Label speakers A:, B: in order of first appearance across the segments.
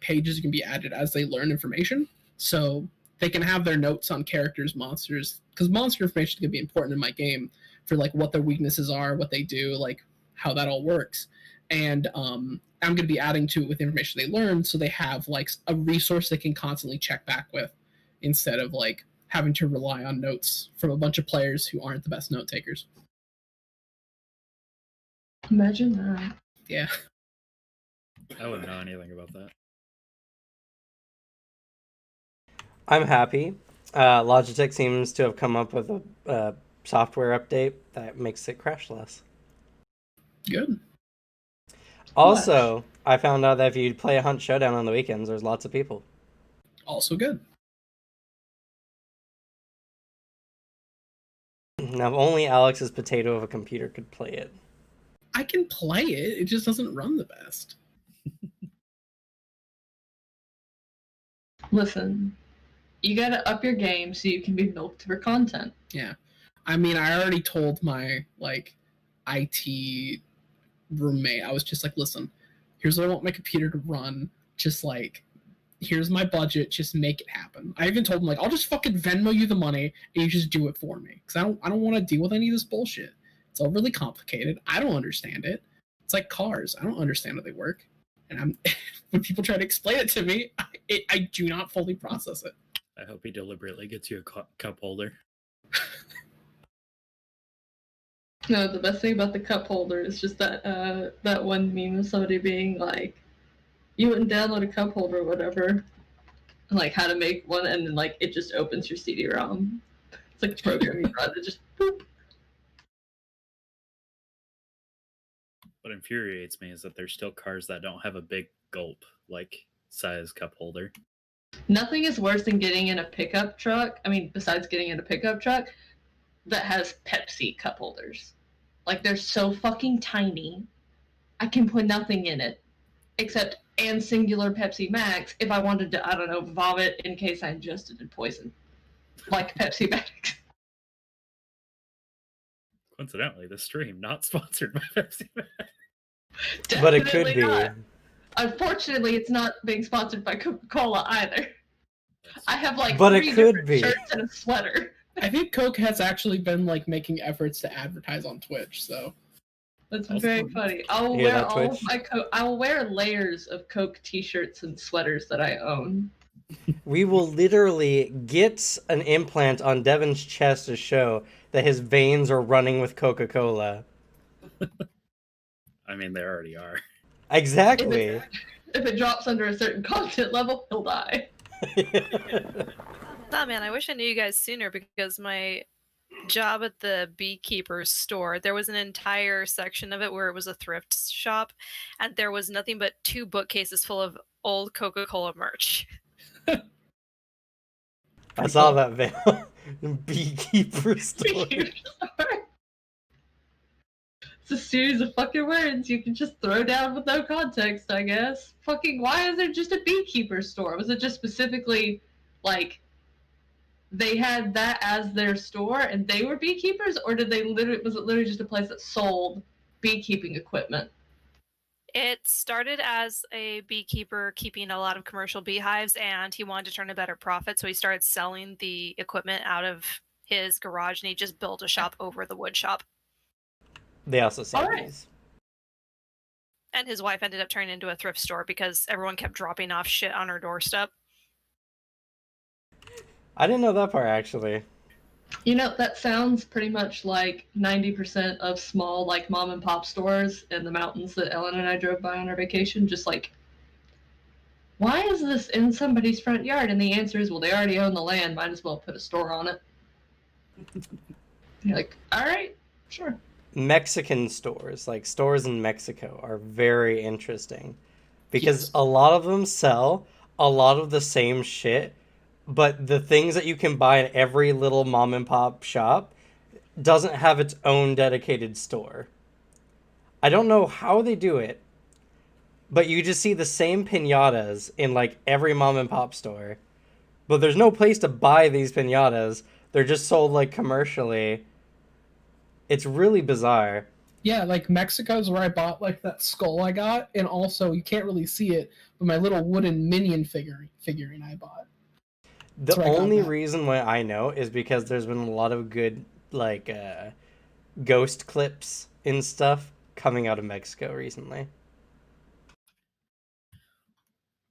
A: pages can be added as they learn information. So they can have their notes on characters, monsters, because monster information is going to be important in my game for like what their weaknesses are, what they do, like how that all works. And I'm going to be adding to it with information they learn, so they have like a resource they can constantly check back with instead of like having to rely on notes from a bunch of players who aren't the best note takers.
B: Imagine that.
A: Yeah.
C: I wouldn't know anything about that.
D: I'm happy. Logitech seems to have come up with a software update that makes it crash less.
A: Good.
D: Also, I found out that if you play a Hunt Showdown on the weekends, there's lots of people.
A: Also good.
D: Now, only Alex's potato of a computer could play it.
A: I can play it. It just doesn't run the best.
B: Listen, you gotta up your game so you can be milked for content.
A: Yeah. I mean, I already told my, like, IT roommate, I was just like, listen, here's what I want my computer to run. Just, like, here's my budget. Just make it happen. I even told him, like, I'll just fucking Venmo you the money and you just do it for me. Because I don't want to deal with any of this bullshit. It's overly complicated. I don't understand it. It's like cars. I don't understand how they work. And when people try to explain it to me, I do not fully process it.
C: I hope he deliberately gets you a cup holder.
B: No, the best thing about the cup holder is just that that one meme of somebody being like, you wouldn't download a cup holder or whatever, and like how to make one, and then like it just opens your CD-ROM. It's like a program you run, it just boop.
C: What infuriates me is that there's still cars that don't have a big gulp like size cup holder.
B: Nothing is worse than getting in a pickup truck. I mean, besides getting in a pickup truck that has Pepsi cup holders. Like, they're so fucking tiny. I can put nothing in it except and singular Pepsi Max if I wanted to, I don't know, vomit in case I ingested a poison. Like Pepsi Max.
C: Coincidentally, this stream not sponsored by Pepsi Max.
D: But it could be.
B: Not. Unfortunately, it's not being sponsored by Coca-Cola either. I have like
D: but
B: 3
D: it could
B: different
D: be.
B: shirts and a sweater.
A: I think Coke has actually been like making efforts to advertise on Twitch, so
B: That's very funny. I will wear all of my Coke. I will wear layers of Coke T-shirts and sweaters that I own.
D: We will literally get an implant on Devin's chest to show that his veins are running with Coca-Cola.
C: I mean, they already are.
D: Exactly.
B: If it drops under a certain content level, he'll die.
E: Nah, man, I wish I knew you guys sooner, because my job at the beekeeper's store, there was an entire section of it where it was a thrift shop, and there was nothing but 2 bookcases full of old Coca-Cola merch.
D: I saw that veil. Beekeeper store.
B: It's a series of fucking words you can just throw down with no context, I guess. Fucking, why is there just a beekeeper store? Was it just specifically, like, they had that as their store and they were beekeepers, or was it literally just a place that sold beekeeping equipment?
E: It started as a beekeeper keeping a lot of commercial beehives, and he wanted to turn a better profit, so he started selling the equipment out of his garage, and he just built a shop over the wood shop.
D: They also sell these.
E: And his wife ended up turning into a thrift store because everyone kept dropping off shit on her doorstep.
D: I didn't know that part, actually.
B: You know, that sounds pretty much like 90% of small, like, mom and pop stores in the mountains that Ellen and I drove by on our vacation. Just like, why is this in somebody's front yard? And the answer is, well, they already own the land. Might as well put a store on it. You're like, all right, sure.
D: Mexican stores, like stores in Mexico, are very interesting. Because a lot of them sell a lot of the same shit, but the things that you can buy in every little mom and pop shop doesn't have its own dedicated store. I don't know how they do it, but you just see the same piñatas in like every mom and pop store, but there's no place to buy these piñatas. They're just sold like commercially. It's really bizarre.
A: Yeah, like Mexico's where I bought like that skull I got, and also you can't really see it, but my little wooden minion figurine I bought.
D: The
A: where I got
D: only
A: that.
D: reason why I know is because there's been a lot of good like ghost clips and stuff coming out of Mexico recently.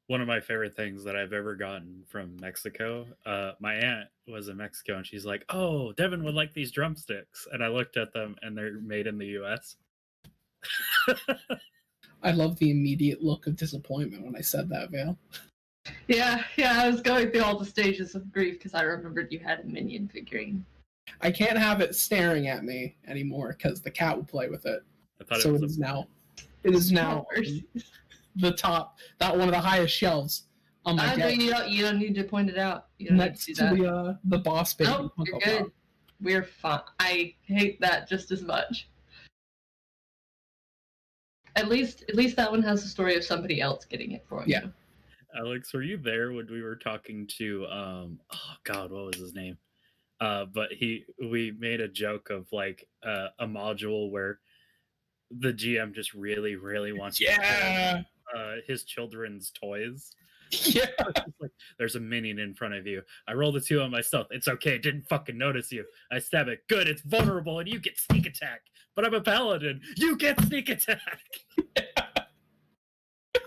C: One of my favorite things that I've ever gotten from Mexico, my aunt was in Mexico and she's like, "Oh, Devin would like these drumsticks." And I looked at them and they're made in the US.
A: I love the immediate look of disappointment when I said that, Vale.
B: Yeah, I was going through all the stages of grief because I remembered you had a minion figurine.
A: I can't have it staring at me anymore because the cat will play with it.
C: I thought
A: So
C: it
A: it
C: was
A: is now. It is now the top, that one of the highest shelves on my desk,
B: You don't need to point it out. You don't
A: next
B: need to do that.
A: the boss baby.
B: Nope, you're
A: Funko
B: good.
A: Pop.
B: We're fine. I hate that just as much. At least that one has the story of somebody else getting it for you.
A: Yeah.
C: Alex, were you there when we were talking to oh god, what was his name? But we made a joke of like a module where the GM just really, really wants to
A: Yeah.
C: play, his children's toys.
A: Yeah.
C: Like, there's a minion in front of you. I rolled a 2 on my stealth. It's okay. It didn't fucking notice you. I stab it. Good. It's vulnerable, and you get sneak attack. But I'm a paladin. You get sneak attack.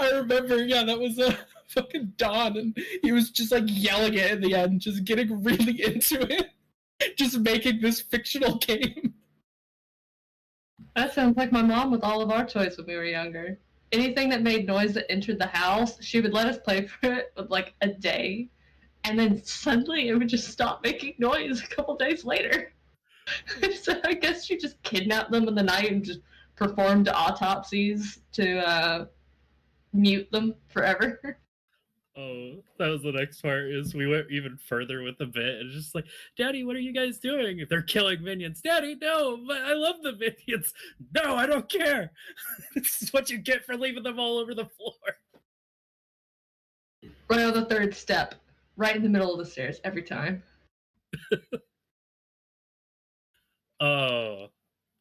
A: I remember, yeah, that was a fucking Don, and he was just like yelling it in the end, just getting really into it, just making this fictional game.
B: That sounds like my mom with all of our toys when we were younger. Anything that made noise that entered the house, she would let us play for it with like a day, and then suddenly it would just stop making noise a couple days later. So I guess she just kidnapped them in the night and just performed autopsies to mute them forever.
C: Oh, that was the next part. Is we went even further with the bit. It's just like, Daddy, what are you guys doing? If they're killing minions, Daddy, no, but I love the minions. No, I don't care. This is what you get for leaving them all over the floor.
B: Right on the third step, right in the middle of the stairs every time.
C: Oh,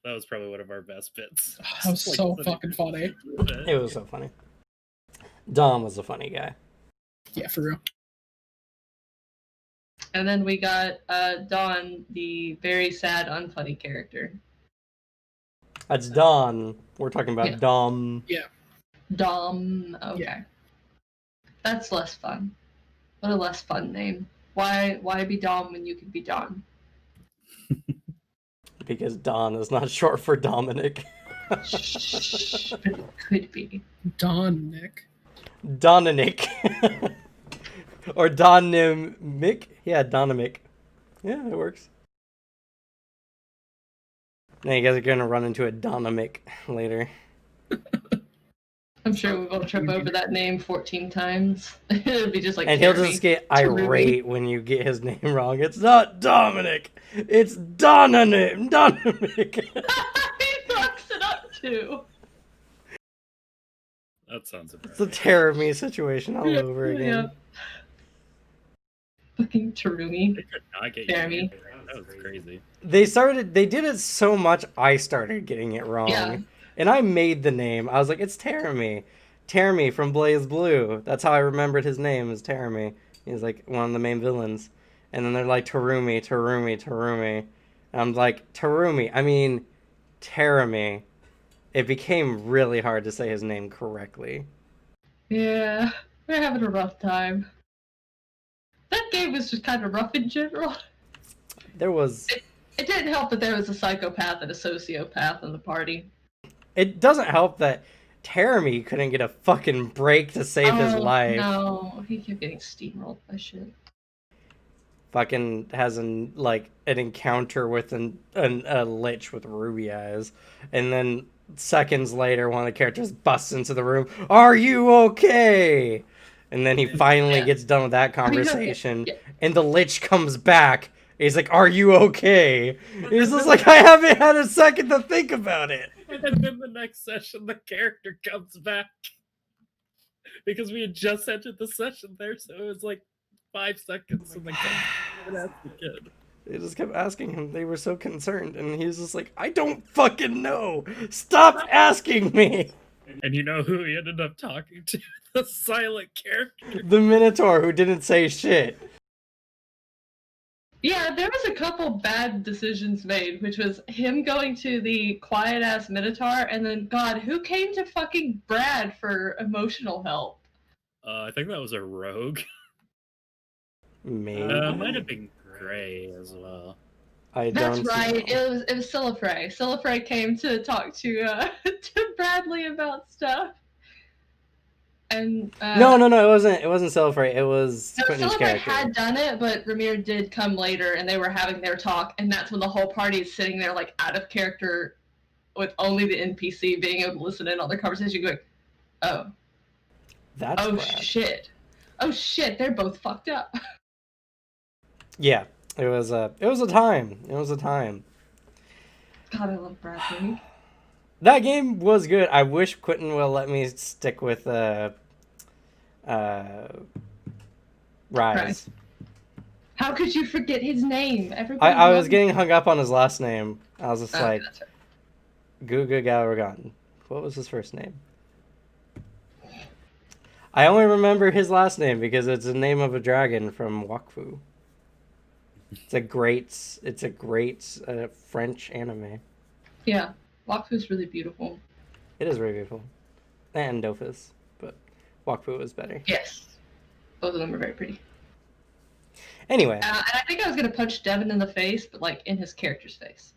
C: that was probably one of our best bits.
A: That was so fucking funny.
D: It was so funny. Dom was a funny guy.
A: Yeah, for real.
B: And then we got Dawn, the very sad, unfunny character.
D: That's Don. We're talking about
B: Yeah.
D: Dom.
A: Yeah.
B: Dom. Okay.
A: Yeah.
B: That's less fun. What a less fun name. Why be Dom when you could be Don?
D: Because Don is not short for Dominic.
B: Shh, but it could be.
A: Don Nick.
D: Dominic. Or Donimic. Yeah, Donimic. Yeah, it works. Now you guys are gonna run into a Donimic later.
B: I'm sure we will trip over that name 14 times. It'll be just like.
D: And he'll
B: Jeremy.
D: just get
B: Jeremy.
D: irate when you get his name wrong. It's not Dominic. It's Donimic. Donimic.
B: He fucks it up too.
C: That sounds
D: It's the Terror Me situation all over again.
B: Yeah. Fucking Terumi.
C: They could not get
B: Jeremy.
C: That was crazy.
D: They did it so much I started getting it wrong.
B: Yeah.
D: And I made the name. I was like, it's Terramy. Terramy from Blaze Blue. That's how I remembered his name, is Terramy. He's like one of the main villains. And then they're like, Terumi. And I'm like, Terumi. I mean, Terramy. It became really hard to say his name correctly.
B: Yeah, we're having a rough time. That game was just kind of rough in general.
D: There was...
B: It didn't help that there was a psychopath and a sociopath in the party.
D: It doesn't help that Terramy couldn't get a fucking break to save his life.
B: No, he kept getting steamrolled by shit.
D: Fucking has an encounter with a lich with ruby eyes, and then seconds later one of the characters busts into the room. Are you okay? And then he finally gets done with that conversation, and the lich comes back. He's like, "Are you okay?" He's just like, "I haven't had a second to think about it."
C: And then the next session, the character comes back because we had just entered the session there, so it was like 5 seconds, and the kid.
D: They just kept asking him. They were so concerned, and he was just like, I don't fucking know. Stop asking me.
C: And you know who he ended up talking to? The silent character.
D: The Minotaur who didn't say shit.
B: Yeah, there was a couple bad decisions made, which was him going to the quiet-ass Minotaur, and then, God, who came to fucking Brad for emotional help?
C: I think that was a rogue.
D: Maybe.
C: Might have been Gray as well.
D: I
B: That's
D: don't
B: right,
D: know.
B: it was Silifrey. Silifrey came to talk to to Bradley about stuff. And
D: No, it wasn't Celebrate. It was
B: no,
D: Quentin's
B: Silifrey
D: character.
B: had done it, but Ramir did come later, and they were having their talk, and that's when the whole party is sitting there like out of character, with only the NPC being able to listen in on their conversation, going, "Oh,
D: That's
B: oh
D: Brad.
B: shit, oh shit, they're both fucked up."
D: Yeah, it was a time. It was a time.
B: God, I love Bradley.
D: That game was good. I wish Quentin will let me stick with Rise.
B: How could you forget his name? Everybody
D: I was
B: loves
D: getting hung up on his last name. I was just
B: him.
D: like,
B: That's right.
D: Guga Galragan. What was his first name? I only remember his last name because it's the name of a dragon from Wakfu. It's a great French anime.
B: Yeah, Wakfu's really beautiful.
D: It is very beautiful. And Dofus, but Wakfu is better.
B: Yes, both of them are very pretty.
D: Anyway.
B: And I think I was gonna punch Devin in the face, but like in his character's face.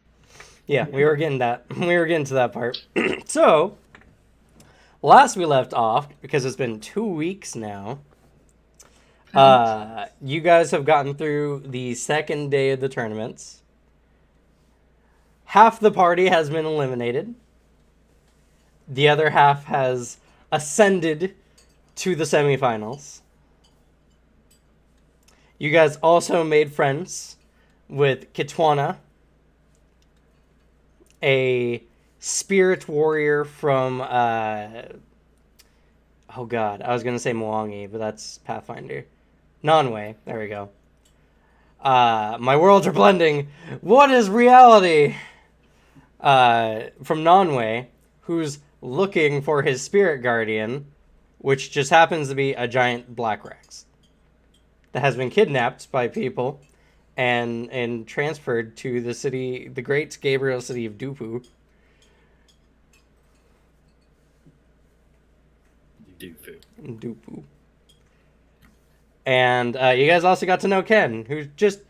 D: Yeah, we were getting to that part. So, last we left off, because it's been 2 weeks now, you guys have gotten through the second day of the tournaments. Half the party has been eliminated. The other half has ascended to the semifinals. You guys also made friends with Kitwana, a spirit warrior from, oh god, I was going to say Mwangi, but that's Pathfinder. Nonway, there we go. My worlds are blending. What is reality? From Nonway, who's looking for his spirit guardian, which just happens to be a giant black rex that has been kidnapped by people and transferred to the great Gabriel city of Dupu. Dupu. And you guys also got to know Ken, who's just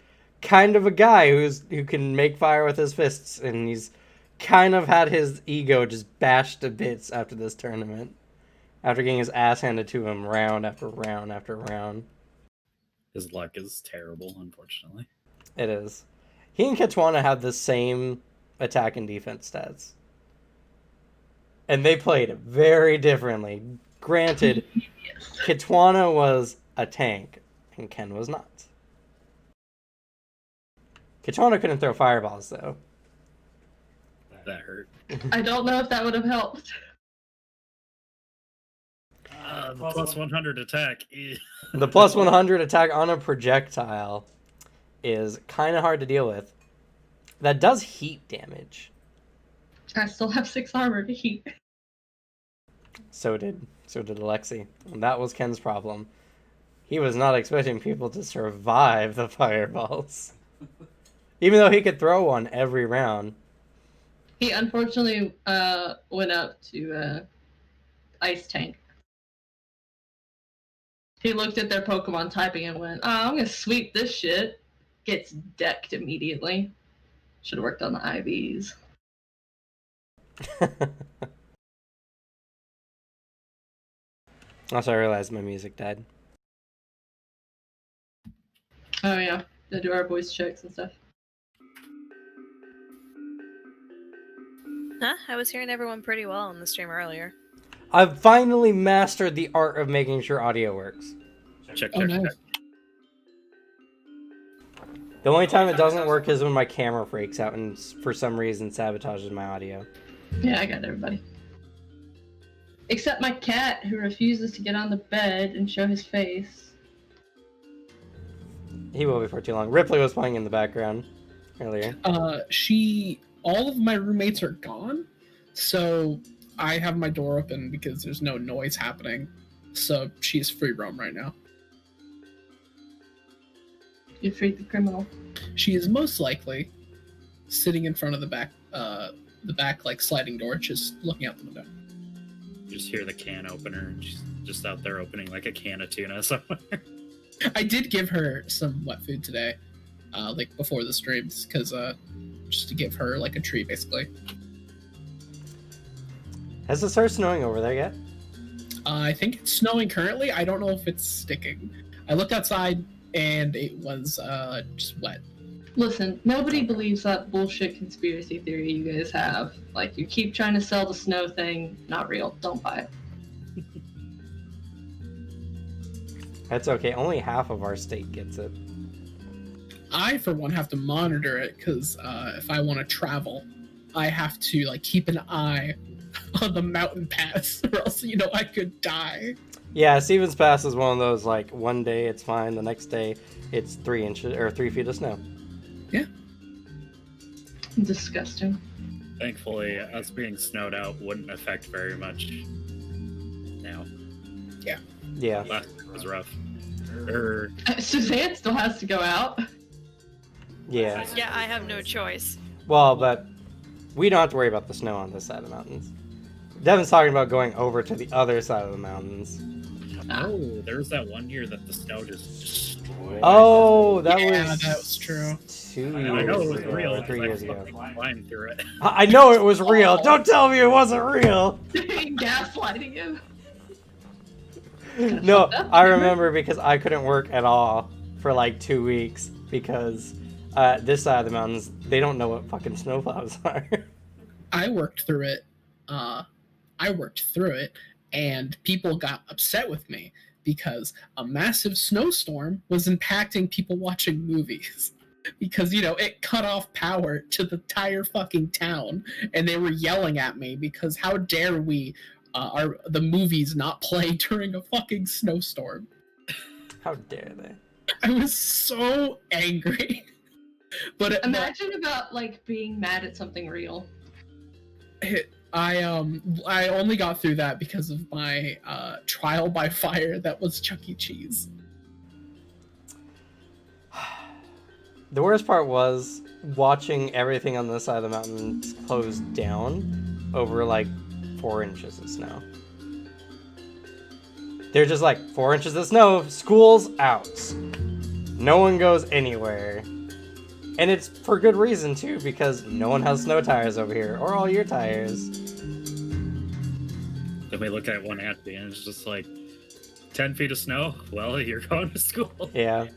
D: kind of a guy who can make fire with his fists, and he's kind of had his ego just bashed to bits after this tournament, after getting his ass handed to him round after round after round.
C: His luck is terrible, unfortunately.
D: It is. He and Kitwana have the same attack and defense stats. And they played very differently. Granted,
B: Yes.
D: Kitwana was a tank, and Ken was not. Kitwana couldn't throw fireballs, though.
C: That hurt.
B: I don't know if that would have helped.
C: The plus 100 attack.
D: The plus 100 attack on a projectile is kind of hard to deal with. That does heat damage.
B: I still have 6 armor to heat.
D: So did Alexi. And that was Ken's problem. He was not expecting people to survive the fireballs. Even though he could throw one every round.
B: He unfortunately went up to Ice Tank. He looked at their Pokemon typing and went, "Oh, I'm gonna sweep this shit." Gets decked immediately. Should have worked on the IVs.
D: Also, I realized my music died.
B: Oh yeah, to do our voice checks and stuff.
E: Huh? I was hearing everyone pretty well on the stream earlier.
D: I've finally mastered the art of making sure audio works.
C: Check.
A: Oh, nice.
D: The only time it doesn't work is when my camera freaks out and for some reason sabotages my audio.
B: Yeah, I got everybody. Except my cat, who refuses to get on the bed and show his face.
D: He will before too long. Ripley was playing in the background earlier.
A: All of my roommates are gone, so I have my door open because there's no noise happening. So she's free roam right now.
B: You freed the criminal.
A: She is most likely sitting in front of the back like sliding door, just looking out the window.
C: You just hear the can opener, and she's just out there opening like a can of tuna somewhere.
A: I did give her some wet food today, like before the streams, because just to give her like a treat, basically.
D: Has it started snowing over there yet?
A: I think it's snowing currently. I don't know if it's sticking. I looked outside and it was just wet.
B: Listen, nobody believes that bullshit conspiracy theory you guys have. Like, you keep trying to sell the snow thing. Not real. Don't buy it.
D: That's okay. Only half of our state gets it.
A: I, for one, have to monitor it because if I want to travel, I have to like keep an eye on the mountain pass, or else I could die.
D: Yeah, Stevens Pass is one of those like one day it's fine, the next day it's 3 inches or 3 feet of snow.
A: Yeah.
B: Disgusting.
C: Thankfully, us being snowed out wouldn't affect very much now.
D: Yeah.
C: Last year was rough.
B: Suzanne still has to go out.
D: Yeah.
E: Yeah, I have no choice.
D: Well, but we don't have to worry about the snow on this side of the mountains. Devin's talking about going over to the other side of the mountains.
C: Oh, there was that one year that the snow just destroyed.
D: Oh, that
A: That was true.
D: 2
C: I
D: years
C: know it was
D: ago,
C: real.
D: or 3 years
C: I
D: ago.
C: climbed through it.
D: I know it was real. Don't tell me it wasn't real.
B: Gaslighting him.
D: No, I remember because I couldn't work at all for like 2 weeks because this side of the mountains, they don't know what fucking snowplows are.
A: I worked through it, and people got upset with me because a massive snowstorm was impacting people watching movies. Because, it cut off power to the entire fucking town, and they were yelling at me because how dare we, the movies not play during a fucking snowstorm.
D: How dare they?
A: I was so angry. But
B: Imagine about like being mad at something real.
A: I only got through that because of my trial by fire that was Chuck E. Cheese.
D: The worst part was watching everything on this side of the mountain close down over like 4 inches of snow. They're just like 4 inches of snow, school's out. No one goes anywhere. And it's for good reason too, because no one has snow tires over here, or all year tires.
C: Then we look at one Anthony and it's just like 10 feet of snow. Well, you're going to school.
D: Yeah.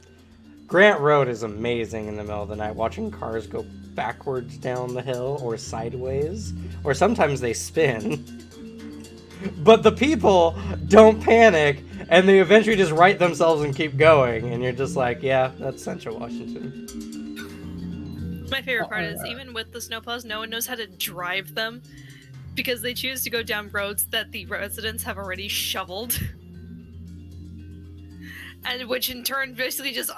D: Grant Road is amazing in the middle of the night, watching cars go backwards down the hill or sideways, or sometimes they spin. But the people don't panic, and they eventually just right themselves and keep going, and you're just like, yeah, that's Central Washington.
E: My favorite part is even with the snowplows, no one knows how to drive them because they choose to go down roads that the residents have already shoveled. And which in turn basically just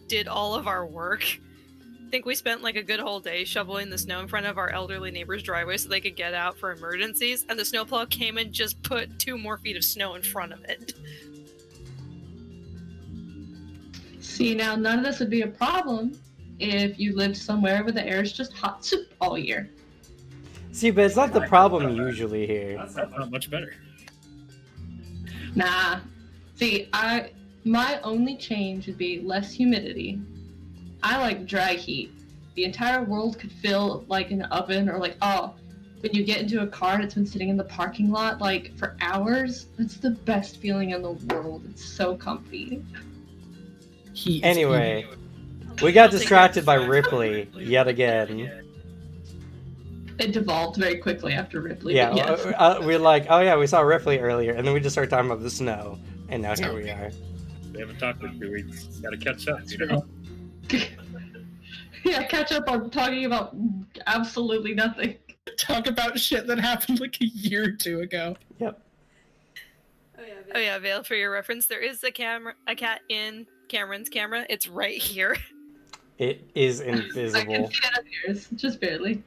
E: did all of our work. I think we spent like a good whole day shoveling the snow in front of our elderly neighbor's driveway so they could get out for emergencies, and the snowplow came and just put 2 more feet of snow in front of it.
B: See, now none of this would be a problem if you lived somewhere where the air is just hot soup all year.
D: See, but it's not the problem usually here.
C: That's not much better.
B: Nah. See, my only change would be less humidity. I like dry heat. The entire world could feel like an oven, or like, when you get into a car and it's been sitting in the parking lot like for hours, that's the best feeling in the world. It's so comfy.
D: Anyway, we got distracted by Ripley yet again.
B: It devolved very quickly after Ripley.
D: Yeah,
B: but yes.
D: we're like, oh yeah, we saw Ripley earlier, and then we just started talking about the snow, and now here we are.
C: We haven't talked in 2 weeks. Gotta catch up, you know?
B: Yeah, catch up on talking about absolutely nothing.
A: Talk about shit that happened like a year or 2 ago.
D: Yep.
E: Oh yeah, Vale, for your reference, there is a cat in Cameron's camera. It's right here.
D: It is
B: I can
D: invisible.
B: see it up yours, just barely.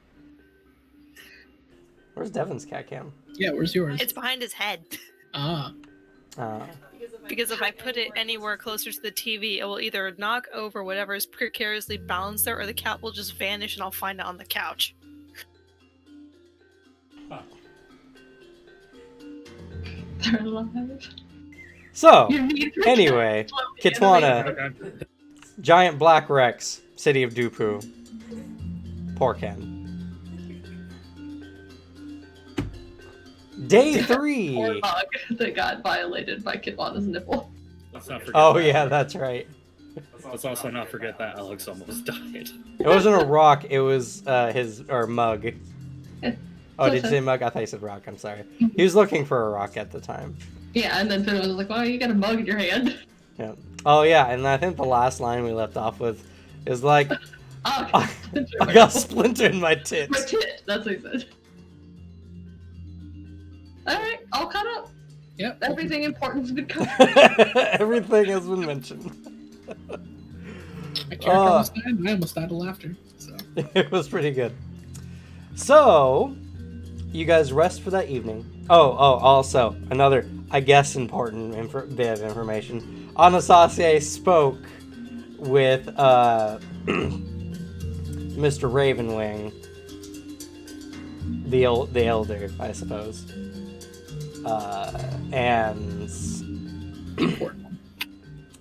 D: Where's Devin's cat cam?
A: Yeah, where's yours?
E: It's behind his head.
A: Ah.
E: Because if I put it anywhere closer to the TV, it will either knock over whatever is precariously balanced there, or the cat will just vanish and I'll find it on the couch.
B: They're alive.
D: So,
B: You need to
D: anyway, Kitwana, giant black Rex, city of Dupu. Poor Ken. Day
B: Or
D: 3.
B: bug that got violated by Kitwana's nipple.
C: Let's not forget
D: Oh
C: that.
D: yeah, that's right.
C: Let's also not forget that Alex almost died.
D: It wasn't a rock, it was his mug.
B: Yeah.
D: Oh, did you say mug? I thought you said rock, I'm sorry. He was looking for a rock at the time.
B: Yeah, and then Finn was like, "Well, you got a mug in your hand."
D: Yeah. Oh yeah, and I think the last line we left off with is like,
B: Oh,
D: I got a splinter in my
B: my
D: tits.
B: tit. That's what he said. All right, all caught up.
A: Yep.
B: Everything important's been covered.
D: Everything has been mentioned.
A: My character almost died, and I almost died of laughter. So.
D: It was pretty good. So, you guys rest for that evening. Also, another, I guess, important bit of information. Anastasia spoke with Mr. Ravenwing, the elder, I suppose. And
A: Important.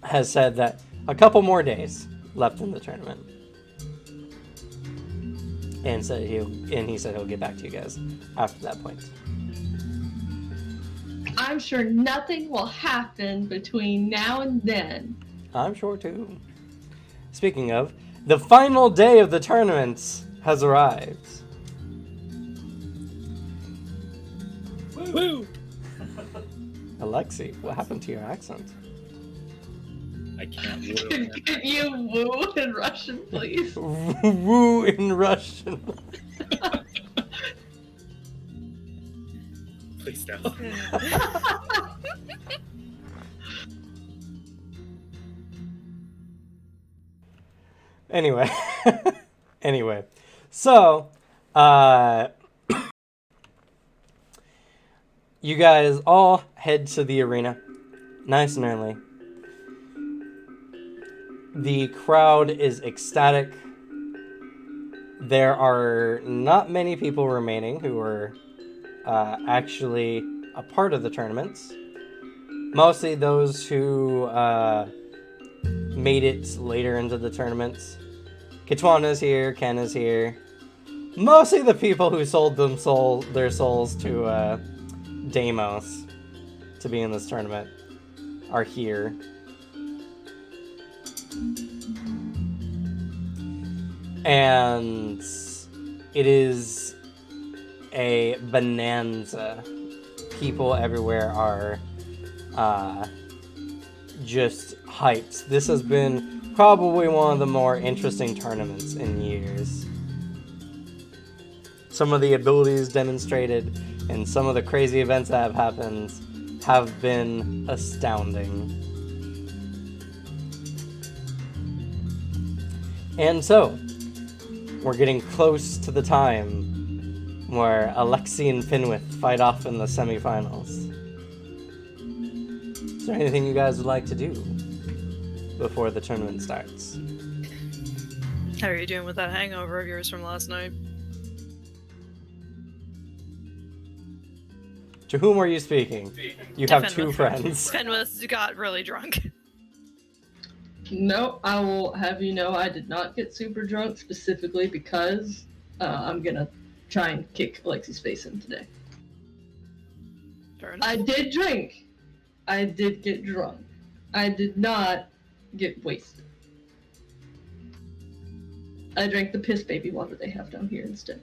D: has said that a couple more days left in the tournament. And he said he'll get back to you guys after that point.
B: I'm sure nothing will happen between now and then.
D: I'm sure too. Speaking of, the final day of the tournament has arrived.
C: Woo!
D: Alexi, what happened to your accent?
C: I can't woo.
B: Can you woo in Russian, please?
D: Woo in Russian.
C: Please don't.
D: Anyway, so, you guys all head to the arena, nice and early. The crowd is ecstatic. There are not many people remaining who are actually a part of the tournaments. Mostly those who made it later into the tournaments. Kitwana's here, Ken is here. Mostly the people who sold their souls to Deimos to be in this tournament are here. And it is a bonanza. People everywhere are just hyped. This has been probably one of the more interesting tournaments in years. Some of the abilities demonstrated and some of the crazy events that have happened have been astounding. And so, we're getting close to the time where Alexi and Finwith fight off in the semifinals. Is there anything you guys would like to do before the tournament starts?
E: How are you doing with that hangover of yours from last night?
D: To whom are you speaking? You have two friends.
E: Fenwith got really drunk.
B: No, I will have you know I did not get super drunk specifically because I'm gonna try and kick Alexi's face in today.
E: Fair enough.
B: I did drink. I did get drunk. I did not get wasted. I drank the piss baby water they have down here instead.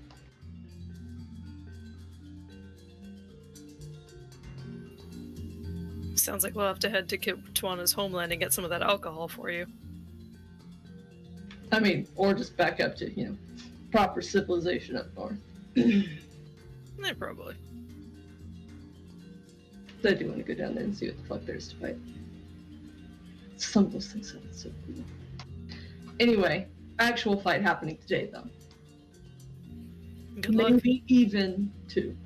E: Sounds like we'll have to head to Kitwana's homeland and get some of that alcohol for you.
B: I mean, or just back up to, proper civilization up north.
E: Probably.
B: I do want to go down there and see what the fuck there is to fight. Some of those things sound so cool. Anyway, actual fight happening today, though.
E: Good luck.
B: Maybe even 2.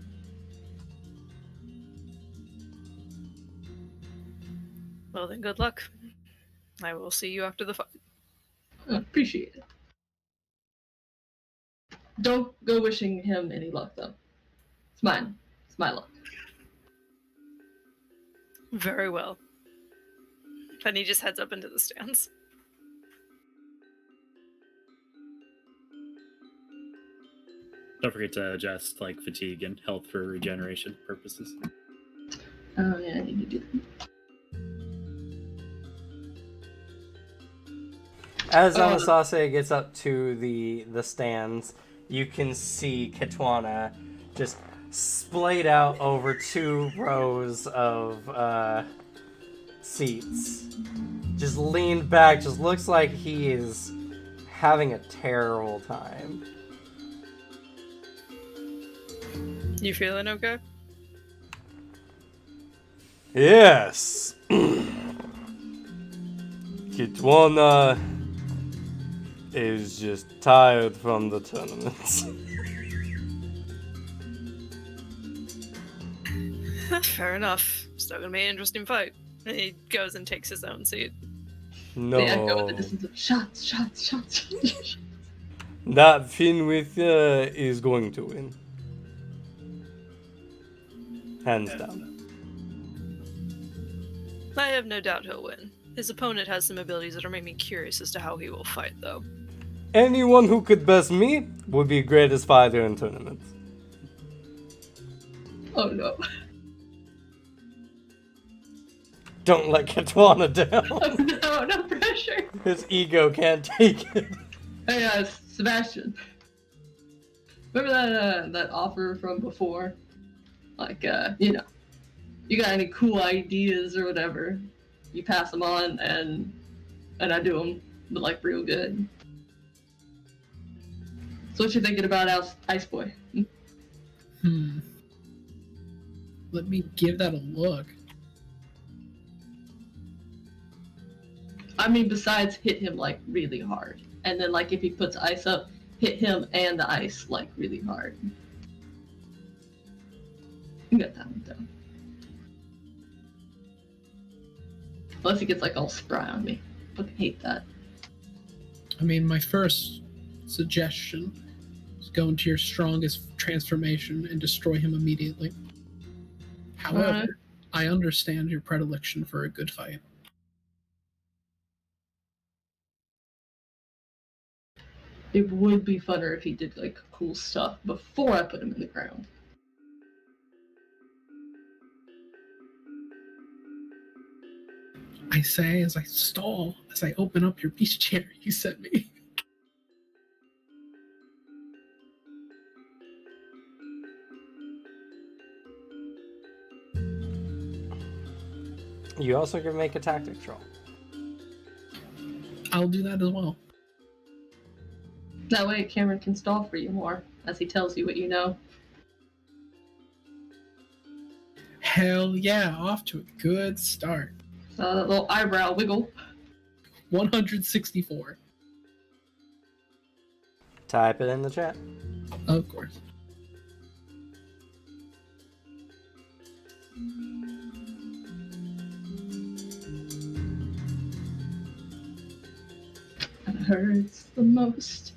E: Well then, good luck. I will see you after the fight.
B: I appreciate it. Don't go wishing him any luck, though. It's mine. It's my luck.
E: Very well. Then he just heads up into the stands.
C: Don't forget to adjust like fatigue and health for regeneration purposes.
B: Oh yeah, I need to do that.
D: As Anastasia gets up to the stands, you can see Katwana just splayed out over 2 rows of seats. Just leaned back, just looks like he is having a terrible time.
E: You feeling okay?
D: Yes. Kitwana is just tired from the tournaments.
E: Fair enough. Still gonna be an interesting fight. And he goes and takes his own seat.
D: No.
B: They echo with the distance of shots, shots, shots, shots.
D: That Finwith is going to win. Hands down.
E: I have no doubt he'll win. His opponent has some abilities that are making me curious as to how he will fight, though.
D: Anyone who could best me would be greatest fighter in tournaments.
B: Oh no.
D: Don't let Katwana down.
B: Oh no, no pressure.
D: His ego can't take it.
B: Hey, Sebastian. Remember that offer from before? Like, you know, you got any cool ideas or whatever, you pass them on, and I do them, but like real good. So what you thinking about Ice Boy?
A: Let me give that a look.
B: I mean, besides hit him like really hard, and then like if he puts ice up, hit him and the ice like really hard. You got that one down. Unless he gets like all spry on me. Fucking hate that.
A: I mean, my first suggestion is go into your strongest transformation and destroy him immediately. However, I understand your predilection for a good fight.
B: It would be funner if he did like cool stuff before I put him in the ground.
A: I say as I stall, as I open up your beast chair you sent me.
D: You also can make a tactics roll.
A: I'll do that as well.
B: That way Cameron can stall for you more, as he tells you what you know.
A: Hell yeah, off to a good start.
B: That little eyebrow wiggle.
A: 164.
D: Type it in the chat.
A: Of course.
B: That hurts the most.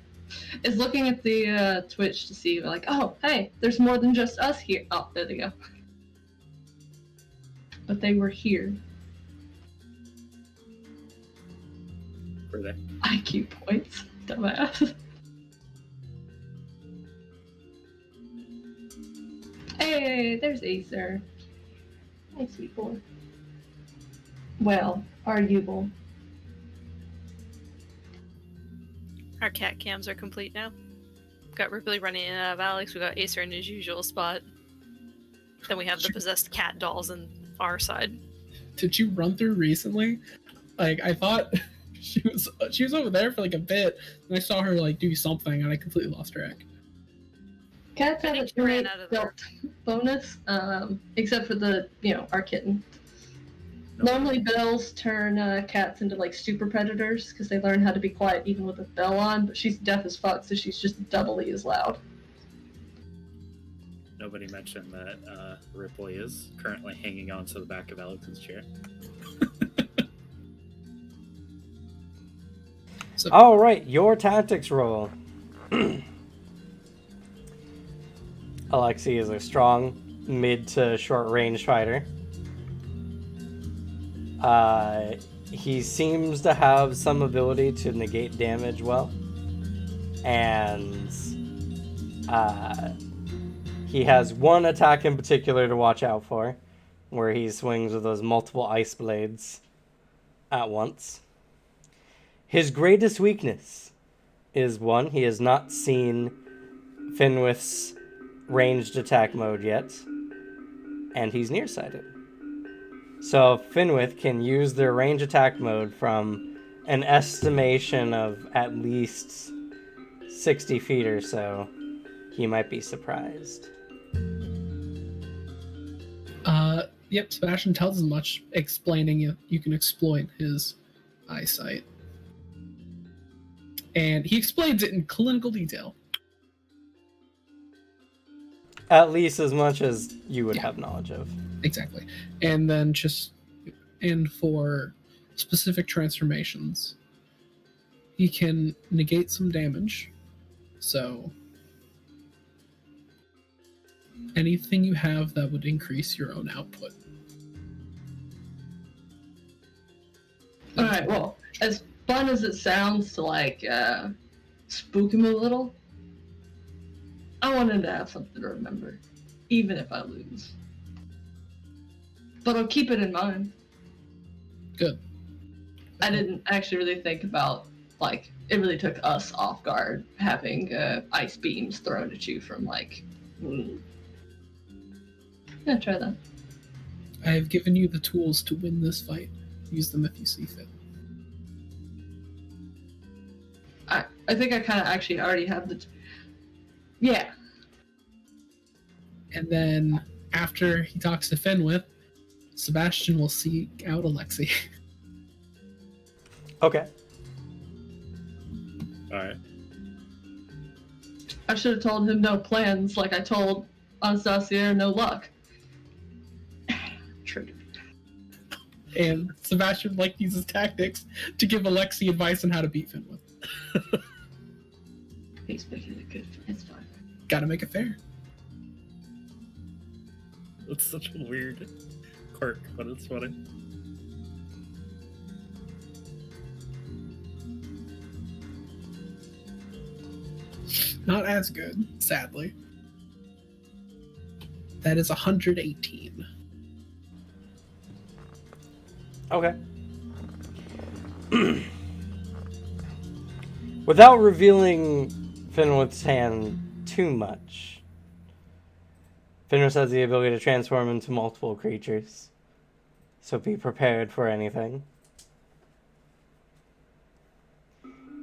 B: Is looking at the Twitch to see like, oh, hey, there's more than just us here. Oh, there they go. But they were here.
C: Were they?
B: IQ points, dumbass. Hey, there's Acer. Hi, sweet boy. Well, arguable.
E: Our cat cams are complete now. Got Ripley running in and out of Alex. We got Acer in his usual spot. Then we have the possessed cat dolls on our side.
A: Did you run through recently? Like, I thought she was over there for like a bit, and I saw her like do something, and I completely lost track.
B: Cats
E: I
B: have
E: think
B: a
E: she ran
B: great
E: out of there.
B: belt bonus, except for the, our kitten. Normally, bells turn cats into like super predators because they learn how to be quiet even with a bell on. But she's deaf as fuck, so she's just doubly as loud.
C: Nobody mentioned that Ripley is currently hanging on to the back of Alex's chair.
A: So,
D: All right, your tactics roll. Alexi is a strong mid to short range fighter. He seems to have some ability to negate damage well, and he has one attack in particular to watch out for, where he swings with those multiple ice blades at once. His greatest weakness is one, he has not seen Finwith's ranged attack mode yet, and he's nearsighted. So Finwith can use their range attack mode from an estimation of at least 60 feet or so. He might be surprised.
A: Yep, Sebastian tells as much, explaining you can exploit his eyesight. And he explains it in clinical detail.
D: At least as much as you would have knowledge of.
A: Exactly. And then and for specific transformations, he can negate some damage. So anything you have that would increase your own output.
B: Alright, well, as fun as it sounds to like spook him a little, I want him to have something to remember, even if I lose. But I'll keep it in mind.
A: Good.
B: I didn't actually really think about, like, it really took us off guard having ice beams thrown at you from, like, Yeah, try that.
A: I have given you the tools to win this fight. Use them if you see fit.
B: I think I kind of actually already have the... Yeah.
A: And then after he talks to Finwith, Sebastian will seek out Alexi.
D: Okay.
C: Alright.
B: I should have told him no plans, like I told Anastasia no luck. Triggered.
A: And Sebastian uses tactics to give Alexi advice on how to beat Finwith.
B: He's making it good. It's fine.
A: Gotta make it fair.
C: That's such a weird quirk, but it's funny.
A: Not as good, sadly. That is 118.
D: Okay. Without revealing Finwith's hand too much, Finwith has the ability to transform into multiple creatures. So be prepared for anything.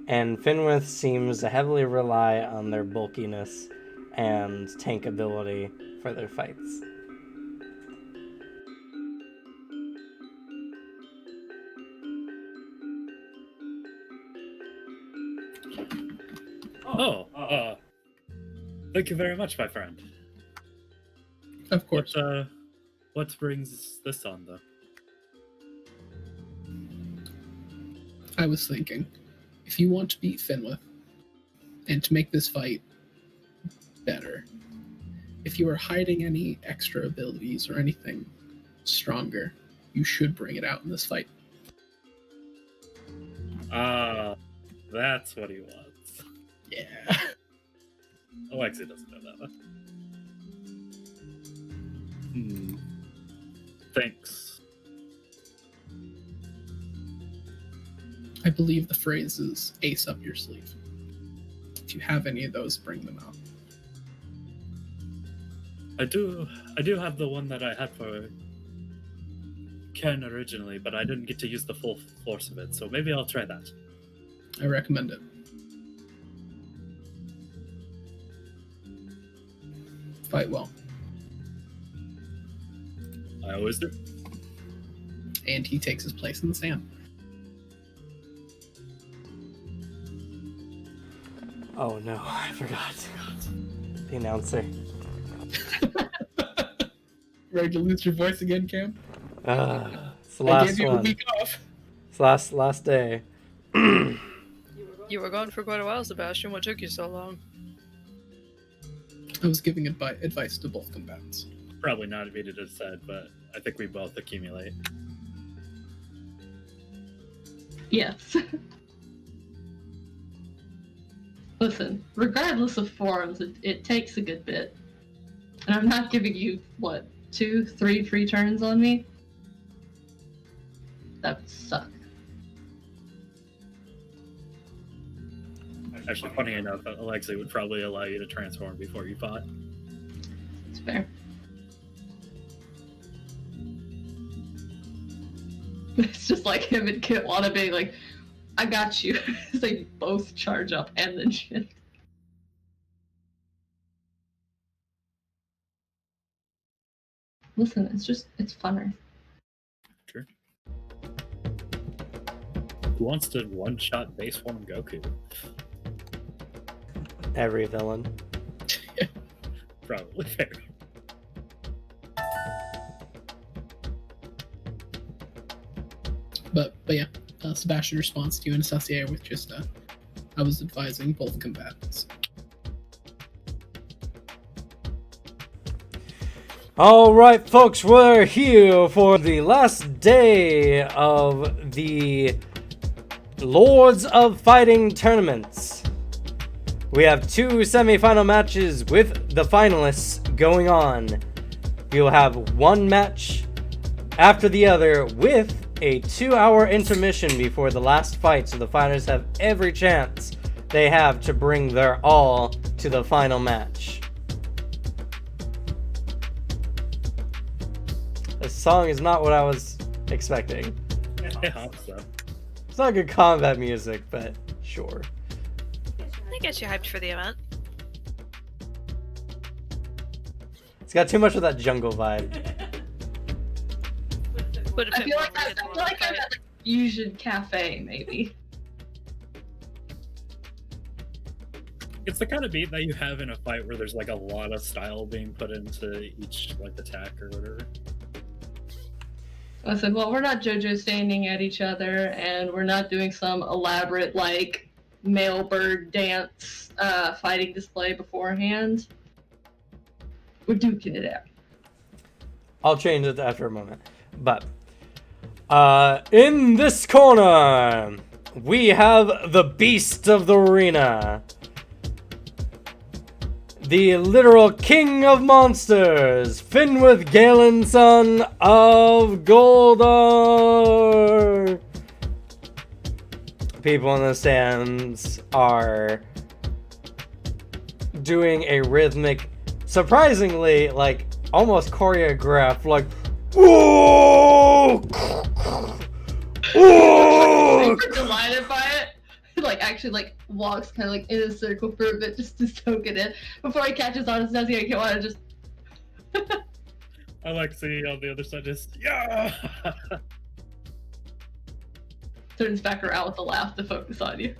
D: And Finwith seems to heavily rely on their bulkiness and tank ability for their fights.
C: Thank you very much, my friend.
A: Of course.
C: What brings this on, though?
A: I was thinking, if you want to beat Finwith and to make this fight better, if you are hiding any extra abilities or anything stronger, you should bring it out in this fight.
C: That's what he wants.
A: Yeah.
C: Alexi doesn't know that, though. Thanks.
A: I believe the phrase is ace up your sleeve. If you have any of those, bring them out.
C: I do have the one that I had for Ken originally, but I didn't get to use the full force of it, so maybe I'll try that.
A: I recommend it. Fight well.
C: I always do.
A: And he takes his place in the stand.
D: Oh no, I forgot. The announcer.
A: Ready to lose your voice again, Cam?
D: It's the
A: I
D: last
A: gave you a
D: one.
A: week off.
D: It's last day.
E: You were gone for quite a while, Sebastian. What took you so long?
A: I was giving advice to both combatants.
C: Probably not if it just said, but I think we both accumulate.
B: Yes. Listen, regardless of forms, it takes a good bit. And I'm not giving you, what, 2, 3 free turns on me? That would suck.
C: Actually, funny enough, Alexei would probably allow you to transform before you fought.
B: It's fair. It's just like him and Kitwana being like, I got you. They both charge up and then shit. Listen, it's funner.
C: Sure. Who wants to one-shot base form Goku?
D: Every villain.
C: Probably fair.
A: But yeah, Sebastian responds to you in associate with just, I was advising both combatants.
D: Alright, folks, we're here for the last day of the Lords of Fighting tournaments. We have 2 semifinal matches with the finalists going on. You'll have one match after the other with a 2-hour intermission before the last fight, so the fighters have every chance they have to bring their all to the final match. This song is not what I was expecting.
C: I hope so.
D: It's not good combat music, but sure.
E: I guess you hyped for the event.
D: It's got too much of that jungle vibe.
E: Would have
B: I
E: fit
B: feel
E: more
B: like I'm
E: with the
B: at like Fusion Cafe, maybe.
C: It's the kind of beat that you have in a fight where there's like a lot of style being put into each like attack or whatever.
B: Listen, well, we're not JoJo standing at each other, and we're not doing some elaborate, like, male bird dance fighting display beforehand. We're duking it out.
D: I'll change it after a moment. But, in this corner, we have the beast of the arena. The literal king of monsters, Finwith Galen, son of Goldar. People in the stands are doing a rhythmic, surprisingly, like, almost choreographed, like, whoa! Whoa!
B: Super delighted by it. Like, actually, like, walks kind of, like, in a circle for a bit just to soak it in. Before he catches on, it's nothing I can't want to just...
C: Alexei on the other side just, yeah!
B: turns back around with a laugh to focus on you.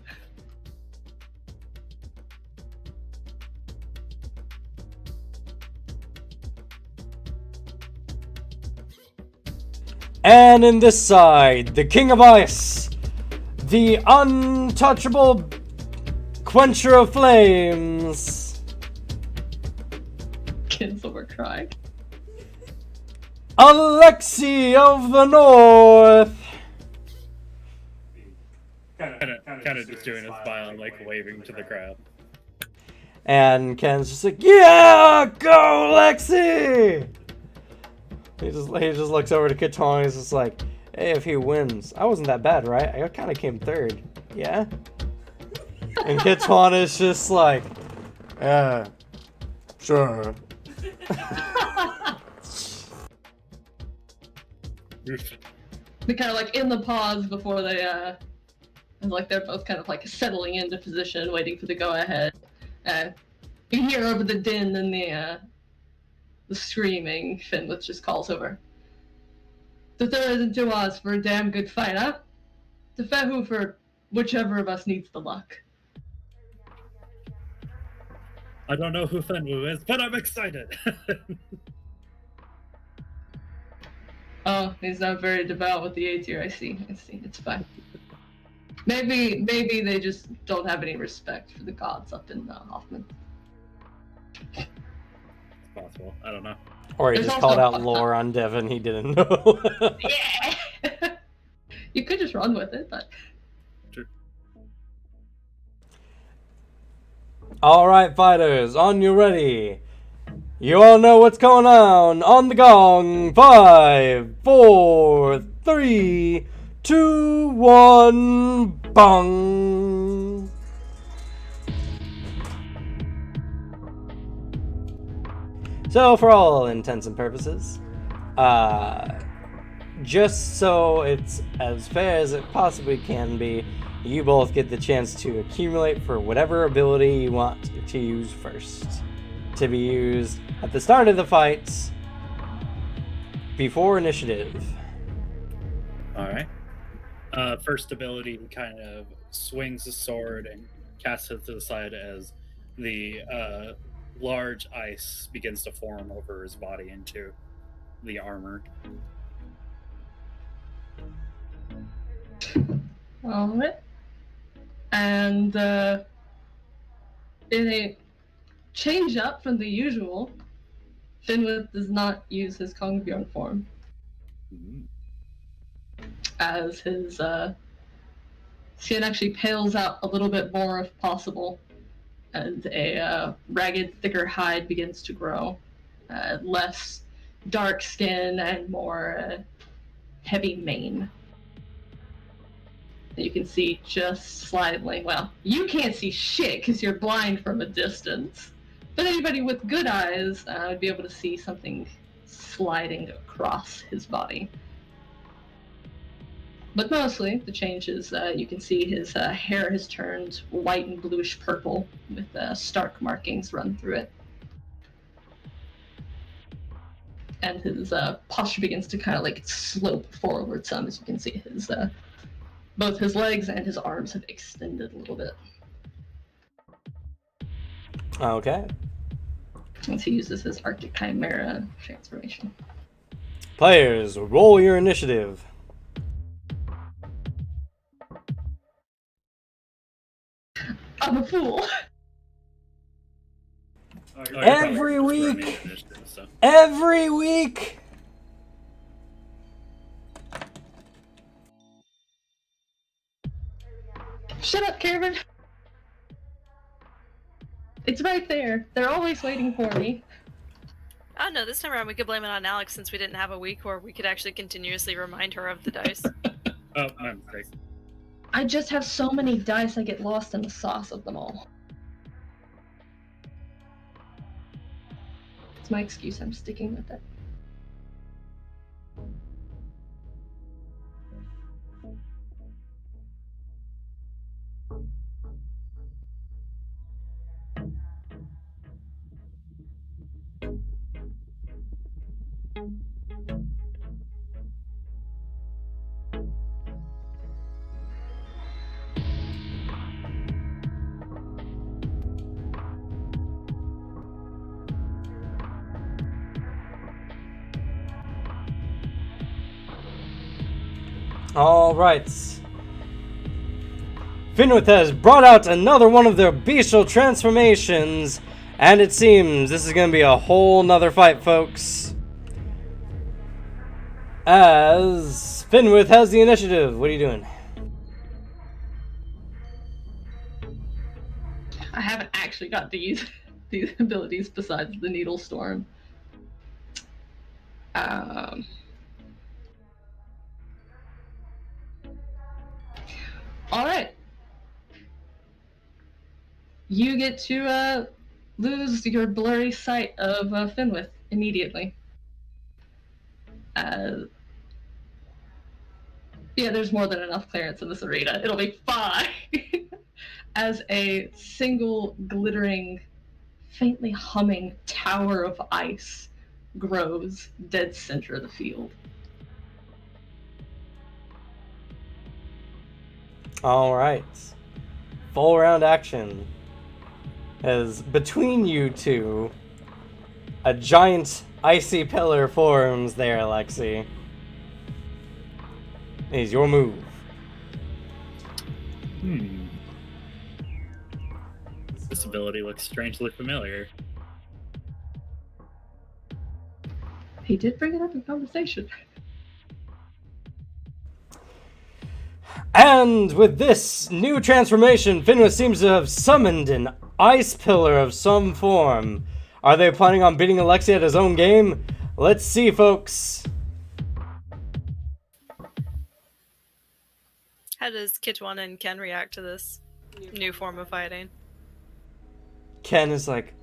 D: And in this side, the King of Ice, the untouchable quencher of flames,
B: Kinsilver crying.
D: Alexei of the North.
C: Kind of just doing a smile and like waving to the crowd.
D: And Ken's just like, yeah, go Alexei! He just looks over to Kitana and he's just like, hey, if he wins, I wasn't that bad, right? I kind of came third, yeah? And Kitana is just like, yeah, sure.
B: They're kind of like in the pause before they, and like they're both kind of like settling into position, waiting for the go ahead. You hear over the din and the screaming, Finwith just calls over. The third and two odds for a damn good fight, huh? The Fehu for whichever of us needs the luck.
C: I don't know who Fenwu is, but I'm excited.
B: Oh, he's not very devout with the A tier. I see. It's fine. Maybe they just don't have any respect for the gods up in Hoffman.
C: It's possible. I don't know.
D: Or he
B: There's
D: just
B: also-
D: called out lore on Devin he didn't know.
B: Yeah. You could just run with it, but
D: Alright, fighters, on you ready. You all know what's going on the gong. 5, 4, 3, 2, 1, bong. So, for all intents and purposes, just so it's as fair as it possibly can be, you both get the chance to accumulate for whatever ability you want to use first. To be used at the start of the fights, before initiative.
C: Alright. First ability kind of swings the sword and casts it to the side as the large ice begins to form over his body into the armor.
B: alright. And in a change up from the usual, Finwith does not use his Kongbjorn form as his skin actually pales out a little bit more if possible, and a ragged, thicker hide begins to grow. Less dark skin and more heavy mane. You can see just slightly. Well, you can't see shit because you're blind from a distance. But anybody with good eyes would be able to see something sliding across his body. But mostly, the change is you can see his hair has turned white and bluish purple with stark markings run through it. And his posture begins to kind of like slope forward some, as you can see his both his legs and his arms have extended a little bit.
D: Okay.
B: Once he uses his Arctic Chimera transformation.
D: Players, roll your initiative.
B: I'm a fool.
D: Every week. Every week.
B: Shut up, Karen. It's right there. They're always waiting for me.
E: Oh no, this time around we could blame it on Alex since we didn't have a week where we could actually continuously remind her of the dice.
C: Oh, my mistake.
B: I just have so many dice I get lost in the sauce of them all. It's my excuse, I'm sticking with it.
D: Alright. Finwith has brought out another one of their bestial transformations, and it seems this is going to be a whole nother fight, folks. As Finwith has the initiative. What are you doing?
B: I haven't actually got these abilities besides the Needle Storm. Alright. You get to lose your blurry sight of Finwith immediately. Yeah, there's more than enough clearance in this arena. It'll be fine. As a single glittering, faintly humming tower of ice grows dead center of the field.
D: All right. Full round action. As between you two, a giant icy pillar forms there, Alexi. It is your move.
C: This ability looks strangely familiar.
B: He did bring it up in conversation.
D: And with this new transformation, Finwith seems to have summoned an ice pillar of some form. Are they planning on beating Alexi at his own game? Let's see, folks.
E: How does Kitwana and Ken react to this new form of fighting?
D: Ken is like,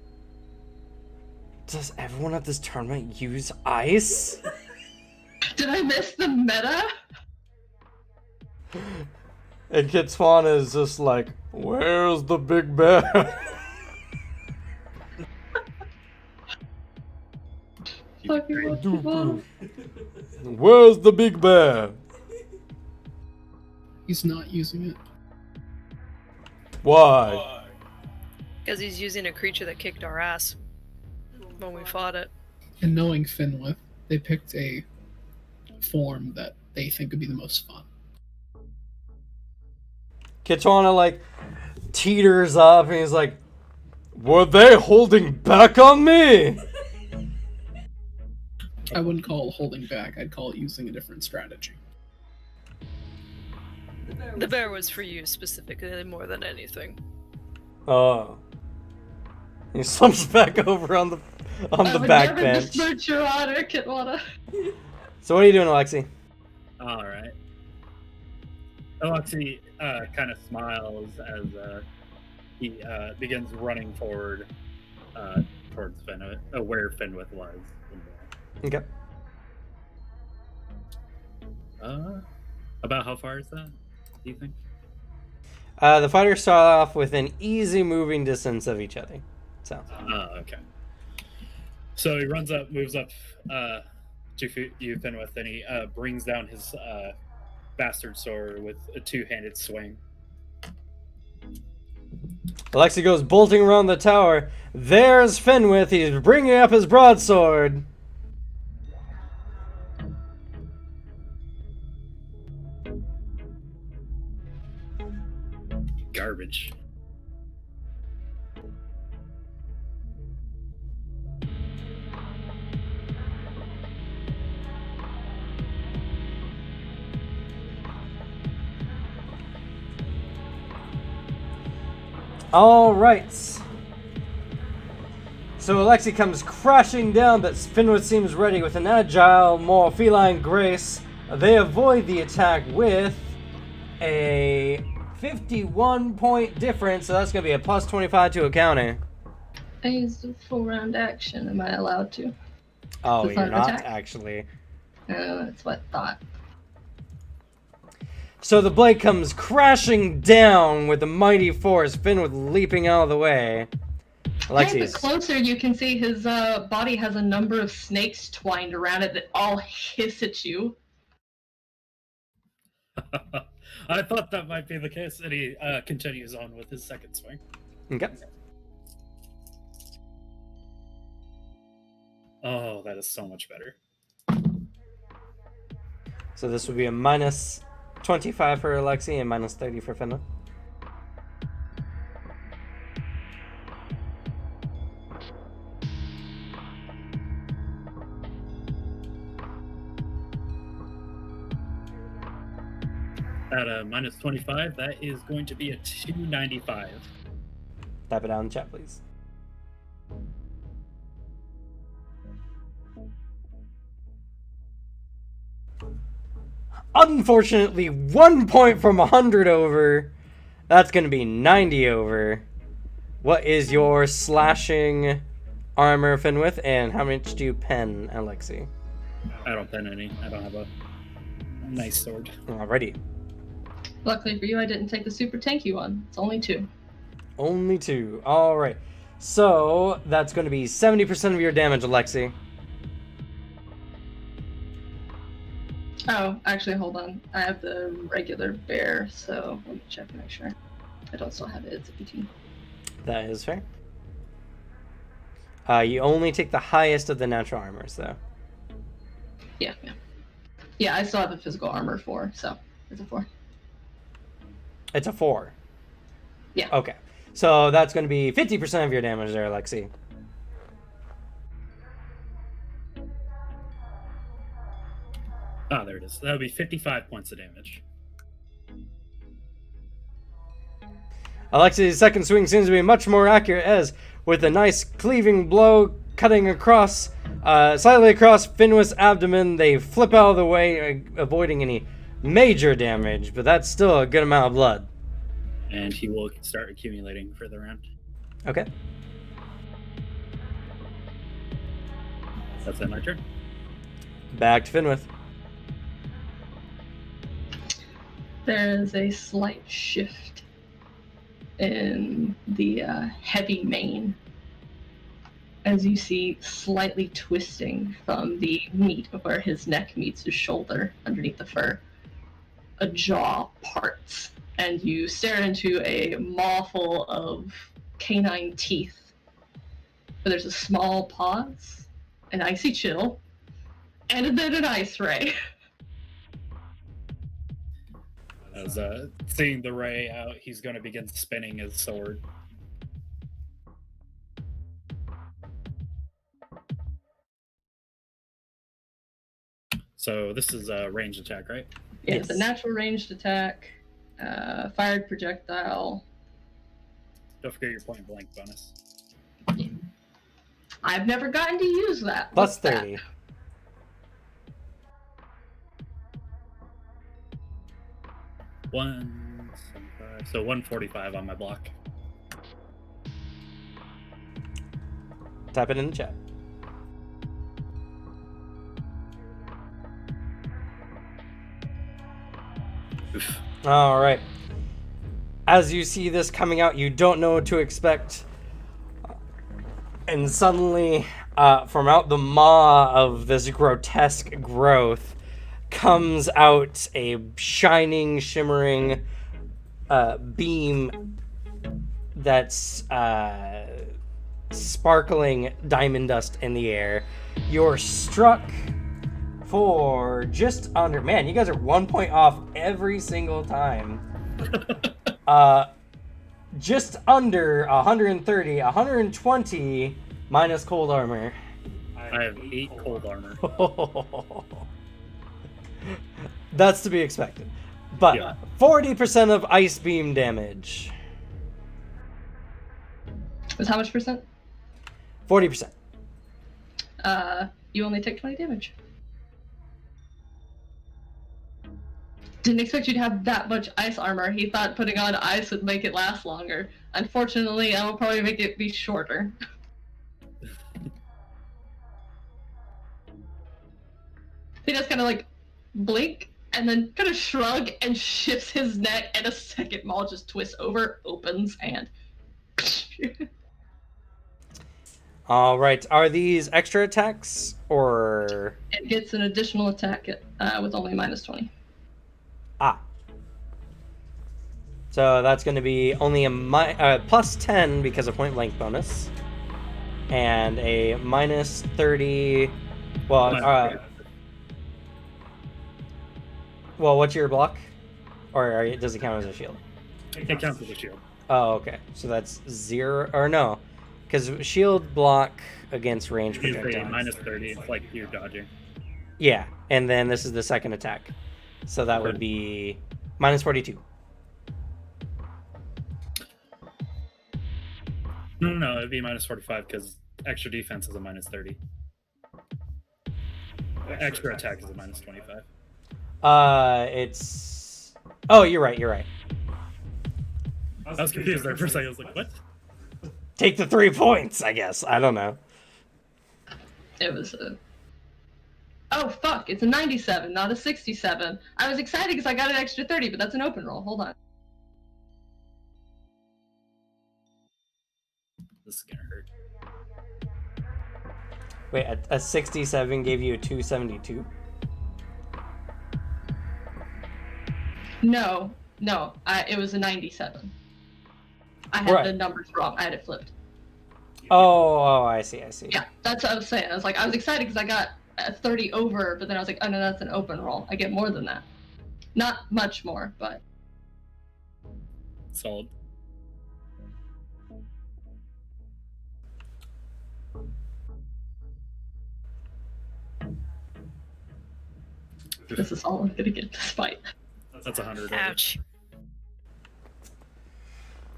D: does everyone at this tournament use ice?
B: Did I miss the meta?
D: And Kitwana is just like, where's the big bear?
B: Fucking what's the ball?
D: Where's the big bear?
A: He's not using it.
D: Why?
E: Because he's using a creature that kicked our ass when we fought it.
A: And knowing Finwith, they picked a form that they think would be the most fun.
D: Kitwana like teeters up and he's like, were they holding back on me?
A: I wouldn't call it holding back. I'd call it using a different strategy.
E: The bear was for you specifically more than anything.
D: Oh. He slumps back over on the back bench.
B: I would never besmirch your honor, Kitwana.
D: So what are you doing, Alexi?
C: All right. Alexi kind of smiles as he begins running forward towards Finwith, where Finwith was.
D: Okay.
C: About how far is that, do you think?
D: The fighters start off with an easy moving distance of each other. So.
C: Okay. So he runs up, moves up to you, Finwith, and he brings down his bastard sword with a two-handed swing.
D: Alexi goes bolting around the tower. There's Finwith. He's bringing up his broadsword.
C: Garbage.
D: All right. So Alexi comes crashing down, but Finwith seems ready with an agile, more feline grace. They avoid the attack with a 51-point difference, so that's going to be a plus 25 to a counter.
B: I used a full round action. Am I allowed to?
D: Oh,
B: It's
D: you're
B: not an
D: not,
B: attack?
D: actually.
B: That's what I thought.
D: So the blade comes crashing down with a mighty force, Finwith leaping out of the way.
B: A little bit
D: Alexi's.
B: closer, you can see his body has a number of snakes twined around it that all hiss at you.
C: I thought that might be the case, and he continues on with his second swing.
D: Okay.
C: Oh, that is so much better.
D: So this would be a minus 25 for Alexi and minus 30 for Finwith.
C: At a minus 25, that is going to be a 295.
D: Type it down in the chat, please. Unfortunately, 1 point from 100 over. That's going to be 90 over. What is your slashing armor, Finwith, and how much do you pen, Alexi?
C: I don't pen any. I don't have a nice sword.
D: Alrighty.
B: Luckily for you, I didn't take the super tanky one. It's only 2.
D: Only 2. Alright. So, that's going to be 70% of your damage, Alexi.
B: Oh, actually, hold on. I have the regular bear, so let me check and make sure. I don't still have it. It's 18.
D: That is fair. You only take the highest of the natural armors, though.
B: Yeah. Yeah, I still have a physical armor 4, so it's a 4.
D: It's a 4.
B: Yeah.
D: Okay. So that's going to be 50% of your damage there, Lexi.
C: Ah, there it is. That would be 55 points of damage.
D: Alexi's second swing seems to be much more accurate, as with a nice cleaving blow cutting across, slightly across Finwith's abdomen, they flip out of the way, avoiding any major damage, but that's still a good amount of blood.
C: And he will start accumulating for the round.
D: Okay.
C: That's my turn.
D: Back to Finwith.
B: There is a slight shift in the heavy mane, as you see slightly twisting from the meat of where his neck meets his shoulder underneath the fur. A jaw parts, and you stare into a maw full of canine teeth. But there's a small pause, an icy chill, and then an ice ray.
C: As seeing the ray out, he's going to begin spinning his sword. So this is a ranged attack, right?
B: Yeah, it's a natural ranged attack, fired projectile.
C: Don't forget your point blank bonus.
B: I've never gotten to use that.
D: Plus
B: What's that?
D: 30.
C: So 145 on my block.
D: Type it in the chat.
C: Oof.
D: All right. As you see this coming out, you don't know what to expect. And suddenly, from out the maw of this grotesque growth, comes out a shining, shimmering beam that's sparkling diamond dust in the air. You're struck for just under... Man, you guys are 1 point off every single time. Just under 130, 120 minus cold armor.
C: I have 8 cold armor.
D: That's to be expected. But
C: Yeah.
D: 40% of ice beam damage.
B: Is how much percent?
D: 40%.
B: You only take 20 damage. Didn't expect you to have that much ice armor. He thought putting on ice would make it last longer. Unfortunately, I will probably make it be shorter. He just kind of like blink and then kind of shrug and shifts his neck, and a second maw just twists over, opens, and
D: All right. Are these extra attacks or...
B: it gets an additional attack with only minus 20.
D: Ah. So that's going to be only a plus 10 because of point blank bonus. And a minus 30... Well, what's your block? Or does it count as a shield?
C: It counts as a shield.
D: Oh, okay. So that's 0... Or no. Because shield block against range
C: He's
D: projectiles.
C: a minus 30. It's like you're dodging.
D: Yeah. And then this is the second attack. So that would be minus 42.
C: No, it'd be minus 45 because extra defense is a minus 30. Extra attack is a minus 25.
D: It's... Oh, you're right.
C: I was confused there for a second. I was like, what?
D: Take the 3 points, I guess. I don't know.
B: It was a... Oh, fuck. It's a 97, not a 67. I was excited because I got an extra 30, but that's an open roll. Hold on.
C: This is gonna hurt.
D: Wait, a 67 gave you a 272?
B: No. It was a 97. I had
D: Right.
B: the numbers wrong. I had it flipped.
D: Oh, I see.
B: Yeah, that's what I was saying. I was excited because I got a 30 over, but then I was like, oh no, that's an open roll. I get more than that. Not much more, but
C: Solid.
B: this is all I'm gonna get this fight.
C: That's 100.
E: Ouch.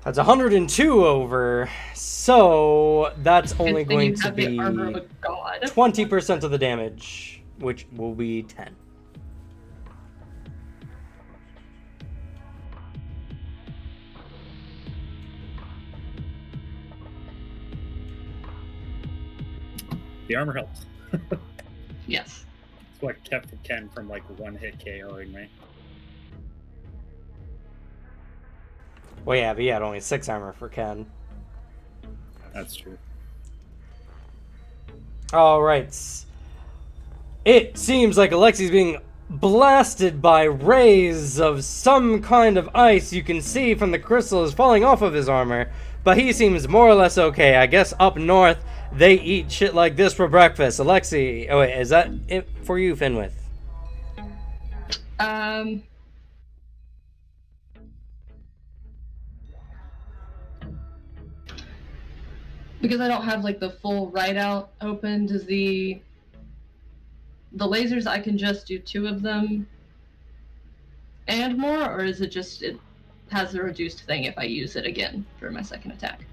D: That's 102 over. So that's only
B: Good thing
D: going
B: you
D: to
B: have the
D: be
B: armor of a god.
D: 20% of the damage, which will be 10.
C: The armor helps.
B: Yes.
C: It's what kept Ken from like one hit KOing me.
D: Well, yeah, but he had only 6 armor for Ken.
C: That's true.
D: Alright. It seems like Alexi's being blasted by rays of some kind of ice. You can see from the crystals falling off of his armor, but he seems more or less okay. I guess up north, they eat shit like this for breakfast. Alexi, oh wait, is that it for you, Finwith?
B: Because I don't have like the full write out open, does the lasers I can just do 2 of them and more, or is it just it has a reduced thing if I use it again for my second attack?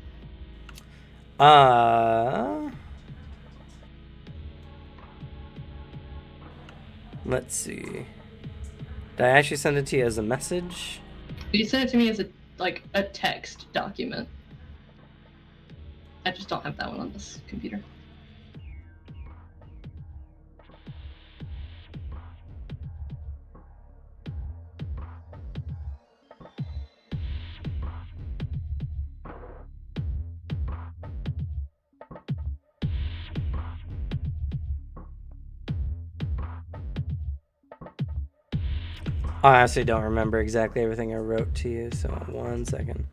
D: Let's see. Did I actually send it to you as a message?
B: You sent it to me as a text document. I just don't have that one on this computer.
D: I honestly don't remember exactly everything I wrote to you, so 1 second.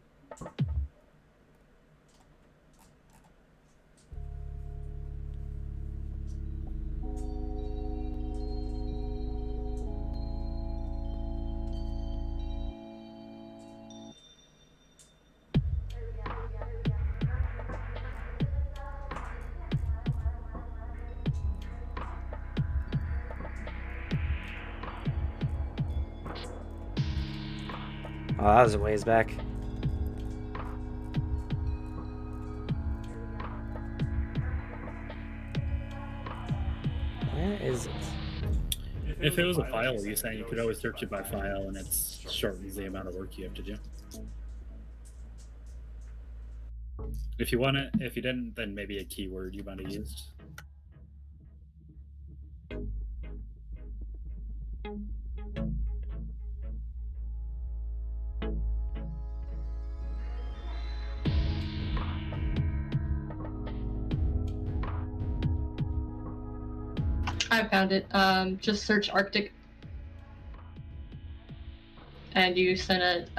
D: Oh, that was a ways back. Where is it?
C: If it was a file, you're saying you could always search it by file, and it shortens the amount of work you have to do. If you want it, if you didn't, then maybe a keyword you might have used.
B: I found it. Just search Arctic. And you sent it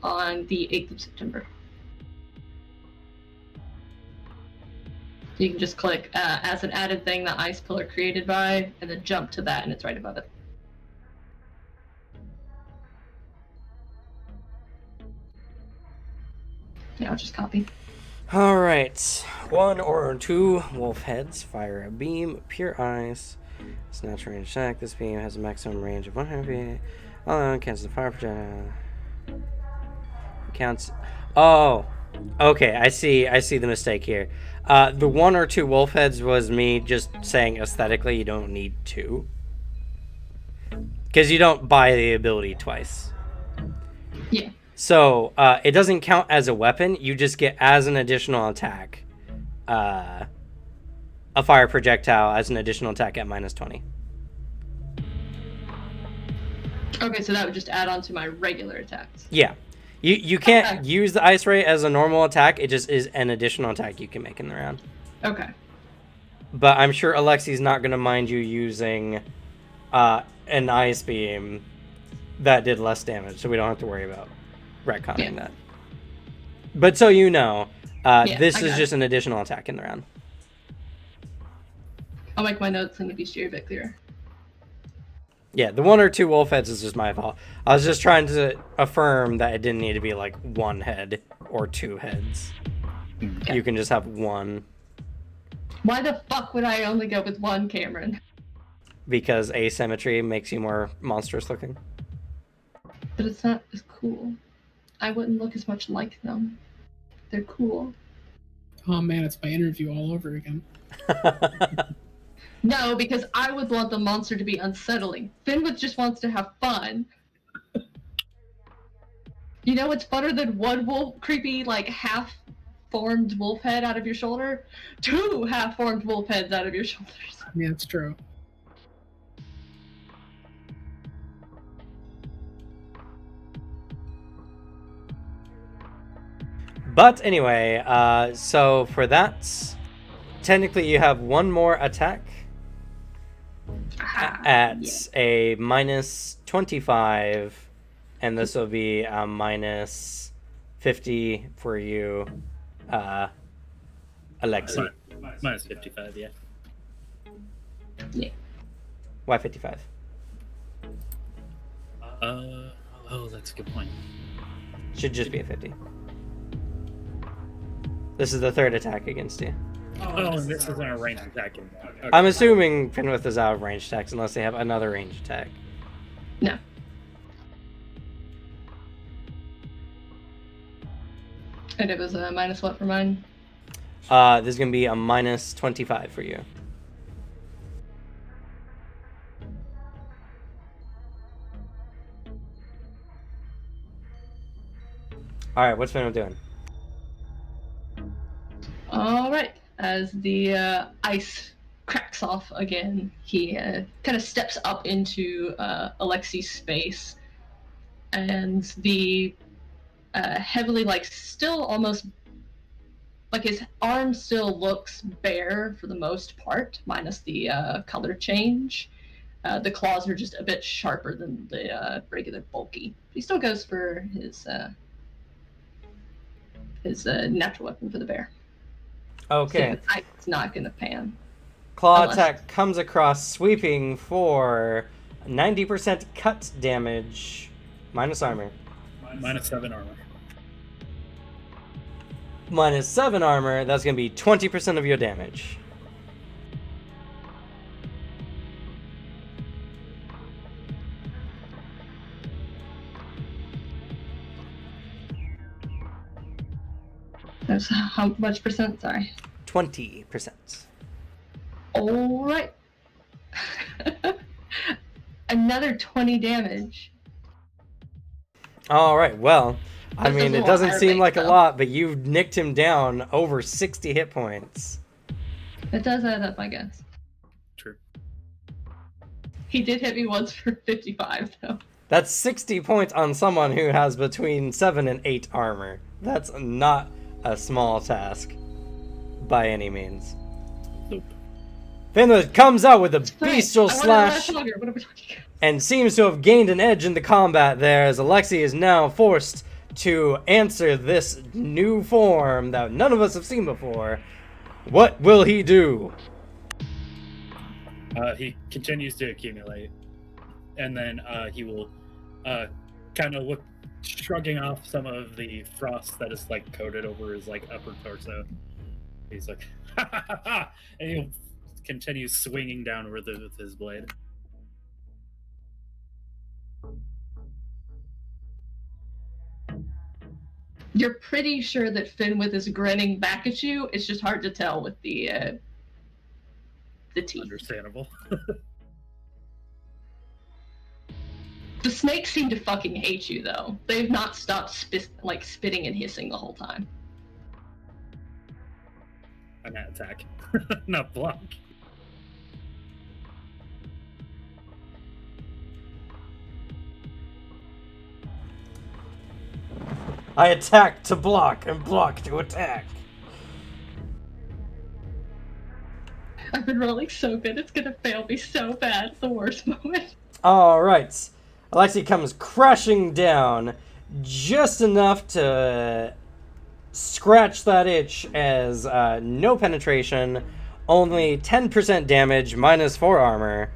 B: on the 8th of September. You can just click as an added thing the ice pillar created by, and then jump to that, and it's right above it. Yeah, I'll just copy.
D: Alright. 1 or 2 wolf heads fire a beam, pure ice. It's not range attack. This beam has a maximum range of 100 feet. Oh, cancels the fire projectile. Counts. Oh, okay. I see the mistake here. The 1 or 2 wolf heads was me just saying aesthetically you don't need 2. Because you don't buy the ability twice.
B: Yeah.
D: So, it doesn't count as a weapon. You just get, as an additional attack, a fire projectile as an additional attack at -20.
B: Okay, so that would just add on to my regular attacks.
D: Yeah. You can't use the ice ray as a normal attack. It just is an additional attack you can make in the round.
B: Okay.
D: But I'm sure Alexi's not going to mind you using an ice beam that did less damage, so we don't have to worry about retconning that. But so you know, this is just an additional attack in the round.
B: I'll make my notes and be sure a bit clearer.
D: Yeah, the 1 or 2 wolf heads is just my fault. I was just trying to affirm that it didn't need to be like 1 head or 2 heads. Okay. You can just have 1.
B: Why the fuck would I only go with 1, Cameron?
D: Because asymmetry makes you more monstrous looking.
B: But it's not as cool. I wouldn't look as much like them. They're cool.
A: Oh man, it's my interview all over again.
B: No, because I would want the monster to be unsettling. Finwith just wants to have fun. You know what's funner than 1 wolf, creepy, like, half-formed wolf head out of your shoulder? 2 half-formed wolf heads out of your shoulders.
A: Yeah, it's true.
D: But anyway, so for that, technically you have 1 more attack at a minus 25, and this will be a minus 50 for you, Alexi.
C: Minus 55, yeah.
B: Yeah.
D: Why 55?
C: Oh, that's a good point.
D: Should just be a 50. This is the 3rd attack against you.
C: Oh, and this isn't a ranged attack anymore. Okay.
D: I'm assuming Finwith is out of range attacks unless they have another range attack.
B: No. And it was a minus what for mine?
D: There's going to be a minus 25 for you. Alright, what's Finwith doing?
B: Alright. As the ice cracks off again, he kind of steps up into Alexi's space, and the heavily, like, still almost, like, his arm still looks bare for the most part, minus the color change. The claws are just a bit sharper than the regular bulky. He still goes for his natural weapon for the bear.
D: Okay.
B: So it's not gonna pan.
D: Claw attack comes across, sweeping for 90% cut damage, minus armor.
C: Minus 7 armor.
D: Minus 7 armor, that's going to be 20% of your damage.
B: That's how much percent? Sorry.
D: 20%.
B: All right. Another 20 damage.
D: All right, well, I mean, it doesn't seem like a
B: though.
D: lot, but you've nicked him down over 60 hit points.
B: It does add up, I guess.
C: True.
B: He did hit me once for 55, though.
D: That's 60 points on someone who has between 7 and 8 armor. That's not a small task by any means.
C: Nope.
D: Finwith comes out with a
B: Fine.
D: bestial
B: I wanna
D: slash
B: talk here. What are we talking about?
D: and seems to have gained an edge in the combat there, as Alexi is now forced to answer this new form that none of us have seen before. What will he do?
C: He continues to accumulate, and then he will kind of look, shrugging off some of the frost that is like coated over his like upper torso. He's like, ha ha ha ha, and he'll continue swinging downward with his blade.
B: You're pretty sure that Finwith is grinning back at you. It's just hard to tell with the teeth.
C: Understandable.
B: The snakes seem to fucking hate you, though. They've not stopped spitting and hissing the whole time.
C: I'm at attack, not block.
D: I attack to block and block to attack.
B: I've been rolling so good, it's gonna fail me so bad. It's the worst moment.
D: All right. Alexi comes crashing down just enough to scratch that itch as no penetration, only 10% damage, -4 armor.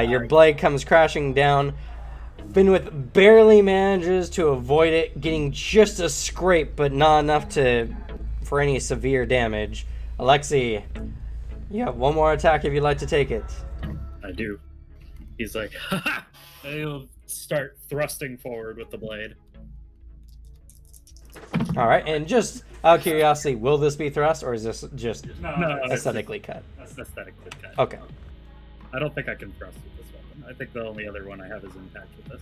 D: Your blade comes crashing down. Finwith barely manages to avoid it, getting just a scrape, but not enough for any severe damage. Alexi, you have one more attack if you'd like to take it.
C: I do. He's like, haha! And he'll start thrusting forward with the blade.
D: All right, and just out of curiosity, will this be thrust, or is this just
C: No,
D: aesthetically cut?
C: That's aesthetically cut.
D: Okay.
C: I don't think I can thrust with this weapon. I think the only other one I have is impact with this.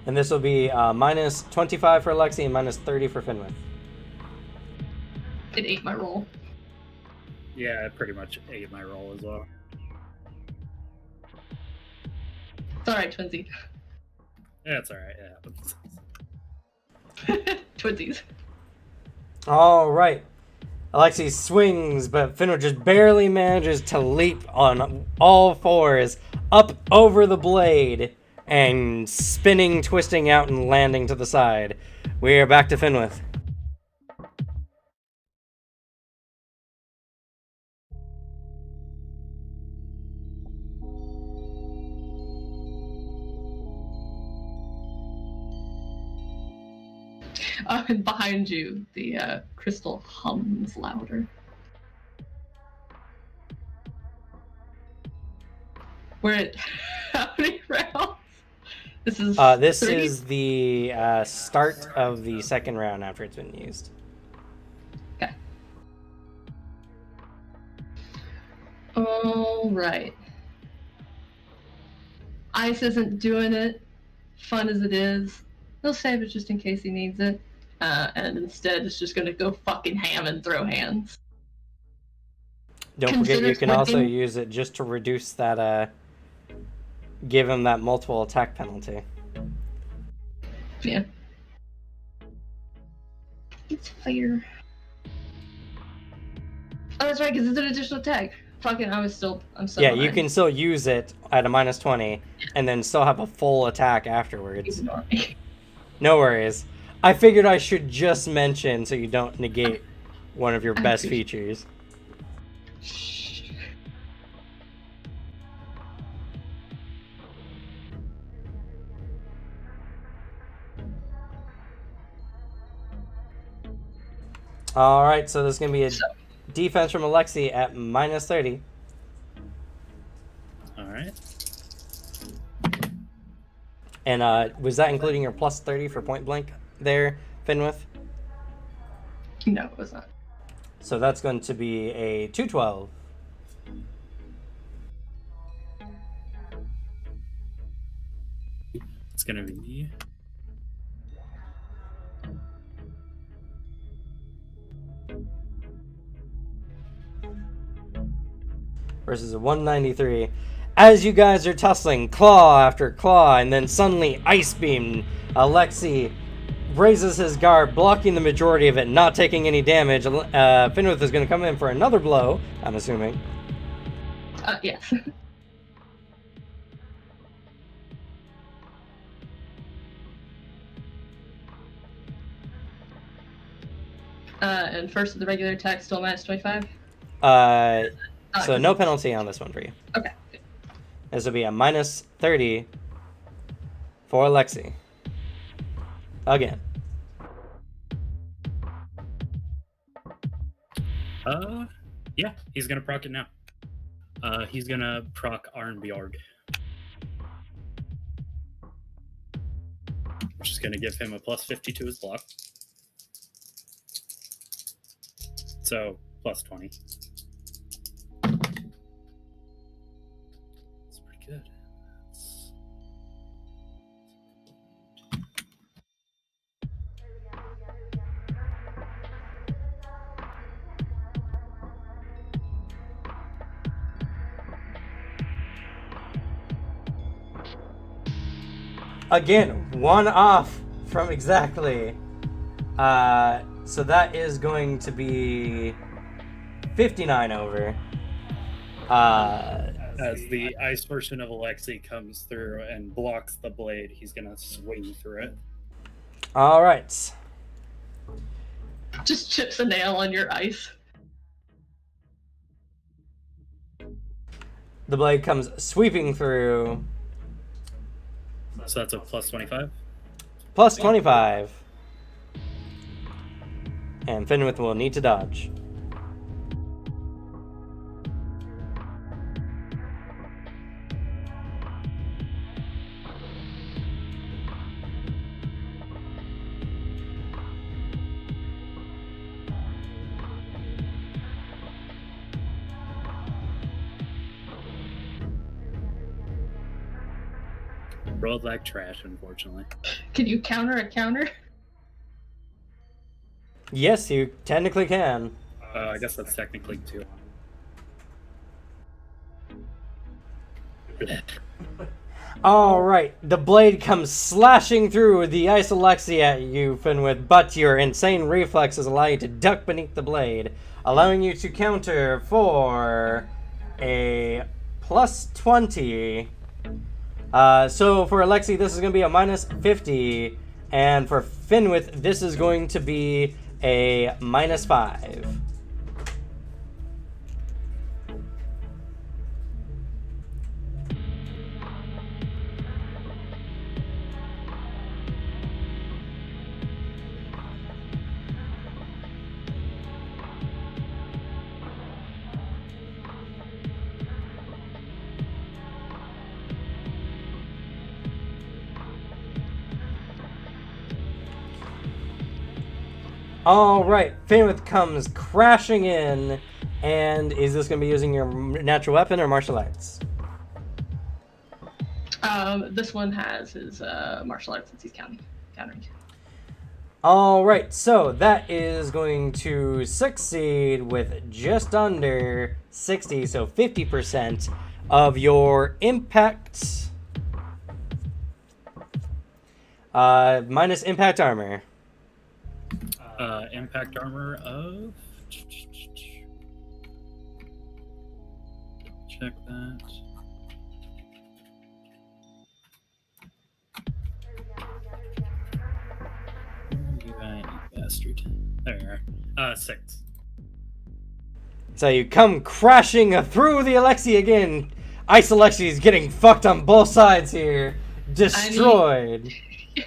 D: And this will be -25 for Alexi and -30 for Finwith.
B: It ate my roll.
C: Yeah, I pretty much ate my roll as well.
B: It's alright, Twinsy.
C: Yeah, it's alright. It happens.
B: Twinsies.
D: All right. Alexi swings, but Finwith just barely manages to leap on all fours up over the blade and spinning, twisting out, and landing to the side. We are back to Finwith.
B: And behind you, the crystal hums louder. We're at how many rounds? This is
D: This
B: 30?
D: is the start of the second round after it's been used.
B: Okay. All right. Ice isn't doing it, fun as it is. He'll save it just in case he needs it. And instead it's just gonna go fucking ham and throw hands.
D: Don't forget you can also use it just to reduce that, give him that multiple attack penalty.
B: Yeah. It's fair. Oh, that's right, because it's an additional attack. Fucking, I'm still
D: Yeah,
B: behind.
D: you can still use it at a -20 and then still have a full attack afterwards.
B: Ignore me.
D: No worries. I figured I should just mention so you don't negate one of your best features. Alright, so there's going to be a defense from Alexi at -30.
C: Alright.
D: And was that including your +30 for point blank there, Finwith?
B: No, it was not.
D: So that's going to be a 212.
C: It's gonna be
D: versus a 193. As you guys are tussling, claw after claw, and then suddenly Ice Beam, Alexi raises his guard, blocking the majority of it, not taking any damage. Finwith is going to come in for another blow, I'm assuming.
B: Yes. And first of the regular attack, still -25?
D: So no penalty on this one for you.
B: Okay.
D: This will be a -30 for Alexi. Again.
C: Yeah, he's gonna proc it now. He's gonna proc Arnbjorg. Which is gonna give him a +50 to his block. So, +20. That's pretty good.
D: Again, one off from exactly. So that is going to be 59 over.
C: As the ice version of Alexei comes through and blocks the blade, he's gonna swing through it.
D: All right.
B: Just chips a nail on your ice.
D: The blade comes sweeping through.
C: So that's a plus 25.
D: Plus 25. And Fenwith will need to dodge.
C: Rolled like trash, unfortunately.
B: Can you counter a counter?
D: Yes, you technically can.
C: I guess that's technically 2.
D: All right, the blade comes slashing through the ice Alexi at you, Fenwith, but your insane reflexes allow you to duck beneath the blade, allowing you to counter for a plus 20. So for Alexi, this is going to be a minus 50, and for Fenwith, this is going to be a minus 5. All right, Fenwith comes crashing in, and is this going to be using your natural weapon or martial arts?
B: This one has his martial arts since he's countering.
D: All right, so that is going to succeed with just under 60, so 50% of your impact, minus impact armor.
C: Impact armor of... Check that. You bastard. There you are. 6.
D: So you come crashing through the Alexi again. Ice Alexi is getting fucked on both sides here. Destroyed.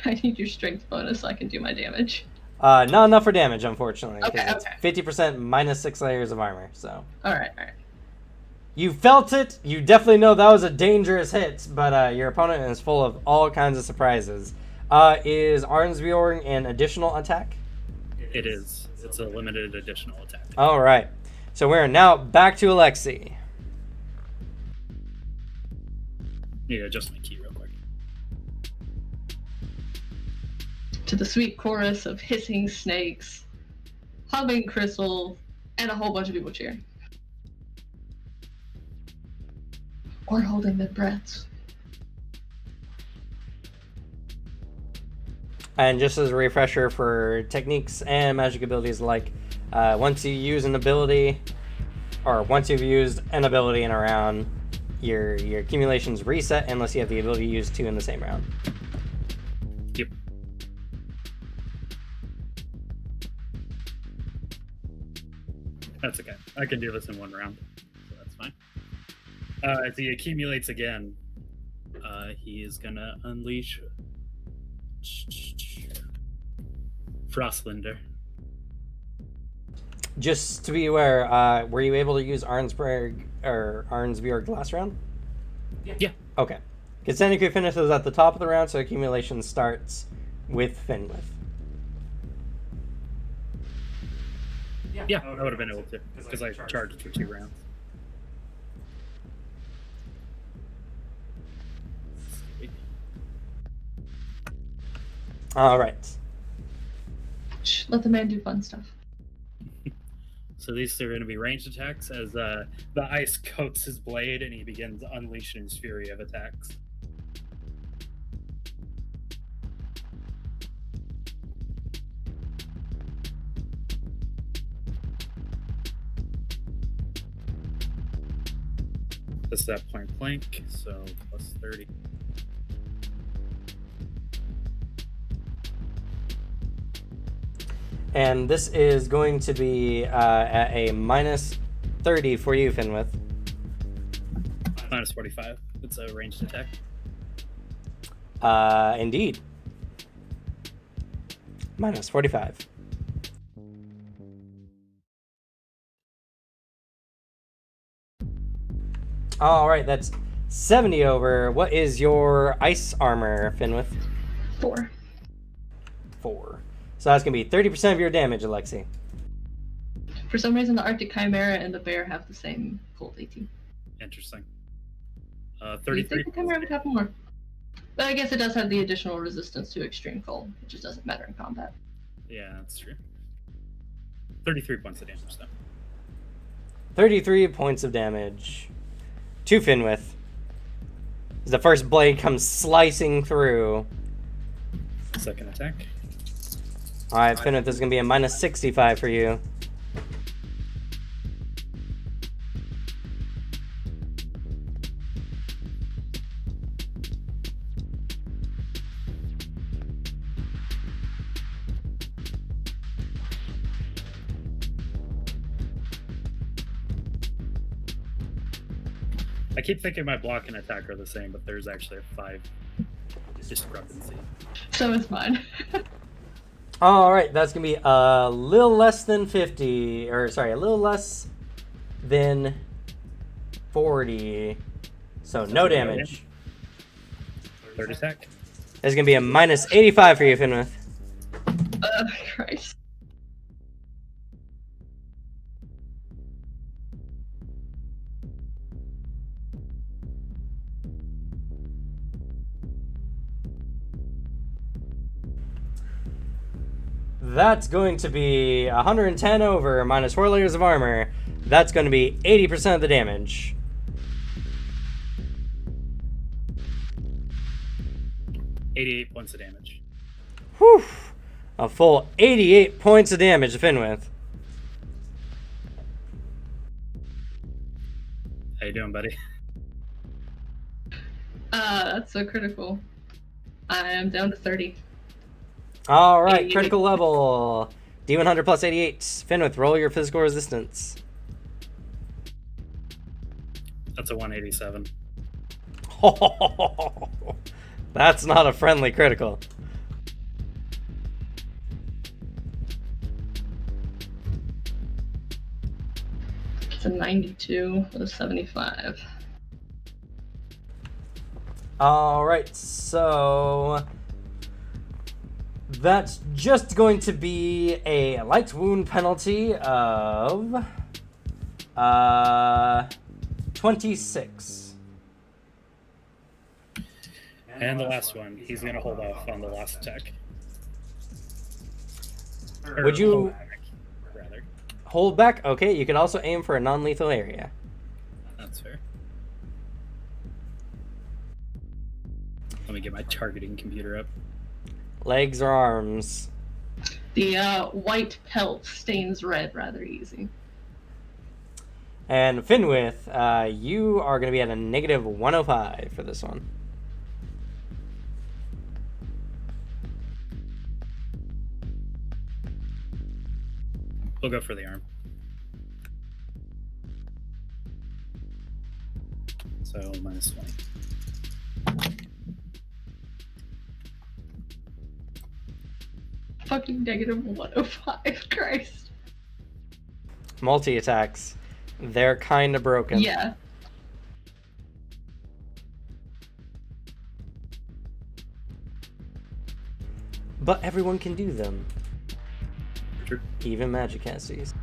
B: I need your strength bonus so I can do my damage.
D: Not enough for damage, unfortunately.
B: Okay.
D: 50% minus 6 layers of armor, so.
B: Alright.
D: You felt it. You definitely know that was a dangerous hit, but your opponent is full of all kinds of surprises. Is Arnsbjorn an additional attack?
C: It is. It's a limited additional attack.
D: All right. So we're now back to Alexi.
C: Yeah, adjust my key real quick.
B: To the sweet chorus of hissing snakes, humming crystals, and a whole bunch of people cheering. Or holding their breaths.
D: And just as a refresher for techniques and magic abilities alike, once you use an ability, or once you've used an ability in a round, your accumulations reset unless you have the ability to use 2 in the same round.
C: Yep. That's okay. I can do this in 1 round, so that's fine. As he accumulates again, he is gonna unleash Frostlinder.
D: Just to be aware, were you able to use Arnsbjorn last round?
C: Yeah.
D: Okay. Because then you could finish those at the top of the round, so accumulation starts with Fenwith.
C: Yeah, I would have been able to, because I charged for 2 rounds.
D: All right.
B: Shh, let the man do fun stuff.
C: So these are going to be ranged attacks as the ice coats his blade and he begins unleashing his fury of attacks. This is at point blank, so plus 30.
D: And this is going to be at a minus 30 for you, Finwith.
C: Minus 45. It's a ranged attack.
D: Indeed. Minus 45. All right, that's 70 over. What is your ice armor, Finwith?
B: 4.
D: 4. So that's going to be 30% of your damage, Alexi.
B: For some reason, the Arctic Chimera and the bear have the same cold 18.
C: Interesting.
B: You
C: 33.
B: think the Chimera would have more? But I guess it does have the additional resistance to extreme cold, which just doesn't matter in combat.
C: Yeah, that's true. 33 points of damage, though.
D: 33 points of damage to Finwith. As the first blade comes slicing through.
C: Second attack.
D: All right, Finwith, this is going to be a minus 65 for you.
C: I keep thinking my block and attack are the same, but there's actually a 5 discrepancy.
B: So is mine.
D: All right, that's going to be a little less than 50, or sorry, a little less than 40. So no damage.
C: Third attack.
D: There's going to be a minus 85 for you, Finwith.
B: Christ.
D: That's going to be 110 over, minus 4 layers of armor. That's going to be 80% of the damage.
C: $88 points of damage.
D: Whew. A full 88 points of damage to Finwith.
C: How you doing, buddy?
B: That's so critical. I am down to 30.
D: All right, critical level. D100 plus 88. Finwith, roll your physical resistance.
C: That's a 187.
D: That's not a friendly critical.
B: It's a 92 with a 75.
D: All right, so that's just going to be a light wound penalty of 26.
C: And the last one, he's going to hold off on the last attack.
D: Would you
C: hold back, rather?
D: hold back? Okay, you could also aim for a non-lethal area.
C: That's fair. Let me get my targeting computer up.
D: Legs or arms?
B: The white pelt stains red rather easy.
D: And Finwith, you are going to be at a negative 105 for this one.
C: We'll go for the arm. So minus 20.
B: Fucking negative 105, Christ.
D: Multi-attacks. They're kind of broken.
B: Yeah.
D: But everyone can do them.
C: True.
D: Even magic casters.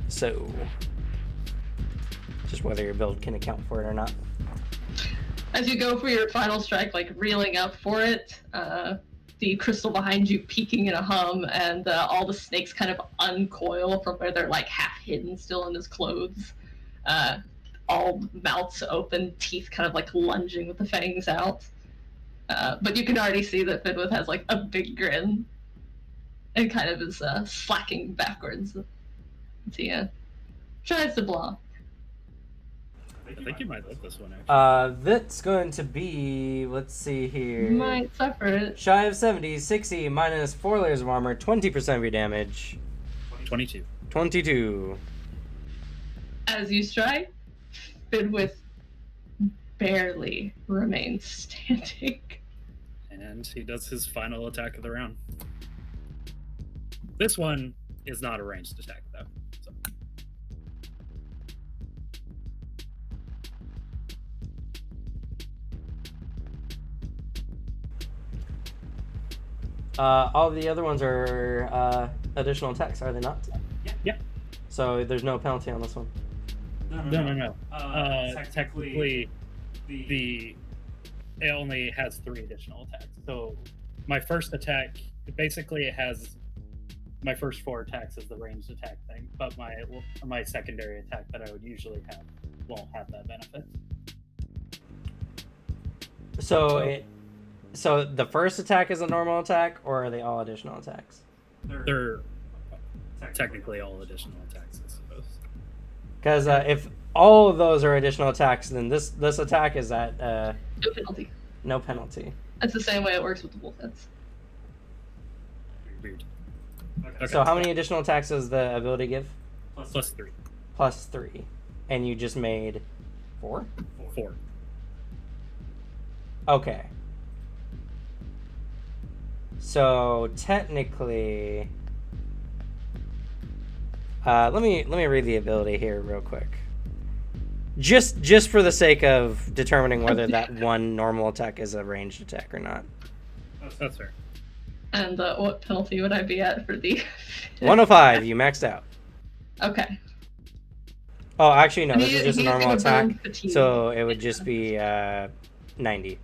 D: So, just whether your build can account for it or not.
B: As you go for your final strike, like reeling up for it, the crystal behind you peeking in a hum, and all the snakes kind of uncoil from where they're like half hidden still in his clothes. All mouths open, teeth kind of like lunging with the fangs out. But you can already see that Finwith has like a big grin and kind of is slacking backwards. So yeah, tries to block.
C: I think you might love this one, actually.
D: That's going to be, let's see here.
B: Might suffer it.
D: Shy of 70, 60 minus 4 layers of armor, 20% of your damage.
C: 22.
D: 22.
B: As you strike, Fidwith barely remains standing.
C: And he does his final attack of the round. This one is not a ranged attack, though. So.
D: All the other ones are additional attacks, are they not?
C: Yeah.
D: So there's no penalty on this one.
C: No. Technically, it only has 3 additional attacks. So my first attack, basically it has my first 4 attacks as the ranged attack thing, but my secondary attack that I would usually have won't have that benefit.
D: So the first attack is a normal attack, or are they all additional attacks?
C: They're technically all additional attacks, I suppose.
D: Because if all of those are additional attacks, then this attack is at
B: No penalty.
D: no penalty.
B: That's the same way it works with the wolf heads.
C: Weird.
D: So how many additional attacks does the ability give?
C: Plus 3.
D: Plus 3. And you just made 4?
C: 4.
D: Okay. So technically, let me read the ability here real quick. Just for the sake of determining whether that one normal attack is a ranged attack or not.
C: That's fair.
B: And what penalty would I be at for the...
D: 105, you maxed out.
B: Okay.
D: Oh, actually, no, this is
B: He-
D: just a
B: he's
D: normal
B: gonna
D: attack,
B: burn fatigue.
D: so it would just be 90.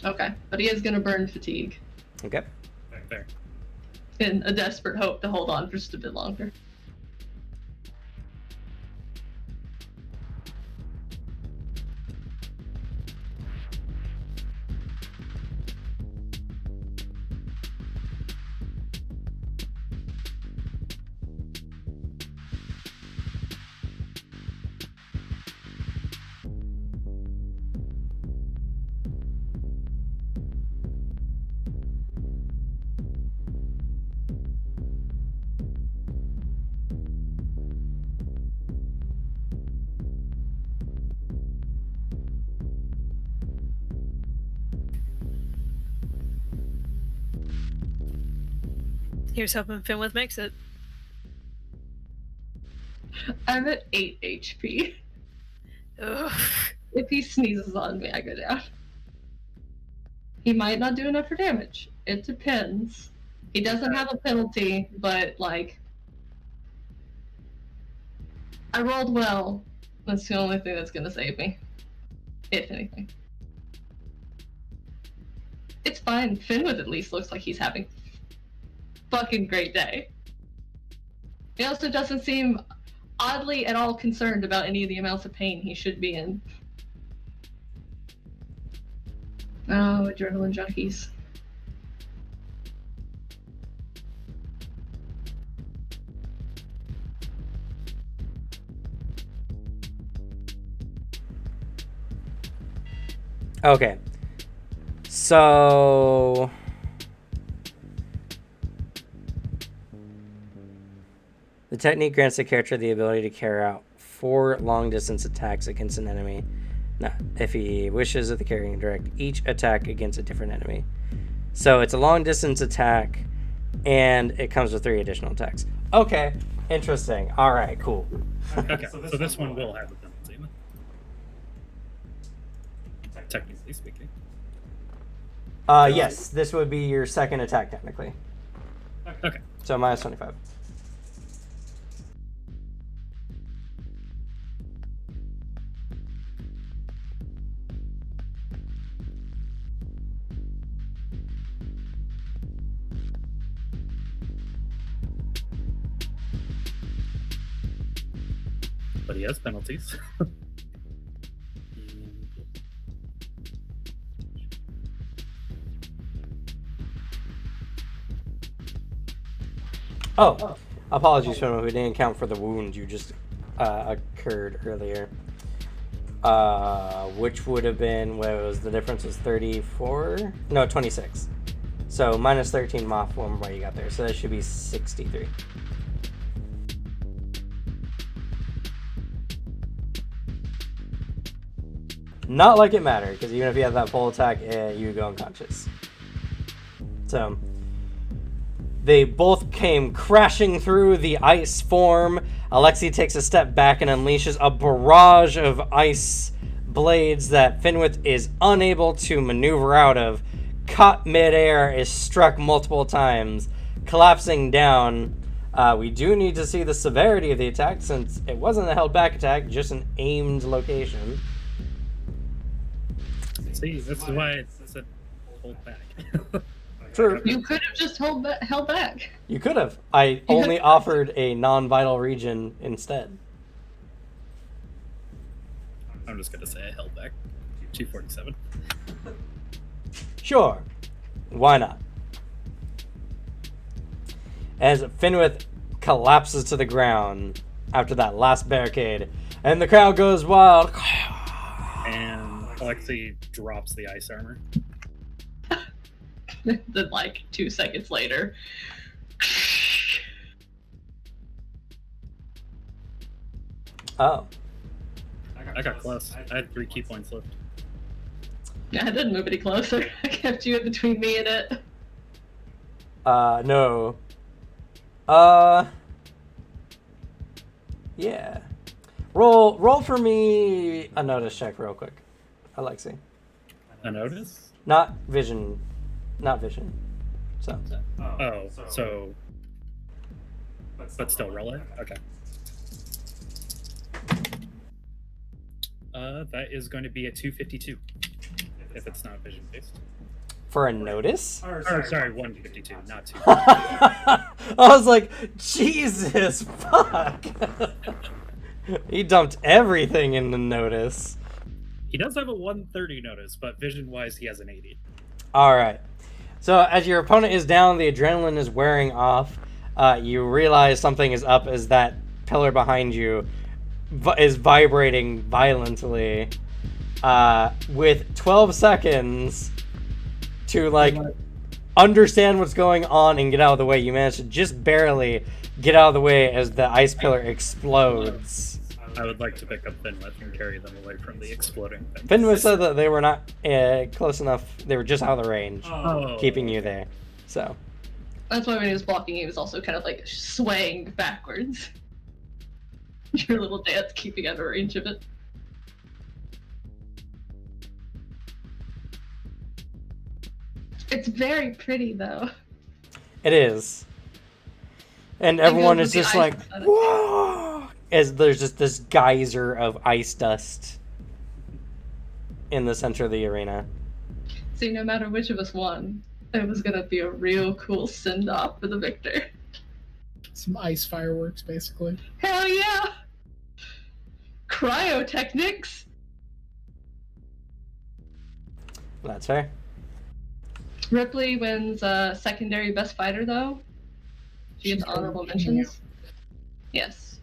B: Okay, but he is going to burn fatigue
D: Okay.
C: Fair.
B: in a desperate hope to hold on for just a bit longer.
E: Here's hoping Finwith makes it.
B: I'm at 8 HP.
E: Ugh.
B: If he sneezes on me, I go down. He might not do enough for damage. It depends. He doesn't have a penalty, but, like... I rolled well. That's the only thing that's gonna save me. If anything. It's fine. Finwith at least looks like he's having a fucking great day. He also doesn't seem oddly at all concerned about any of the amounts of pain he should be in. Oh, adrenaline junkies.
D: Okay. So... the technique grants the character the ability to carry out 4 long-distance attacks against an enemy. Now, if he wishes, the character can direct each attack against a different enemy. So it's a long-distance attack, and it comes with 3 additional attacks. Okay, interesting. All right, cool.
C: Okay, so this one will have a penalty. Technically speaking.
D: Yes, this would be your second attack, technically.
C: Okay.
D: So minus 25.
C: But he has penalties.
D: Oh, apologies, Shona, we didn't count for the wound you just occurred earlier. Which would have been, what was the difference? Was 34? No, 26. So minus 13 Moth from what you got there. So that should be 63. Not like it mattered, because even if you have that full attack, you go unconscious. So they both came crashing through the ice form. Alexei takes a step back and unleashes a barrage of ice blades that Finwith is unable to maneuver out of. Caught midair, is struck multiple times, collapsing down. We do need to see the severity of the attack, since it wasn't a held back attack, just an aimed location.
C: See, this is why it's a hold back.
D: True.
B: You could have just held back.
D: You could have. I only offered a non-vital region instead.
C: I'm just gonna say I held back. 247.
D: Sure. Why not? As Finwith collapses to the ground after that last barricade, and the crowd goes wild.
C: And Alexei drops the ice armor.
B: Then, like, 2 seconds later.
D: Oh.
C: I got close. I had 3 key points left.
B: Yeah, I didn't move any closer. I kept you in between me and it.
D: No. Yeah. Roll for me a notice check real quick, Alexei.
C: A notice?
D: Not vision. So.
C: Oh, so... But still roll it? Okay. That is going to be a 252. If it's not vision based.
D: For a notice?
C: Or sorry, 152, not 2.
D: I was like, Jesus, fuck. He dumped everything in the notice.
C: He does have a 130 notice, but vision-wise, he has an 80.
D: All right. So as your opponent is down, the adrenaline is wearing off. You realize something is up as that pillar behind you is vibrating violently. With 12 seconds to, like, understand what's going on and get out of the way. You manage to just barely get out of the way as the ice pillar explodes.
C: I would like to pick up Finwith and carry them away from the exploding thing.
D: Finwith said that they were not close enough. They were just out of the range, keeping you there. So
B: That's why when he was blocking, he was also kind of like swaying backwards. Your little dance keeping out of range of it. It's very pretty, though.
D: it is. And everyone
B: goes
D: is
B: with the
D: just
B: ice
D: like,
B: aesthetic.
D: whoa! As there's just this geyser of ice dust in the center of the arena.
B: See, no matter which of us won, it was gonna be a real cool send-off for the victor.
A: Some ice fireworks, basically.
B: Hell yeah! Cryotechnics!
D: That's fair.
B: Ripley wins secondary best fighter, though. She gets honorable mentions. Yes.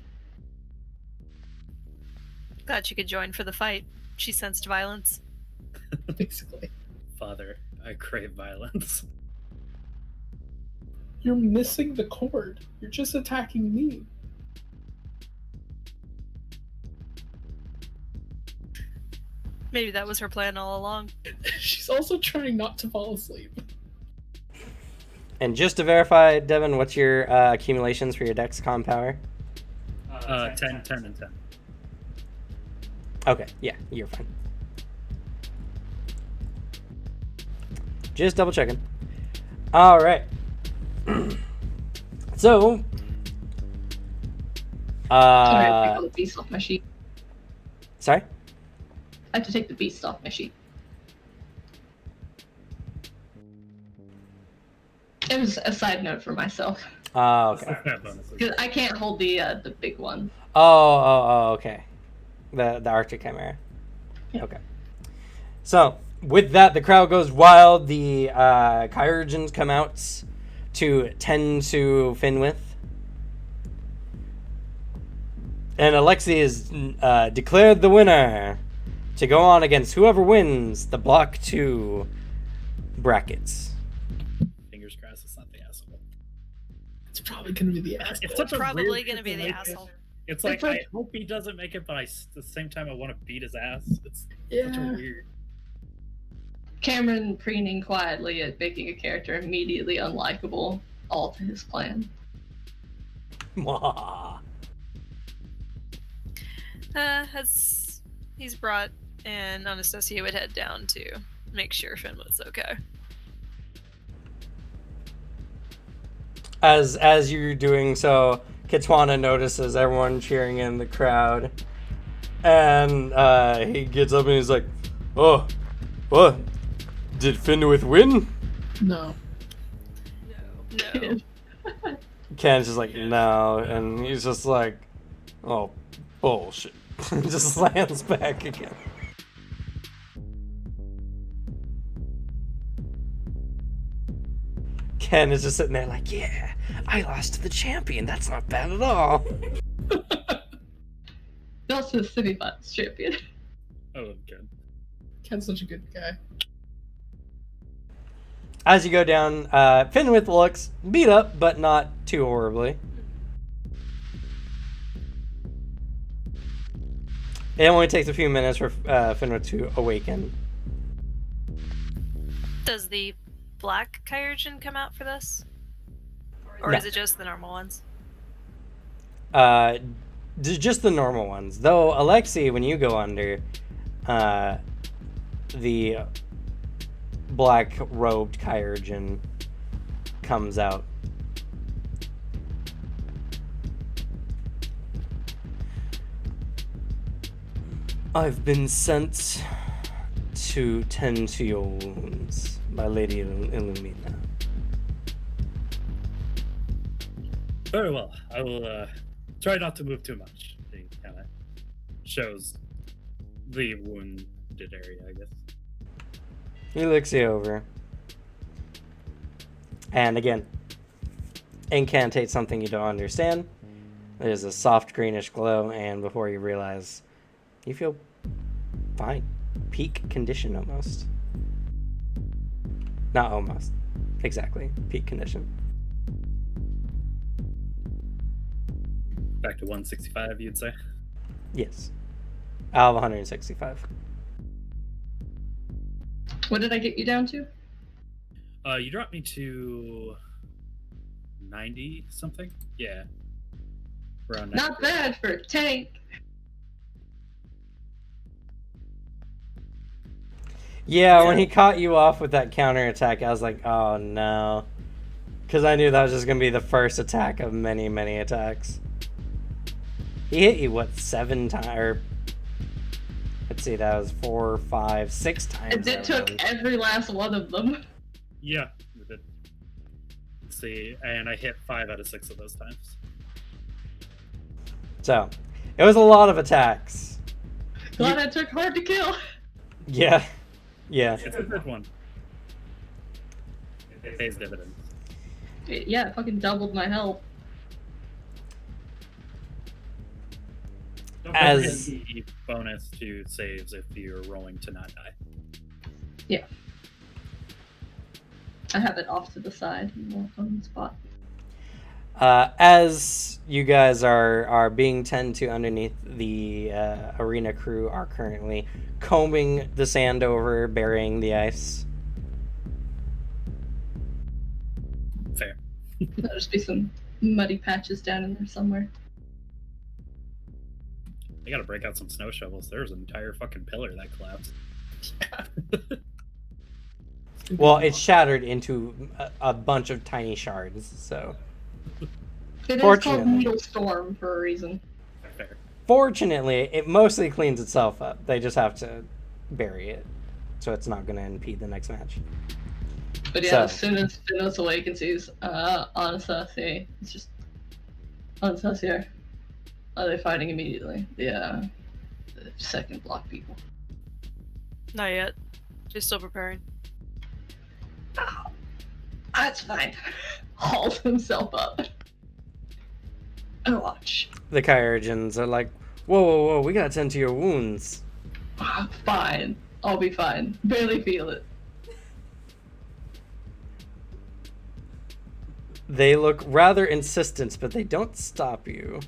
E: Thought you could join for the fight. She sensed violence.
A: Basically.
C: Father, I crave violence.
A: You're missing the cord. You're just attacking me.
E: Maybe that was her plan all along.
A: She's also trying not to fall asleep.
D: And just to verify, Devin, what's your accumulations for your Dex Con power?
C: 10, 10, and 10.
D: Okay, yeah, you're fine. Just double checking. All right. So,
B: Sorry, I have to take all the beast off my sheet.
D: sorry?
B: I have to take the beast off my sheet. It was a side note for myself.
D: Oh, okay.
B: Because I can't hold the big one.
D: Oh, okay. The Arctic Chimera.
B: Yeah.
D: Okay. So, with that, the crowd goes wild. The Chirurgeons come out to tend to Finwith. And Alexei is declared the winner. to go on against whoever wins the Block 2 brackets.
C: Fingers crossed it's not the asshole.
A: It's probably gonna be the asshole.
C: It's such a
E: Probably
C: weird
E: gonna be the
C: situation.
E: asshole.
C: It's like,
B: It's like-
C: I hope he doesn't make it, but at the same time I want to beat his ass. It's such a
A: Yeah.
C: weird.
B: Cameron preening quietly at making a character immediately unlikable, all to his plan.
E: As he's brought in, Anastasia would head down to make sure Finn was okay.
D: As you're doing so, Kitwana notices everyone cheering in the crowd, and he gets up and he's like, "Oh, what? Did Fenwith win?"
A: No.
E: No.
D: Ken's just like, "No," and he's just like, "Oh, bullshit." Just lands back again. Ken is just sitting there like, "Yeah, I lost to the champion. That's not bad at all."
B: Also the semi-finals champion.
C: Oh, good.
A: Ken's such a good guy.
D: As you go down, Fenwith looks beat up, but not too horribly. It only takes a few minutes for Fenwith to awaken.
E: Does the black Kyurgen come out for this? Or
D: No.
E: is it just the normal ones?
D: Just the normal ones. Though, Alexi, when you go under, the black-robed Kyurgen comes out. I've been sent to tend to your wounds by Lady Illumina.
C: Very well. I will try not to move too much. He kind of shows the wounded area, I guess.
D: He looks you over. And again, incantate something you don't understand. There's a soft greenish glow, and before you realize, you feel fine. Peak condition almost. Not almost. Exactly. Peak condition.
C: Back to 165, you'd say?
D: Yes. Out of 165.
B: What did I get you down to?
C: You dropped me to 90 something? Yeah. Around 90.
B: Not bad for a tank.
D: Yeah, when he caught you off with that counterattack, I was like, oh no. Because I knew that was just going to be the first attack of many, many attacks. He hit you, what, 7 times? Or, let's see, that was 4, 5, 6 times.
B: And it took every last one of them.
C: Yeah, we did. Let's see, and I hit 5 out of 6 of those times.
D: So, it was a lot of attacks.
B: Glad I took hard to kill.
D: Yeah. Yeah.
C: It's a good one. It pays dividends.
B: Yeah, it fucking doubled my health.
D: As
C: The bonus to saves if you're rolling to not die.
B: Yeah. I have it off to the side on the spot.
D: as you guys are being tended to underneath, the arena crew are currently combing the sand over, burying the ice.
C: Fair.
B: There'll just be some muddy patches down in there somewhere.
C: I gotta break out some snow shovels. There's an entire fucking pillar that collapsed.
D: Well, it's shattered into a bunch of tiny shards, so...
B: It is
D: Fortunately.
B: called Needle Storm for a reason.
C: Fair.
D: Fortunately, it mostly cleans itself up. They just have to bury it, so it's not going to impede the next match.
B: But yeah,
D: So-
B: as soon as Finos awakens, he's Anastasia. It's just Anastasia. Are they fighting immediately? The second block people.
E: Not yet. She's still preparing.
B: Oh, that's fine. Hauls himself up. And watch.
D: The Kyurgens are like, whoa, whoa, whoa, we gotta tend to your wounds.
B: I'm fine. I'll be fine. Barely feel it.
D: They look rather insistent, but they don't stop you.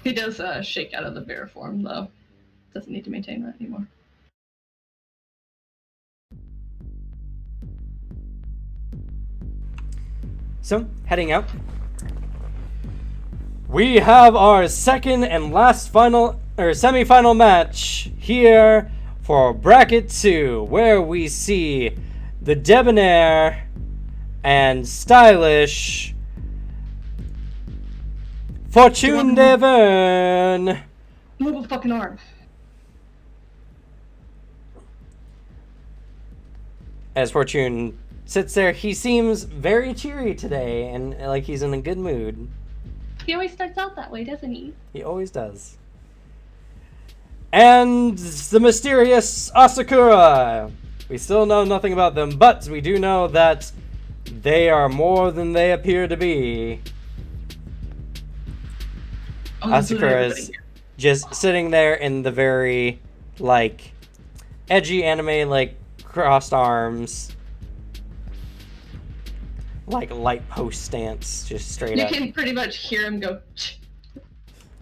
B: He does shake out of the bear form, though. Doesn't need to maintain that anymore.
D: So, heading out. We have our second and last semi-final match here for Bracket 2, where we see the debonair and stylish Fortune Devon.
B: Move a fucking arm.
D: As Fortune sits there, he seems very cheery today and like he's in a good mood.
B: He always starts out that way, doesn't he?
D: He always does. And the mysterious Asakura. We still know nothing about them, but we do know that they are more than they appear to be. Asakura is just sitting there in the very, like, edgy anime, like, crossed arms. Like, light post stance, just straight up.
B: You can pretty much hear him go.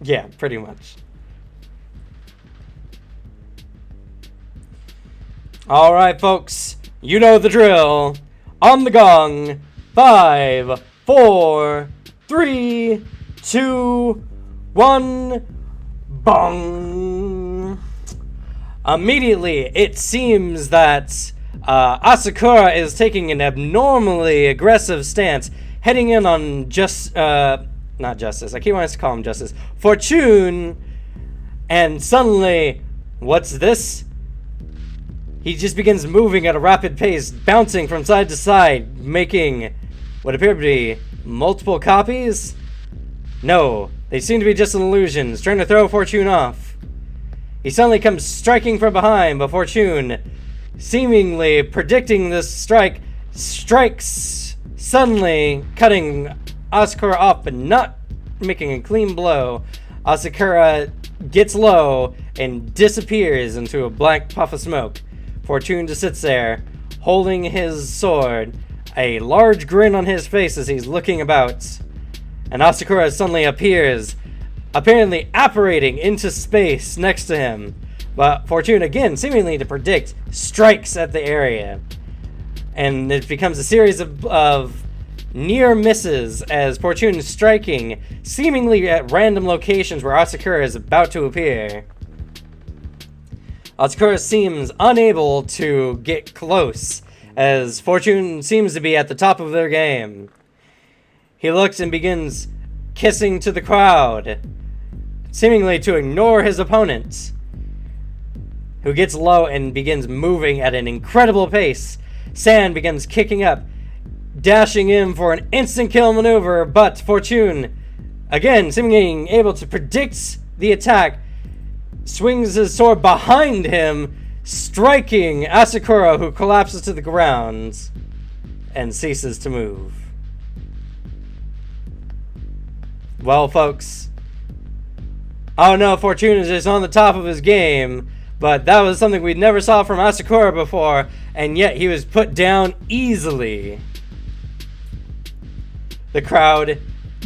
D: Yeah, pretty much. Alright, folks. You know the drill. On the gong. 5, 4, 3, 2, 1. Bong. Immediately, it seems that Asakura is taking an abnormally aggressive stance, heading in on not Justice, I keep wanting to call him Justice, Fortune, and suddenly, what's this? He just begins moving at a rapid pace, bouncing from side to side, making what appear to be multiple copies? No, they seem to be just an illusion, he's trying to throw Fortune off. He suddenly comes striking from behind, but Fortune, seemingly predicting this strike, strikes, suddenly cutting Asakura off but not making a clean blow. Asakura gets low and disappears into a black puff of smoke. Fortune just sits there, holding his sword, a large grin on his face as he's looking about. And Asakura suddenly appears, apparently apparating into space next to him. But Fortune, again, seemingly to predict, strikes at the area. And it becomes a series of near misses as Fortune is striking, seemingly at random locations where Asakura is about to appear. Asakura seems unable to get close, as Fortune seems to be at the top of their game. He looks and begins kissing to the crowd, seemingly to ignore his opponent, who gets low and begins moving at an incredible pace. Sand begins kicking up, dashing in for an instant kill maneuver, but Fortune, again, seemingly able to predict the attack, swings his sword behind him, striking Asakura, who collapses to the ground and ceases to move. Well, folks, I don't know if Fortune is just on the top of his game, but that was something we never saw from Asakura before, and yet he was put down easily. The crowd,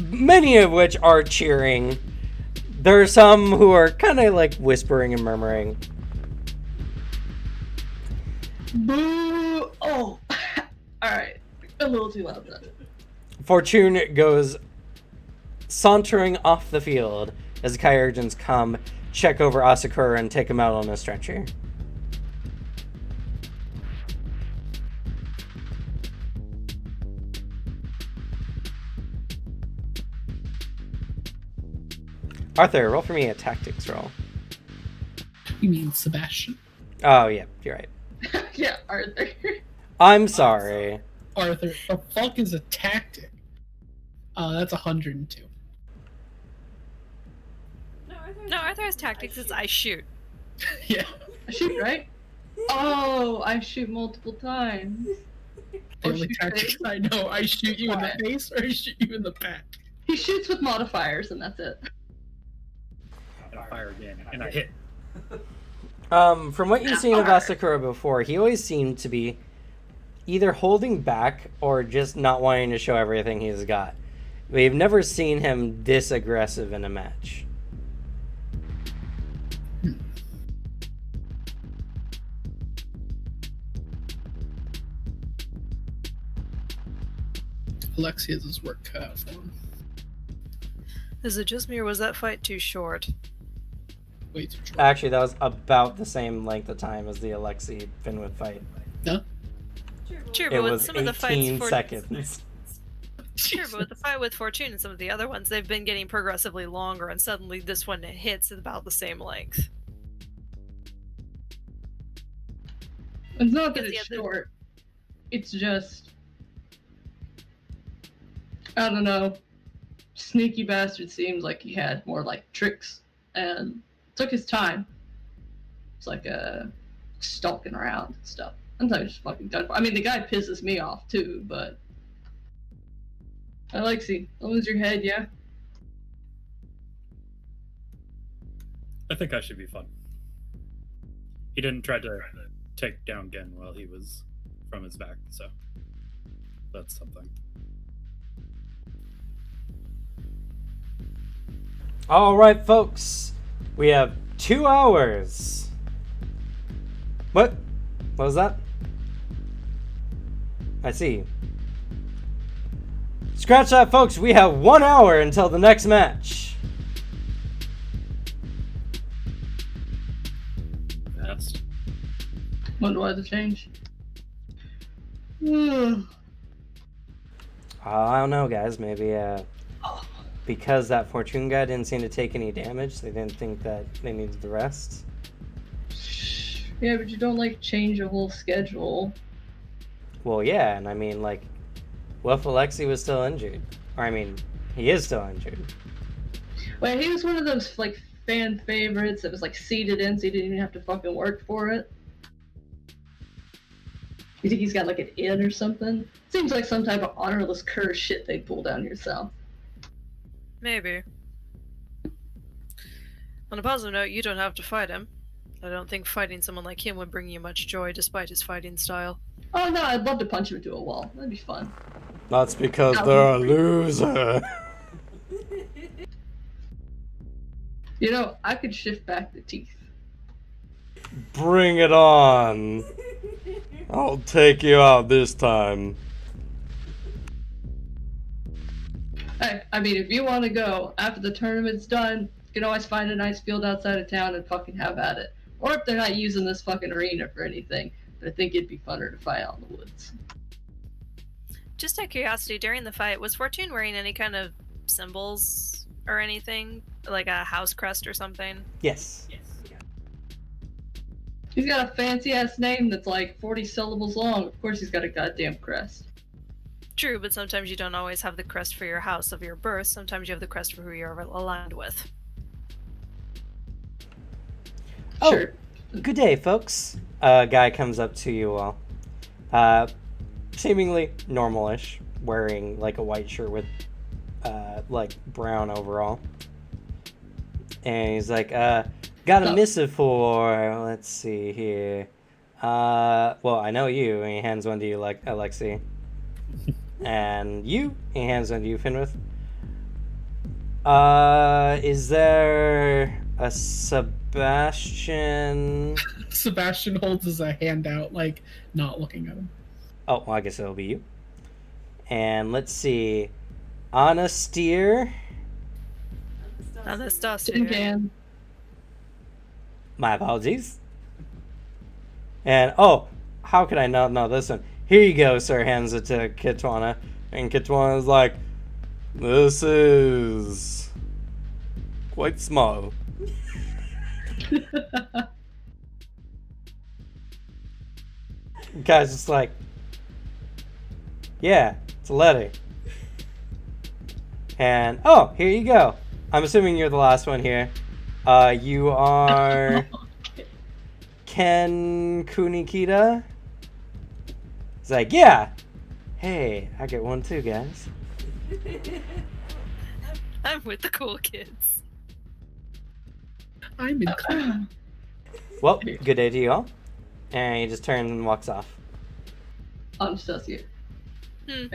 D: many of which are cheering. There are some who are kind of like whispering and murmuring.
B: Boo! Oh! Alright. A little too loud then.
D: Fortune goes sauntering off the field as the Kyurgens come, check over Asakura, and take him out on a stretcher. Arthur, roll for me a tactics roll.
A: You mean Sebastian?
D: Oh, yeah, you're right.
B: Yeah, Arthur.
D: I'm sorry.
A: Arthur, the fuck is a tactic? That's 102.
E: No, Arthur's tactics is I shoot.
A: Yeah.
B: I shoot, right? Oh, I shoot multiple times.
A: The
B: Or
A: only
B: shoot
A: tactics
B: face.
A: I know, I shoot you in the face or I shoot you in the back.
B: He shoots with modifiers, and that's it.
C: fire again, and I hit.
D: From what you've seen of Asakura before, he always seemed to be either holding back or just not wanting to show everything he's got. We've never seen him this aggressive in a match.
A: Alexi has his work cut out for him.
E: Is it just me or was that fight too short?
A: Way too short.
D: Actually, that was about the same length of time as the Alexi Finwith fight.
A: No?
E: True,
D: It
E: but with
D: was
E: some of the fights
D: 18 seconds.
E: Sure, but with the fight with Fortune and some of the other ones, they've been getting progressively longer, and suddenly this one hits at about the same length.
B: It's not that
E: Because
B: it's
E: the other-
B: short. It's just, I don't know. Sneaky bastard seems like he had more like tricks and took his time. It's like stalking around and stuff. Sometimes just fucking done. I mean, the guy pisses me off too, but Alexi, don't lose your head, yeah.
C: I think I should be fun. He didn't try to take down Gen while he was from his back, so that's something.
D: All right, folks. We have 2 hours. What? What was that? I see. Scratch that, folks. We have 1 hour until the next match.
C: Fast.
B: Wonder why the change.
D: I don't know, guys. Maybe because that Fortune guy didn't seem to take any damage, they didn't think that they needed the rest.
B: Yeah, but you don't like change a whole schedule.
D: Well, yeah, and I mean, like, what if Alexi was still injured? Or, I mean, he is still injured.
B: Well, he was one of those like fan favorites that was like seeded in, so he didn't even have to fucking work for it. You think he's got like an in or something? Seems like some type of honorless curse shit they pull down yourself.
E: Maybe. On a positive note, you don't have to fight him. I don't think fighting someone like him would bring you much joy despite his fighting style.
B: Oh no, I'd love to punch him into a wall. That'd be fun.
D: That's because they're a loser.
B: You know, I could shift back the teeth.
D: Bring it on. I'll take you out this time.
B: Hey, I mean, if you want to go after the tournament's done, you can always find a nice field outside of town and fucking have at it. Or if they're not using this fucking arena for anything, but I think it'd be funner to fight out in the woods.
E: Just out of curiosity, during the fight, was Fortune wearing any kind of symbols or anything? Like a house crest or something?
D: Yes.
B: He's got a fancy ass name that's like 40 syllables long. Of course he's got a goddamn crest.
E: True, but sometimes you don't always have the crest for your house of your birth. Sometimes you have the crest for who you're aligned with.
D: Oh,
B: Sure.
D: good day, folks. A guy comes up to you all. Seemingly normal-ish, wearing like a white shirt with like brown overall. And he's like, got a missive for, let's see here. Well, I know you, and he hands one to you, like Alexi. And you, he hands one to you, Finwith. Is there a Sebastian?
A: Sebastian holds his hand out, like, not looking at him.
D: Oh, well, I guess it'll be you. And let's see. Anastasia.
B: Tin can.
D: My apologies. And, oh, how could I not know this one? Here you go, sir, hands it to Kitwana. And Kitwana's like, this is quite small. Guy's just like, yeah, it's a letter. And, oh, here you go. I'm assuming you're the last one here. You are Ken Kunikita? He's like, yeah. Hey, I get one too, guys.
E: I'm with the cool kids.
A: I'm in.
D: Well, good day to you all. And he just turns and walks off.
B: Anastasia.
C: I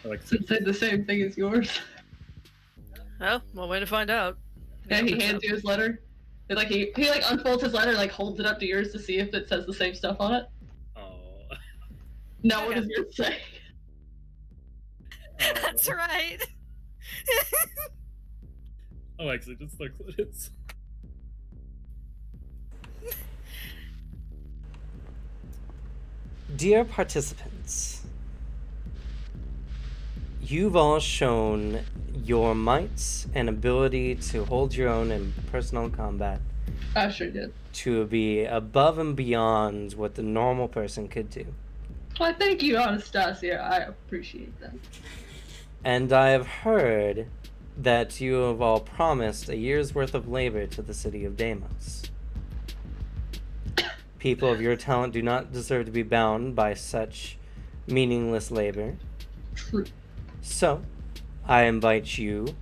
C: like
B: Since said the same thing as yours.
E: Oh, well, way to find out.
B: And he hands you his letter. And, like he like unfolds his letter, like holds it up to yours to see if it says the same stuff on it.
C: Oh.
B: Now what does yours say?
E: That's right.
C: Oh, actually, just looks at it.
D: Dear participants, you've all shown your might and ability to hold your own in personal combat,
B: I sure did.
D: to be above and beyond what the normal person could do.
B: Why, thank you, Anastasia. I appreciate that.
D: And I have heard that you have all promised a year's worth of labor to the city of Deimos. People of your talent do not deserve to be bound by such meaningless labor.
B: True.
D: So, I invite you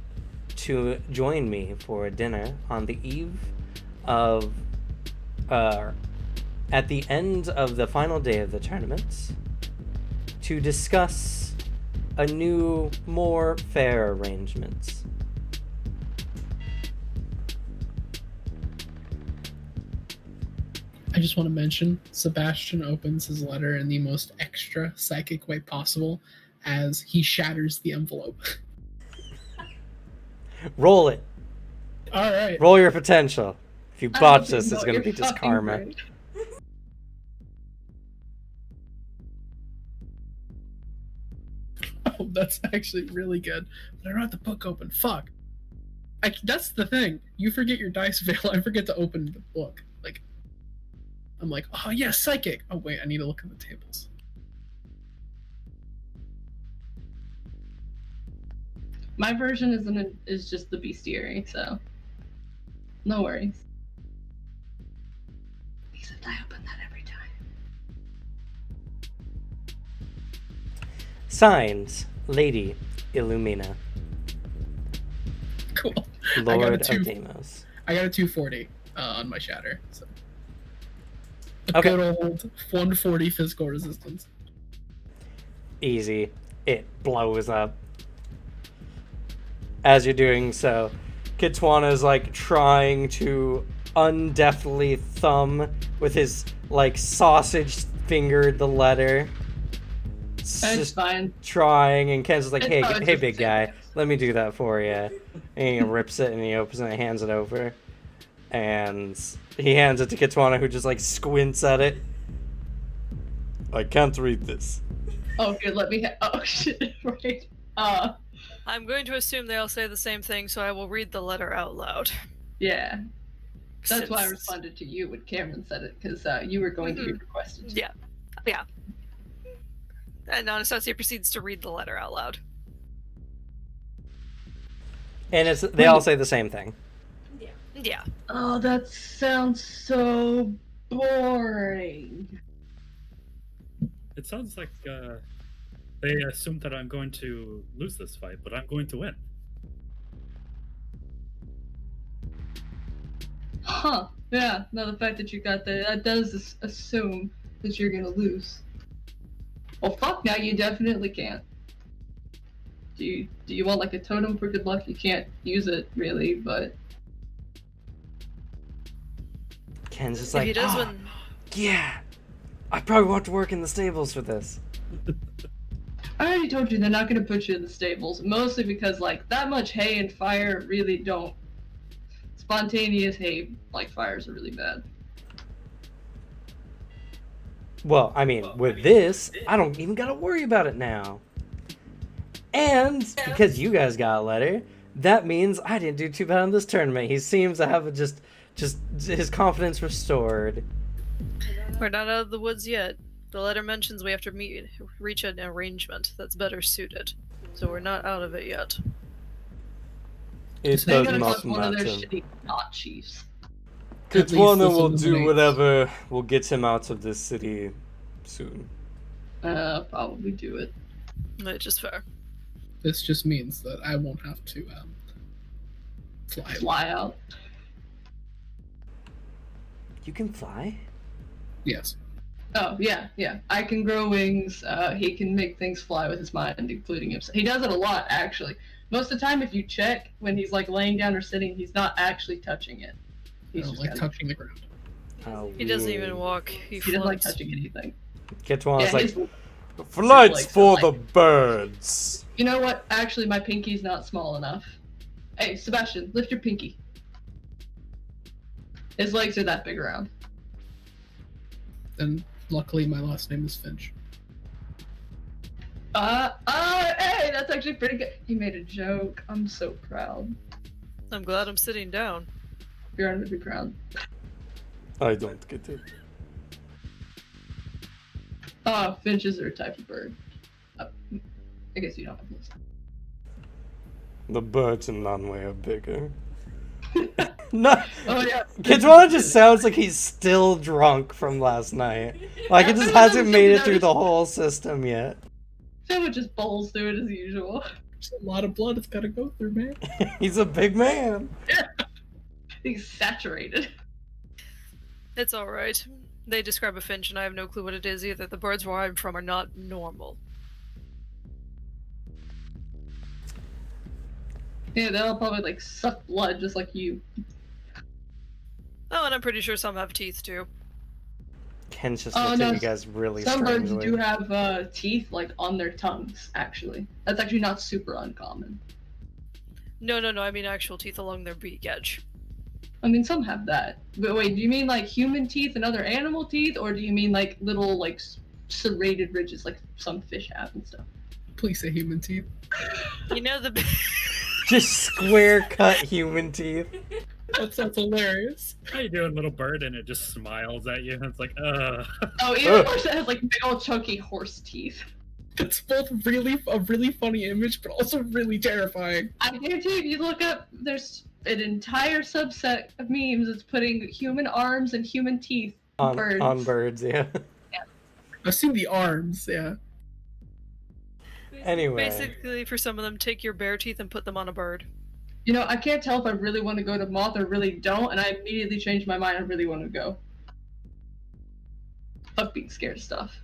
D: to join me for a dinner on the eve of, at the end of the final day of the tournament, to discuss a new, more fair arrangement.
A: I just want to mention Sebastian opens his letter in the most extra psychic way possible as he shatters the envelope.
D: Roll it.
A: All right.
D: Roll your potential. If you
B: I
D: botch
B: hope you
D: this,
B: know
D: it's going to
B: your
D: be just
B: fucking
D: karma.
B: brain.
A: Oh, that's actually really good. But I don't have the book open. Fuck. That's the thing. You forget your dice veil. I forget to open the book. Like, I'm like, oh yeah, psychic. Oh wait, I need to look at the tables.
B: My version is just the bestiary, so no worries. Except I open that every time.
D: Signed, Lady Illumina,
A: Cool.
D: Lord of Deimos.
A: I got a 240 on my shatter. So. A
D: Okay.
A: good old 140 physical resistance.
D: Easy. It blows up. As you're doing so, Kitwana is like trying to undeftly thumb with his like sausage fingered the letter. It's
B: It's
D: just
B: fine.
D: trying, and Ken's like,
B: It's
D: hey,
B: probably
D: hey,
B: just
D: big
B: the same
D: guy, let me do that for you. And he rips it and he opens it and hands it over. And he hands it to Kitwana, who just like squints at it. I can't read this.
B: Oh, good. Let me. Oh shit! Right.
E: I'm going to assume they all say the same thing, so I will read the letter out loud.
B: Yeah. That's why I
E: Since-
B: responded to you when Cameron said it, because you were going to be requested to.
E: Yeah. Yeah. And Anastasia proceeds to read the letter out loud.
D: And they all say the same thing.
E: Yeah.
B: Oh, that sounds so boring.
C: It sounds like they assume that I'm going to lose this fight, but I'm going to win.
B: Huh. Yeah, no, the fact that you got that does assume that you're gonna lose. Well, fuck, now you definitely can't. Do you want like a totem for good luck? You can't use it really, but
D: Ken's just
E: If
D: like,
E: he does
D: "Oh,
E: win,
D: yeah, I probably want to work in the stables for this.
B: I already told you they're not gonna put you in the stables, mostly because like that much hay and fire really don't. Spontaneous hay like fires are really bad.
D: Well, I mean, with this, I don't even gotta worry about it now. And because you guys got a letter, that means I didn't do too bad in this tournament. He seems to have just his confidence restored.
E: we're not out of the woods yet. The letter mentions we have to reach an arrangement that's better suited. So we're not out of it yet.
D: It
B: They're
D: does
B: gonna
D: not
B: talk one of their
D: matter.
B: shitty not chiefs.
A: At least
D: Kitwana
A: this
D: will do
A: eliminates-
D: whatever will get him out of this city soon.
B: Probably do it.
E: Which is fair.
A: This just means that I won't have to
B: fly out.
D: You can fly?
A: Yes.
B: Oh, yeah. I can grow wings. He can make things fly with his mind, including himself. He does it a lot, actually. Most of the time, if you check, when he's like laying down or sitting, he's not actually touching it. He's just
A: like
B: kinda...
A: touching the ground.
D: How
E: He doesn't
D: weird.
E: even walk. He
B: doesn't like
E: floats.
B: touching anything.
D: Kitwan's like,
B: his
D: flight's
B: legs are
D: for
B: like-
D: the birds.
B: You know what? Actually, my pinky's not small enough. Hey, Sebastian, lift your pinky. His legs are that big around.
A: And luckily, my last name is Finch.
B: Hey, that's actually pretty good. He made a joke. I'm so proud.
E: I'm glad I'm sitting down.
B: You're under the ground.
D: I don't get it.
B: Finches are a type of bird. I guess you don't have this.
D: The birds in Nonway are bigger. No,
B: Oh yeah.
D: Kitwan just sounds like he's still drunk from last night. Like it just hasn't made it through the whole system yet.
B: Someone just bowls through it as usual.
A: There's a lot of blood it's got to go through, man.
D: He's a big man.
B: He's saturated.
E: It's alright. They describe a finch and I have no clue what it is either. The birds where I'm from are not normal.
B: Yeah, they'll probably like suck blood just like you.
E: Oh, and I'm pretty sure some have teeth too.
D: Ken's just
B: Oh,
D: looked at
B: no,
D: you guys really
B: Some birds
D: strangely.
B: do have teeth like on their tongues, actually. That's actually not super uncommon.
E: No, I mean actual teeth along their beak edge.
B: I mean, some have that. But wait, do you mean like human teeth and other animal teeth, or do you mean like little like serrated ridges like some fish have and stuff?
A: Please say human teeth.
E: You know the
D: Just square cut human teeth.
A: That sounds hilarious.
C: How you doing, little bird? And it just smiles at you. And it's like,
B: Oh, even worse, it has like big old chunky horse teeth.
A: It's both really a really funny image, but also really terrifying.
B: I guarantee if you look up, there's an entire subset of memes that's putting human arms and human teeth
D: On
B: birds.
D: birds, yeah.
A: I've seen the arms, yeah.
D: Anyway.
E: basically for some of them, take your bare teeth and put them on a bird.
B: You know, I can't tell if I really want to go to Moth or really don't, and I immediately changed my mind. I really want to go. Fuck being scared of stuff.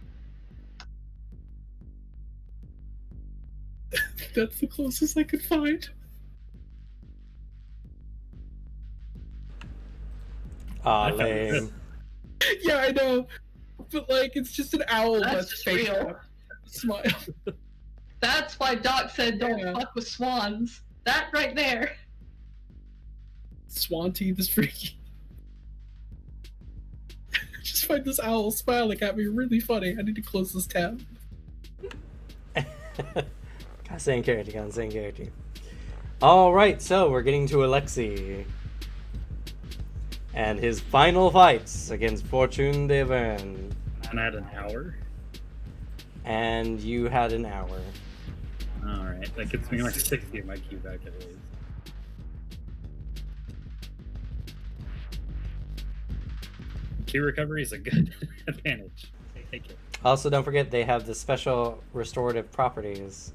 A: That's the closest I could find.
D: Aw,
C: I found it.
D: lame.
A: Yeah, I know. But like, it's just an owl
B: That's
A: that's
B: just
A: fake.
B: real.
A: Smile.
B: That's why Doc said don't
A: Yeah.
B: fuck with swans. That right there.
A: Swan teeth is freaky. Just find this owl smiling at me really funny. I need to close this tab.
D: Same character. Alright, so we're getting to Alexei. And his final fights against Fortune Devon.
C: and I had an hour.
D: And you had an hour.
C: Alright, that gets me like 60 in my queue back at least. Queue recovery is a good advantage. Take it.
D: Also, don't forget they have the special restorative properties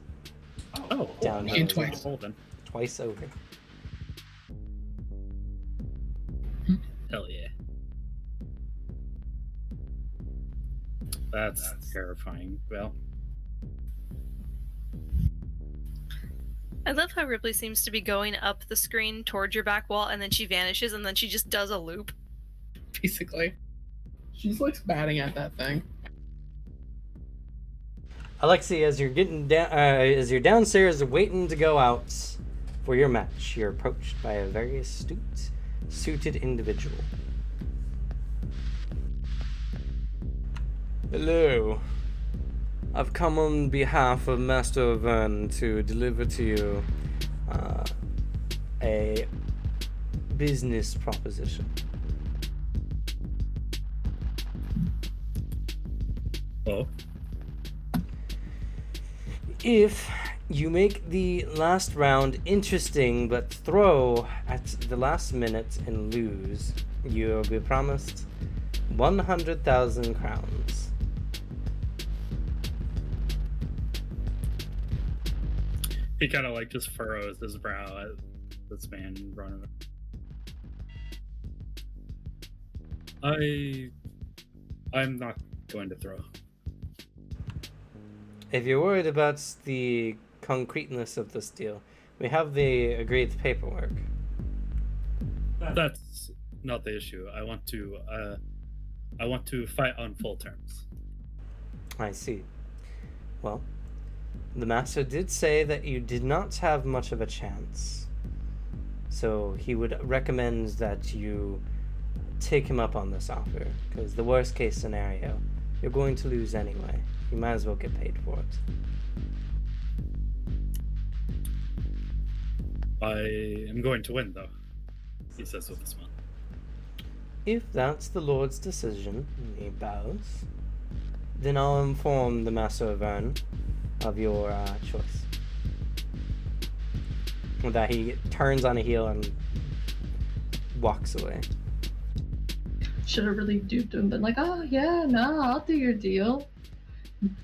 C: Oh,
D: Down
C: oh,
D: here.
A: Twice.
C: Holden.
D: twice over.
C: Hell yeah. That's terrifying. Well,
E: I love how Ripley seems to be going up the screen towards your back wall, and then she vanishes, and then she just does a loop.
A: Basically. She's like batting at that thing.
D: Alexei, as you're getting down, as you're downstairs waiting to go out for your match, you're approached by a very astute, suited individual. Hello. I've come on behalf of Master Vern to deliver to you a business proposition.
C: oh,
D: If you make the last round interesting but throw at the last minute and lose, you'll be promised 100,000 crowns.
C: he kind of like just furrows his brow at this man running. I'm not going to throw.
D: If you're worried about the concreteness of this deal, we have the agreed paperwork.
C: That's not the issue. I want to fight on full terms.
D: I see. Well, the master did say that you did not have much of a chance. So he would recommend that you take him up on this offer, because the worst case scenario, you're going to lose anyway. You might as well get paid for it.
C: I am going to win, though, he says with a smile.
D: If that's the Lord's decision, he bows, then I'll inform the Master of Vern of your choice. With that, he turns on a heel and walks away.
B: Should have really duped him, been like, oh yeah, no, I'll do your deal.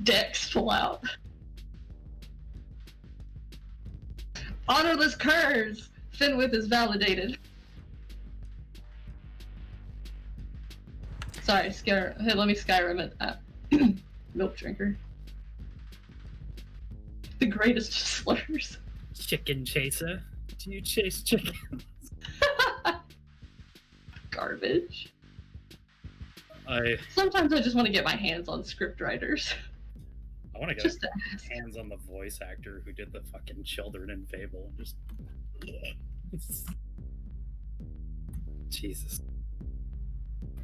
B: Decks pull out. Honorless curs! Finwith is validated. Sorry, Hey, let me Skyrim it. Milk drinker. The greatest slurs.
C: Chicken chaser. Do you chase chickens?
B: Garbage.
C: I
B: Sometimes I just want to get my hands on script writers.
C: want to get
B: Just to ask.
C: hands on the voice actor who did the fucking children in Fable. Just Jesus.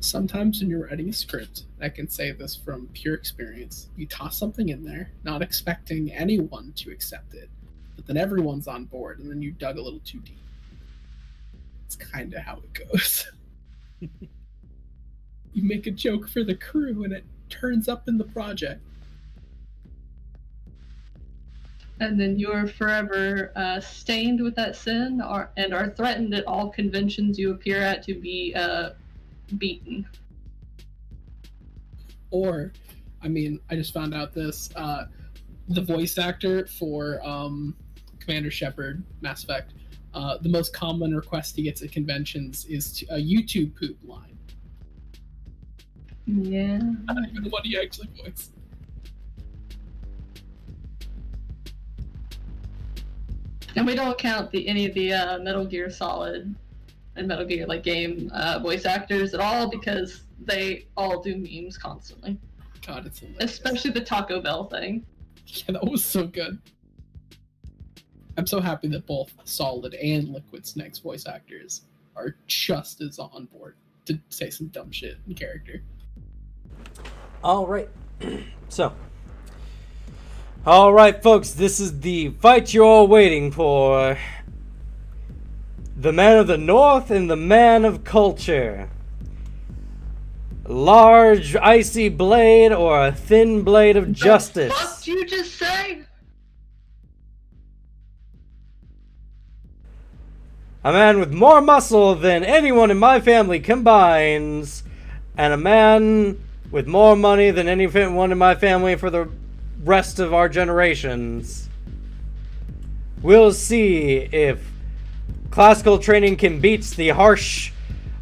A: Sometimes when you're writing a script, I can say this from pure experience, you toss something in there, not expecting anyone to accept it, but then everyone's on board, and then you dug a little too deep. It's kind of how it goes. You make a joke for the crew, and it turns up in the project.
B: And then you're forever stained with that sin, and are threatened at all conventions you appear at to be beaten.
A: Or, I mean, I just found out this, the voice actor for Commander Shepard, Mass Effect, the most common request he gets at conventions is a YouTube poop line.
B: Yeah.
A: I don't even know what he actually voiced.
B: And we don't count any of the Metal Gear Solid and Metal Gear game voice actors at all, because they all do memes constantly.
A: God, it's hilarious.
B: Especially the Taco Bell thing.
A: Yeah, that was so good. I'm so happy that both Solid and Liquid Snake's voice actors are just as on board to say some dumb shit in character.
D: All right. All right, folks, this is the fight you're all waiting for. The man of the North and the man of culture. Large, icy blade or a thin blade of justice.
B: What the fuck did you just say?
D: A man with more muscle than anyone in my family combines. And a man with more money than anyone in my family for the rest of our generations. We'll see if classical training can beat the harsh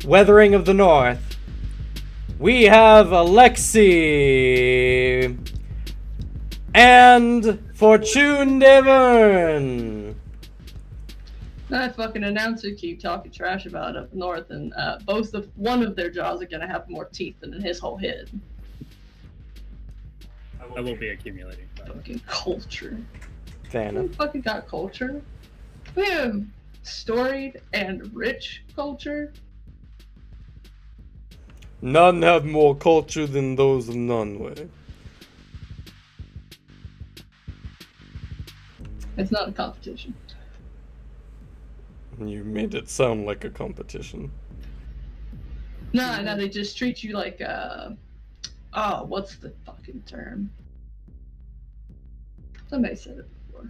D: weathering of the North. We have Alexi and Fortune Devon.
B: That fucking announcer keep talking trash about up north, and one of their jaws are gonna have more teeth than in his whole head.
C: I will be accumulating.
B: Fucking culture.
D: Fair enough.
B: We fucking got culture. We have storied and rich culture.
D: None have more culture than those of Nunway.
B: It's not a competition.
D: You made it sound like a competition.
B: No, they just treat you like what's the fucking term? Somebody said it before.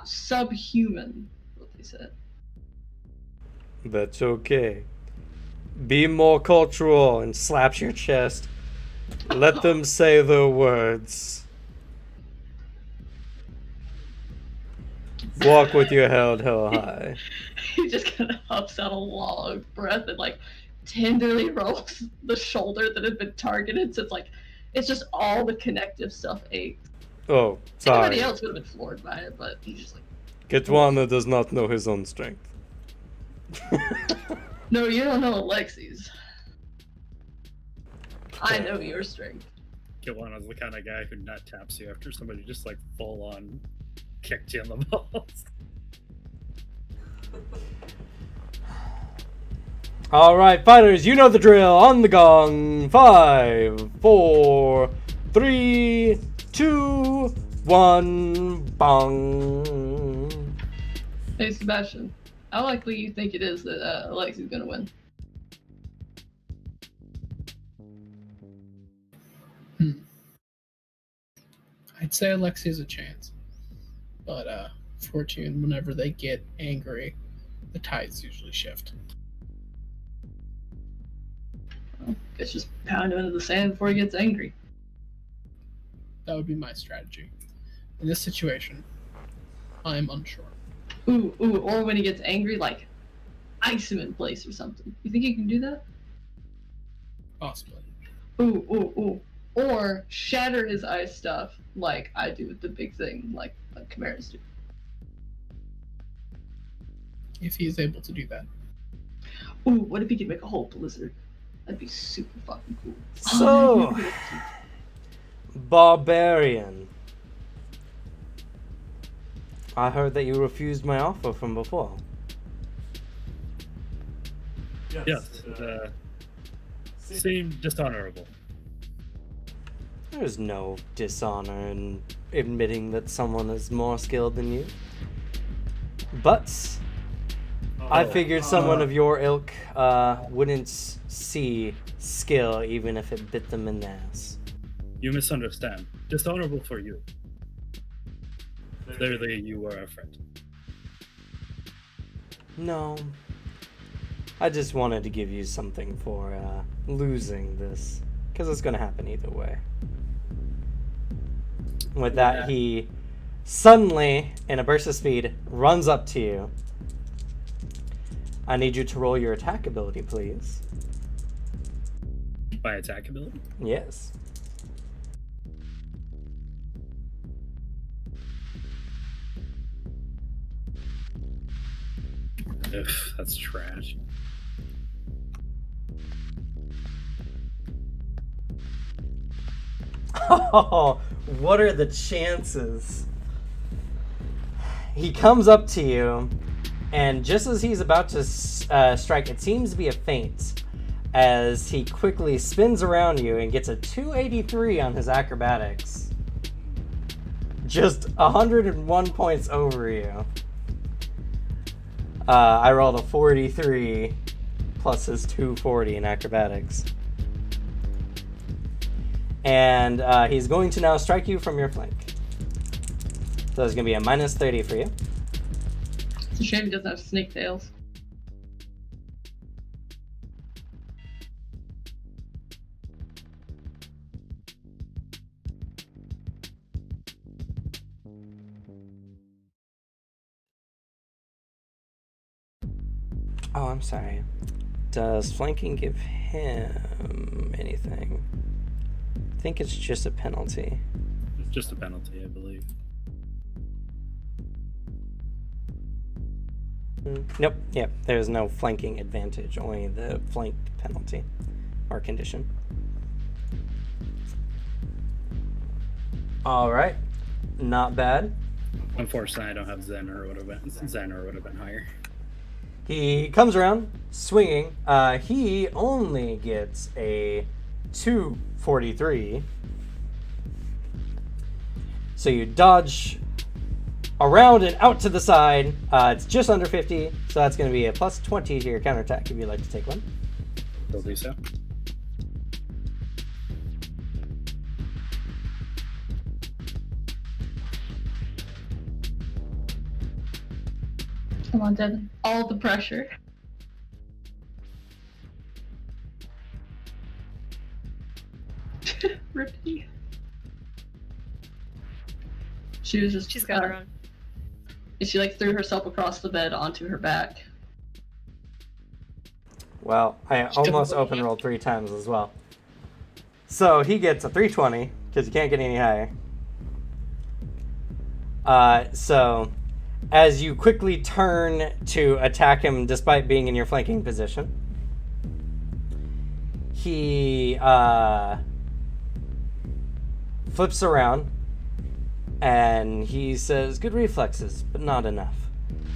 B: Subhuman, what they said.
D: That's okay. Be more cultural and slaps your chest. Let them say their words. Walk with your head held high.
B: He just kind of huffs out a long breath and like tenderly rolls the shoulder that had been targeted. So it's just all the connective stuff aches.
D: Oh,
B: Anybody
D: sorry.
B: else would have been floored by it, but he's just like,
D: Ketwana does not know his own strength.
B: no, you don't know Alexi's. I know your strength.
C: Kiwana's the kind of guy who nut taps you after somebody just like full on kicked you in the balls.
D: All right, fighters, you know the drill. On the gong. 5, 4, 3, 2, 1. Bong.
B: Hey, Sebastian, how likely you think it is that Alexi's gonna win?
A: I'd say Alexi's a chance. But Fortune, whenever they get angry, the tides usually shift.
B: Well, guess just pound him into the sand before he gets angry.
A: That would be my strategy. In this situation, I'm unsure.
B: Ooh, or when he gets angry, like, ice him in place or something. You think you can do that?
A: Possibly.
B: Ooh. Or shatter his ice stuff like I do with the big thing, like Chimeras do.
A: If he is able to do that.
B: Ooh, what if he could make a whole blizzard? That'd be super fucking cool.
D: So, Barbarian. I heard that you refused my offer from before.
C: Yes, it seemed dishonorable.
D: There's no dishonor in admitting that someone is more skilled than you. But I figured someone of your ilk wouldn't see skill even if it bit them in the ass.
C: You misunderstand. Dishonorable for you. Clearly, you were a friend.
D: No. I just wanted to give you something for losing this. Because it's going to happen either way. With that, he suddenly, in a burst of speed, runs up to you. I need you to roll your attack ability, please.
C: My attack ability?
D: Yes.
C: Ugh, that's trash.
D: Oh, what are the chances? He comes up to you, and just as he's about to strike, it seems to be a feint, as he quickly spins around you and gets a 283 on his acrobatics. Just 101 points over you. I rolled a 43 plus his 240 in acrobatics. And he's going to now strike you from your flank. So there's going to be a minus 30 for you.
B: It's a shame he doesn't have snake tails.
D: Oh, I'm sorry. Does flanking give him anything? I think it's just a penalty.
C: It's just a penalty, I believe.
D: Nope. Yep. There's no flanking advantage. Only the flank penalty or condition. All right. Not bad.
C: Unfortunately, I don't have Zen, or would have been higher.
D: He comes around swinging. He only gets a 243. So you dodge around and out to the side. It's just under 50, so that's going to be a plus 20 to your counterattack if you'd like to take one.
C: Will do so.
B: Come on, Devin. All the pressure. Rippy. She was just.
E: She's got her own.
B: And she like threw herself across the bed onto her back.
D: Well, I almost open rolled 3 times as well. So he gets a 320 because you can't get any higher. So as you quickly turn to attack him despite being in your flanking position, he flips around and he says, "Good reflexes, but not enough,"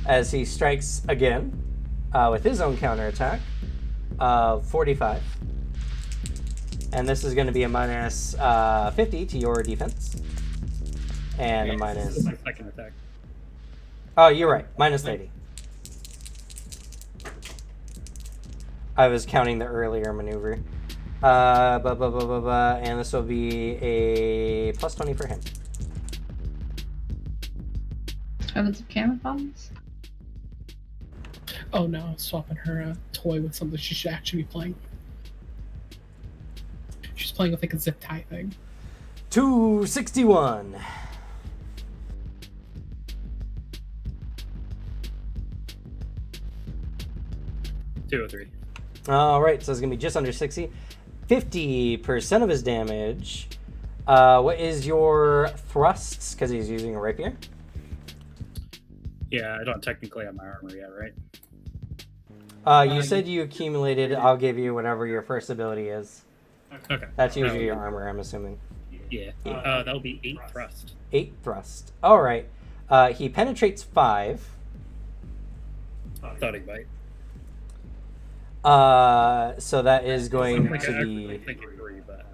D: as he strikes again with his own counterattack of 45. And this is going to be a minus 50 to your defense. And a minus...
C: This is my second attack.
D: Oh, you're right. Minus 30. I was counting the earlier maneuver. And this will be a plus 20 for him.
B: Having some camera problems?
A: Oh no, swapping her toy with something she should actually be playing. She's playing with like a zip tie thing.
D: 261.
C: $203.
D: All right, so it's gonna be just under 60. 50% of his damage. What is your thrusts? Because he's using a rapier.
C: Yeah, I don't technically have my armor yet, right?
D: You said you accumulated. I'll give you whatever your first ability is.
C: Okay.
D: That's usually your armor, I'm assuming.
C: Yeah. That'll be 8 thrust.
D: 8 thrust. All right. He penetrates 5.
C: Thought he'd bite.
D: So that is going to
C: I
D: be...
C: think 3, but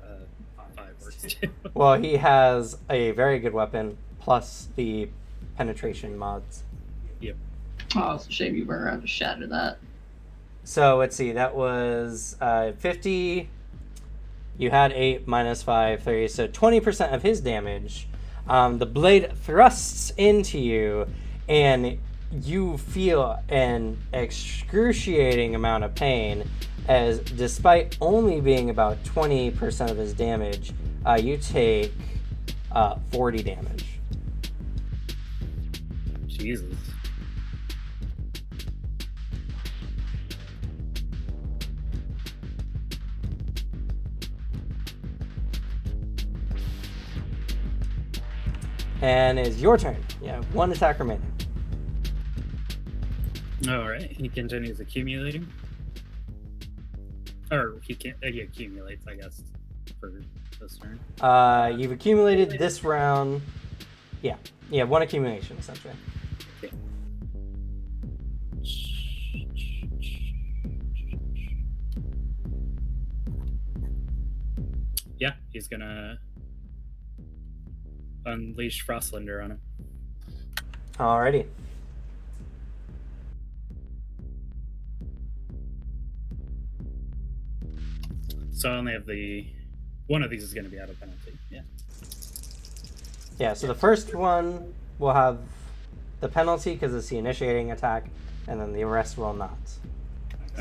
C: 5 works too.
D: Well, he has a very good weapon, plus the penetration mods.
C: Yep.
B: Oh, it's a shame you weren't around to shatter that.
D: So let's see, that was 50. You had 8 minus 5, 30, so 20% of his damage. The blade thrusts into you, and you feel an excruciating amount of pain, as despite only being about 20% of his damage, you take 40 damage.
C: Jesus.
D: And it's your turn. You have 1 attack remaining.
C: Alright, he continues accumulating. Or he accumulates, I guess, for this turn.
D: You've accumulated this round. Yeah, 1 accumulation, essentially.
C: Okay. Yeah, he's gonna unleash Frostlander on him.
D: Alrighty.
C: So I only have one of these is gonna be out of penalty. Yeah.
D: Yeah, so the first one will have the penalty because it's the initiating attack, and then the rest will not.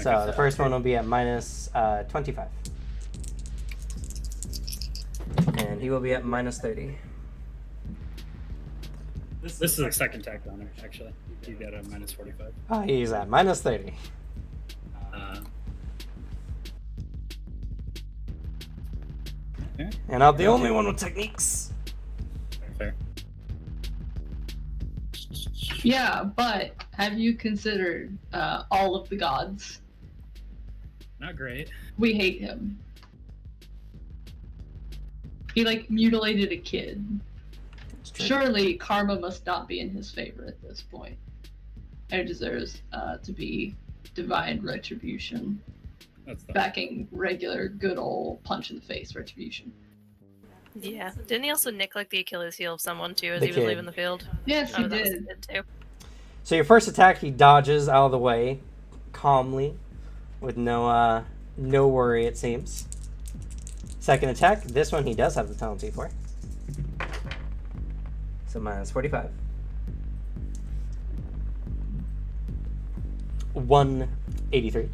D: So
C: Okay.
D: the first one will be at minus 25. And he will be at minus 30.
C: This is a second attack on her, actually. You got a minus 45.
D: He's at minus 30.
C: Okay.
D: And I'm the only one with techniques.
C: Fair.
B: Yeah, but have you considered all of the gods?
C: Not great.
B: We hate him. He like mutilated a kid.
D: It's true.
B: Surely karma must not be in his favor at this point. And it deserves to be divine retribution.
C: That's the
B: Backing regular good old punch in the face retribution.
E: Yeah. Didn't he also nick like the Achilles heel of someone too as
D: The
E: he was
D: kid.
E: leaving the field?
B: Yes, he
E: Oh, that was
B: did.
E: good too.
D: So your first attack, he dodges out of the way, calmly, with no worry, it seems. Second attack, this one he does have the penalty for. So minus 45. 183.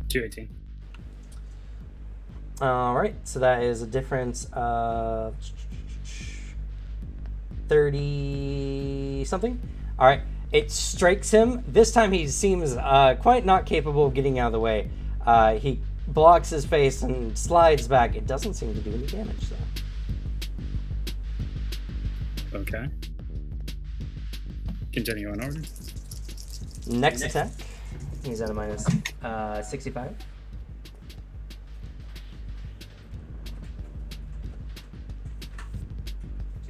C: 218.
D: All right, so that is a difference of 30 something. All right, it strikes him. This time he seems quite not capable of getting out of the way. He blocks his face and slides back. It doesn't seem to do any damage though.
C: Okay. Continue on order.
D: Next attack. He's at a minus 65.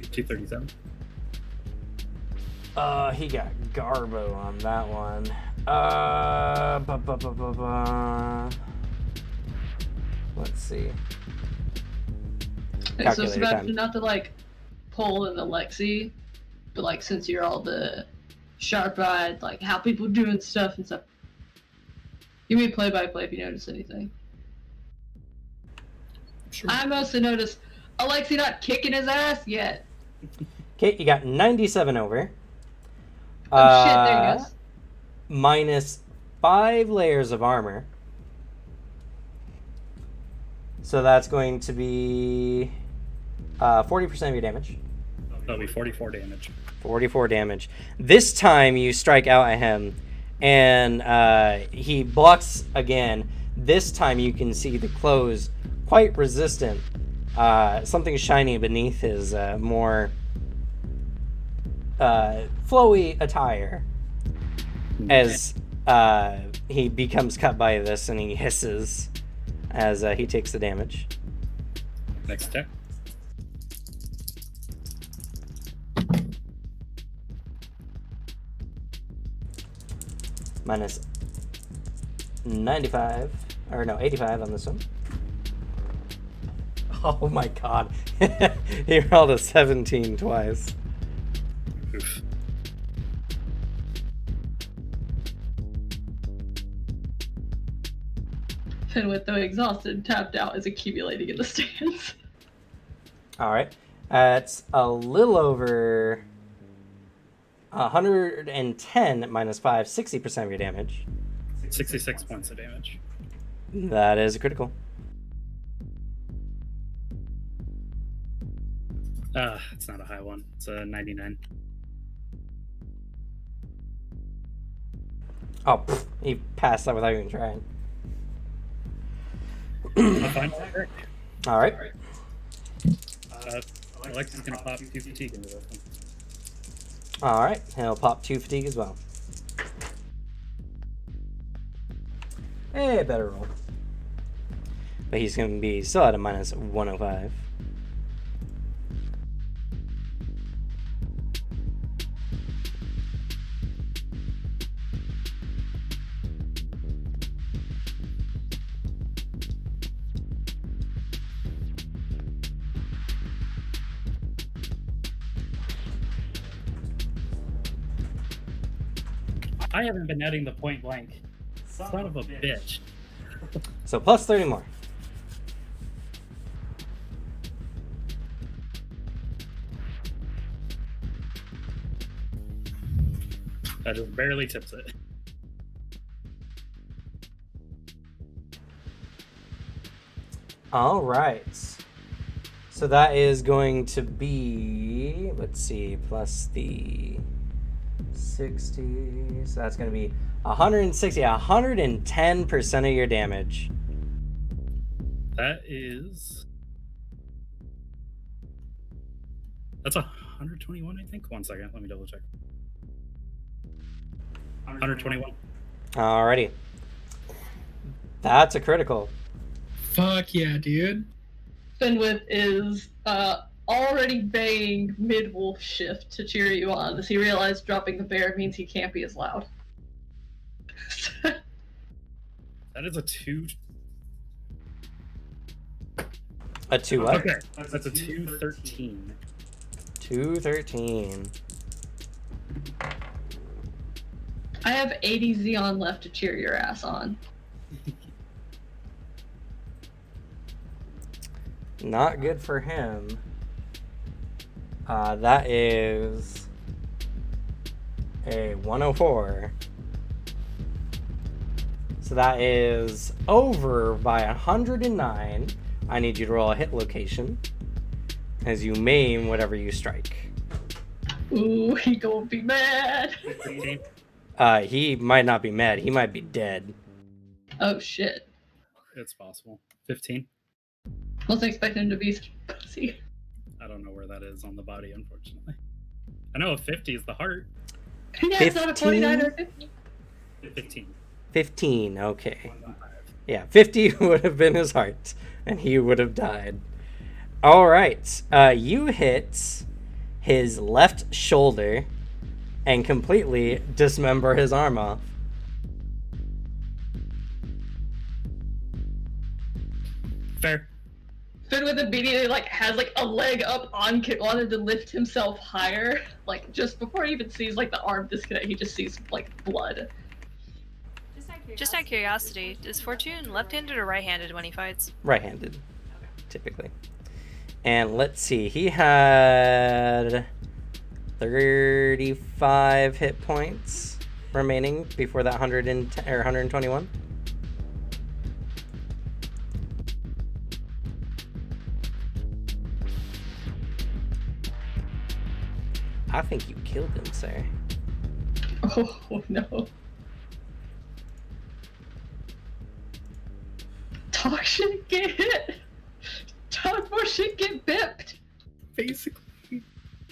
C: $237.
D: He got Garbo on that one. Let's see.
B: Okay, so
D: Calculator
B: Sebastian,
D: time.
B: not to like pull in Alexi, but like since you're all the sharp-eyed, like how people doing stuff and stuff. Give me a play-by-play if you notice anything.
A: Sure.
B: I mostly noticed Alexi not kicking his ass yet.
D: Okay, you got 97 over.
B: Oh shit, there he goes.
D: Minus 5 layers of armor. So that's going to be 40% of your damage.
C: That'll be 44 damage.
D: 44 damage. This time you strike out at him, and he blocks again. This time you can see the clothes quite resistant. Something shiny beneath his more flowy attire. As he becomes cut by this, and he hisses as he takes the damage.
C: Next attack.
D: Minus 95, or no, 85 on this one. Oh my god. He rolled a 17 twice.
C: Oof.
B: Fenwith, though exhausted, tapped out, is accumulating in the stands.
D: Alright. It's a little over 110 minus 5, 60% of your damage.
C: 66 points of damage.
D: That is a critical.
C: It's not a high one. It's a 99.
D: Oh, pfft, he passed that without even trying.
C: I'm fine.
D: Alright.
C: Alexi's gonna pop 2 fatigue into this one.
D: Alright, he'll pop 2 fatigue as well. Hey, better roll. But he's going to be still at a minus 105.
C: I haven't been netting the point blank. Son of a bitch.
D: So plus 30 more.
C: That just barely tips it.
D: All right. So that is going to be, let's see, plus the 60. So that's going to be 160, 110% of your damage.
C: That is... That's 121, I think. 1 second, let me double check. 121.
D: Alrighty. That's a critical.
A: Fuck yeah, dude.
B: Fenwith is already baying mid-wolf shift to cheer you on as he realized dropping the bear means he can't be as loud.
C: That is a 2.
D: A 2 what?
C: Okay, that's a 213.
D: 213.
B: I have 80 Xeon left to cheer your ass on.
D: Not good for him. That is a 104. So that is over by 109. I need you to roll a hit location as you maim whatever you strike.
B: Ooh, he gonna be mad.
C: 15.
D: He might not be mad. He might be dead.
B: Oh shit.
C: It's possible. 15.
B: Wasn't expecting him to be such a pussy.
C: I don't know where that is on the body, unfortunately. I know a 50 is the heart.
B: Yeah, it's not a 49 or a 50.
C: 15.
D: 15, okay. Yeah, 50 would have been his heart, and he would have died. All right, you hit his left shoulder and completely dismember his arm off.
C: Fair.
B: Finn with immediately like has like a leg up on Kit, wanted to lift himself higher. Like just before he even sees like the arm disconnect, he just sees like blood.
E: Just out of curiosity, is Fortune left-handed or right-handed when he fights?
D: Right-handed, typically. And let's see, he had 35 hit points remaining before that 110 or 121. I think you killed him, sir.
B: Oh no. Talk shit, get hit. Talk more shit, get bipped.
A: Basically,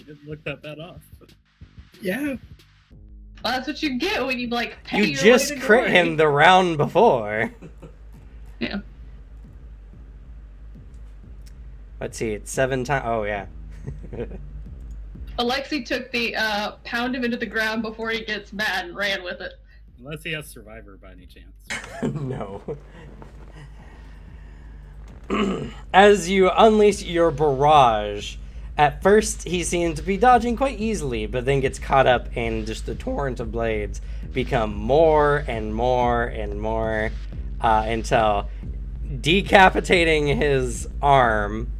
C: You didn't look that bad off. But...
A: yeah.
B: Well, that's what you get when you like pay
D: You
B: your
D: just
B: way to
D: crit
B: glory.
D: him the round before.
B: Yeah.
D: Let's see, it's 7 times. Oh, yeah.
B: Alexi took the pound him into the ground before he gets mad and ran with it.
C: Unless he has Survivor by any chance.
D: No. As you unleash your barrage, at first he seems to be dodging quite easily, but then gets caught up in just the torrent of blades become more and more and more until decapitating his arm,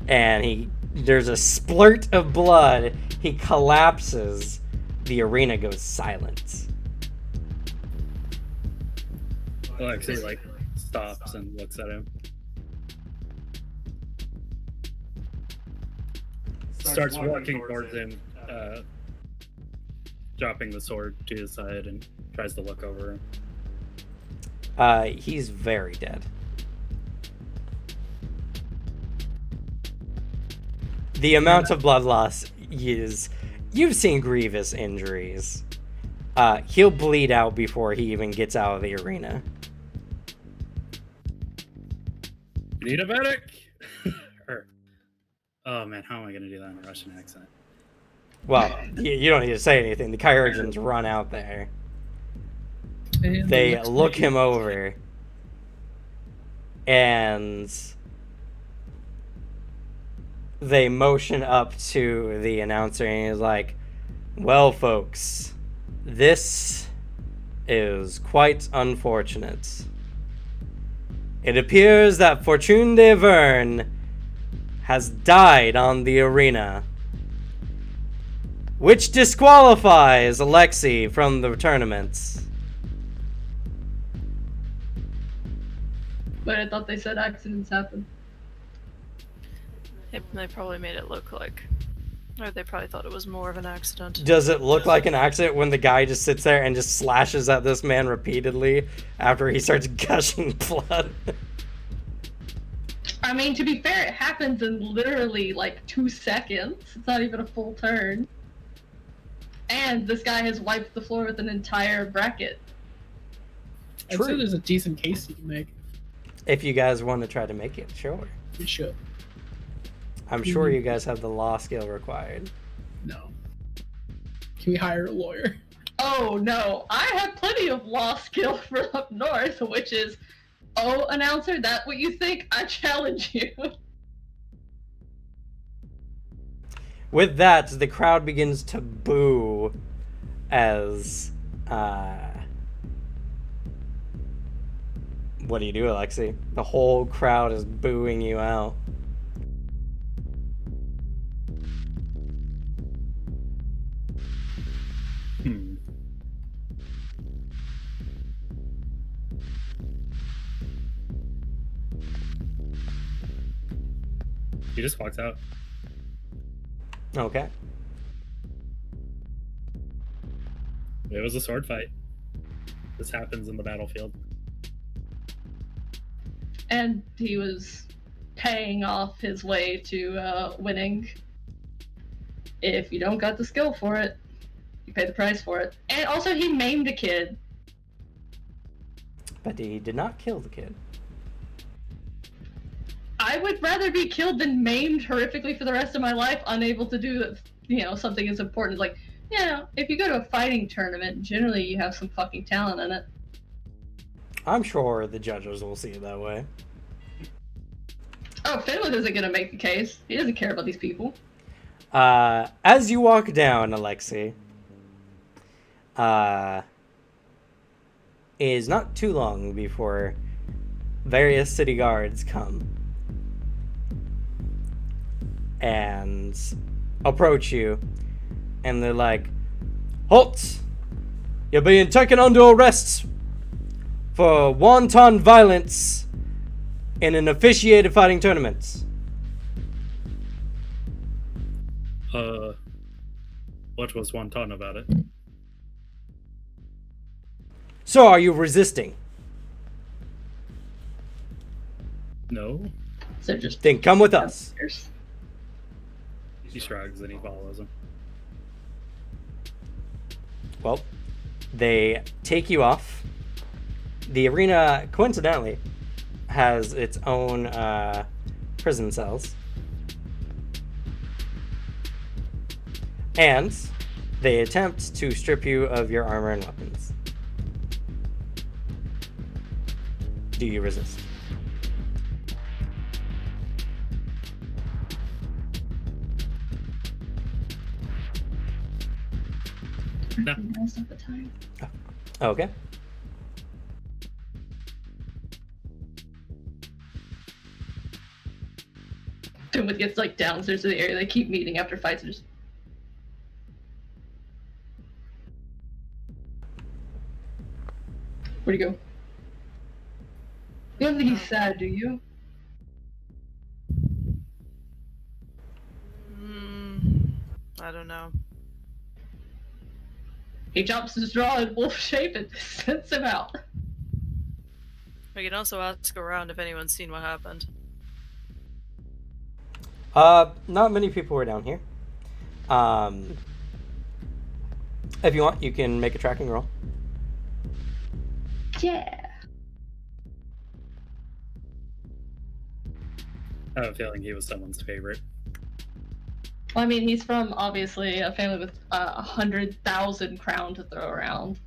D: and there's a splurt of blood. He collapses. The arena goes silent.
C: Alexi like stops and looks at him. Starts walking towards him, dropping the sword to his side, and tries to look over him.
D: He's very dead. The amount of blood loss is... You've seen grievous injuries. He'll bleed out before he even gets out of the arena.
C: You need a medic? Oh man, how am I gonna do that in a Russian accent?
D: Well, you don't need to say anything. The Kyurgens run out there.
A: And
D: They
A: the
D: look
A: next
D: him over, and they motion up to the announcer, and he's like, "Well, folks, this is quite unfortunate. It appears that Fortune de Verne has died on the arena, which disqualifies Alexi from the tournaments."
B: But I thought they said accidents happen.
E: They probably made it look like, or they probably thought it was more of an accident.
D: Does it look like an accident when the guy just sits there and just slashes at this man repeatedly after he starts gushing blood?
B: I mean, to be fair, it happens in literally like 2 seconds. It's not even a full turn. And this guy has wiped the floor with an entire bracket.
A: I'd say there's a decent case you can make.
D: If you guys want to try to make it, sure.
A: You should.
D: I'm sure you guys have the law skill required.
A: No. Can we hire a lawyer?
B: Oh no, I have plenty of law skill for up north, which is, oh, announcer, that what you think? I challenge you.
D: With that, the crowd begins to boo as... What do you do, Alexi? The whole crowd is booing you out.
C: He just walks out.
D: Okay.
C: It was a sword fight. This happens in the battlefield.
B: And he was paying off his way to winning. If you don't got the skill for it, you pay the price for it. And also, he maimed a kid.
D: But he did not kill the kid.
B: I would rather be killed than maimed horrifically for the rest of my life, unable to do, something as important. Like, if you go to a fighting tournament, generally you have some fucking talent in it.
D: I'm sure the judges will see it that way.
B: Oh, Finland isn't gonna make the case. He doesn't care about these people.
D: As you walk down, Alexei, it is not too long before various city guards come and approach you, and they're like, "Halt! You're being taken under arrest for wanton violence in an officiated fighting tournament."
C: What was wanton about it?
D: So, are you resisting?
C: No.
B: So just
D: Then come with us.
C: He shrugs and he follows him.
D: Well, they take you off. The arena, coincidentally, has its own prison cells. And they attempt to strip you of your armor and weapons. Do you resist?
C: No.
B: Most of the time.
D: Okay.
B: Finland gets like downstairs to the area they keep meeting after fights and just. Where'd he go? You don't think he's sad, do you?
E: I don't know.
B: He chops his jaw in wolf shape and sends him out.
E: We can also ask around if anyone's seen what happened.
D: Not many people were down here. If you want, you can make a tracking roll.
B: Yeah.
C: I have a feeling he was someone's favorite.
B: Well, I mean, he's from obviously a family with 100,000 crown to throw around.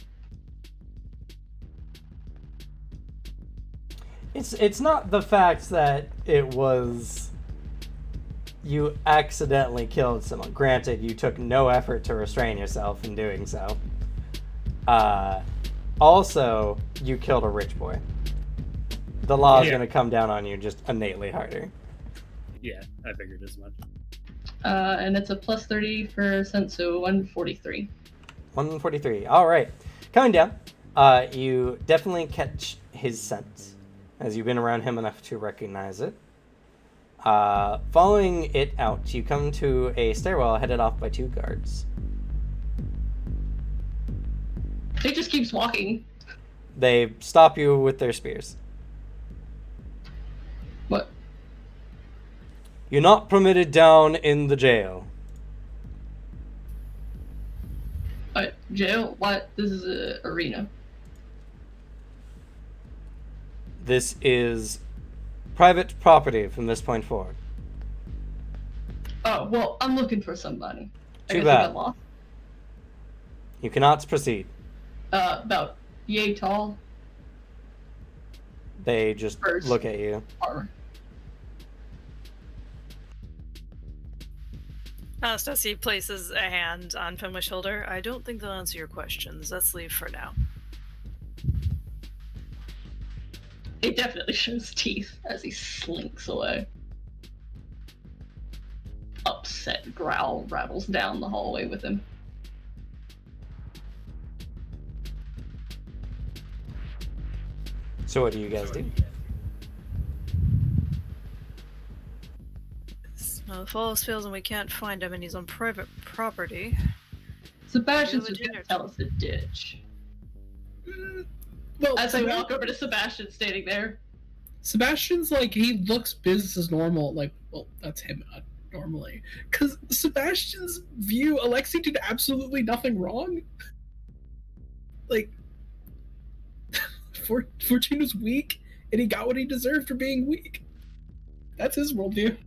D: It's not the fact that it was you accidentally killed someone. Granted, you took no effort to restrain yourself in doing so. Also, you killed a rich boy. The law is going to come down on you just innately harder.
C: Yeah, I figured as much.
B: And it's a plus 30%, so 143.
D: 143. All right. Coming down, you definitely catch his scent, as you've been around him enough to recognize it. Following it out, you come to a stairwell headed off by two guards.
B: He just keeps walking.
D: They stop you with their spears.
B: What?
D: You're not permitted down in the jail.
B: Jail? What? This is an arena.
D: This is private property from this point forward.
B: Oh, well, I'm looking for somebody.
D: Too
B: I
D: bad.
B: got lost.
D: You cannot proceed.
B: About yay tall.
D: They just
B: First.
D: look at you.
B: Armor.
E: Anastasia places a hand on Finway's shoulder. I don't think they'll answer your questions. Let's leave for now.
B: He definitely shows teeth as he slinks away. Upset growl rattles down the hallway with him.
D: So what do you guys do?
E: Well, if all else fails and we can't find him and he's on private property.
B: Sebastian's
E: Do a
B: just gonna
E: dinner
B: tell us to ditch.
A: Well,
B: As I walk over to Sebastian standing there.
A: Sebastian's like, he looks business as normal. Like, well, that's him normally. Because Sebastian's view, Alexei did absolutely nothing wrong. Like, Fortune was weak, and he got what he deserved for being weak. That's his worldview.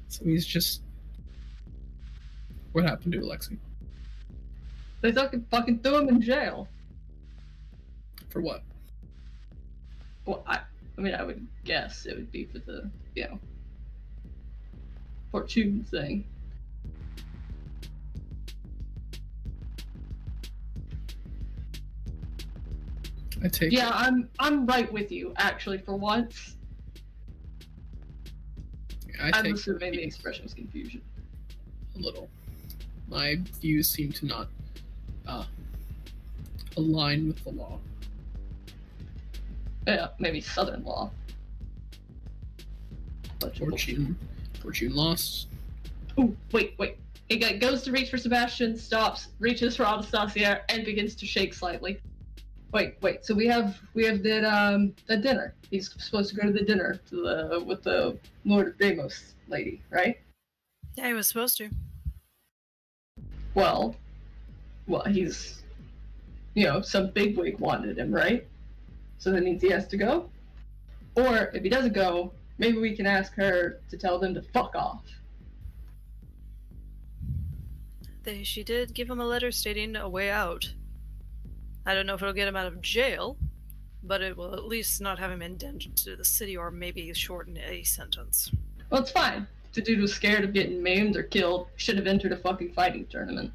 A: So he's just... What happened to Alexei?
B: They fucking threw him in jail.
A: For what?
B: Well, I mean, I would guess it would be for the, Fortune thing.
A: I take
B: Yeah,
A: it.
B: I'm right with you, actually, for once. I'm assuming the expression was confusion.
A: A little. My views seem to not align with the law.
B: Yeah, maybe Southern law.
A: Fortune lost.
B: Ooh, wait. It goes to reach for Sebastian, stops, reaches for Anastasia, and begins to shake slightly. Wait. So we have that dinner. He's supposed to go to the dinner with the Lord of Deimos lady, right?
E: Yeah, he was supposed to.
B: Well, he's, some bigwig wanted him, right? So that means he has to go. Or if he doesn't go, maybe we can ask her to tell them to fuck off.
E: She did give him a letter stating a way out. I don't know if it'll get him out of jail, but it will at least not have him indebted to the city or maybe shorten a sentence.
B: Well, it's fine. If the dude was scared of getting maimed or killed, should have entered a fucking fighting tournament.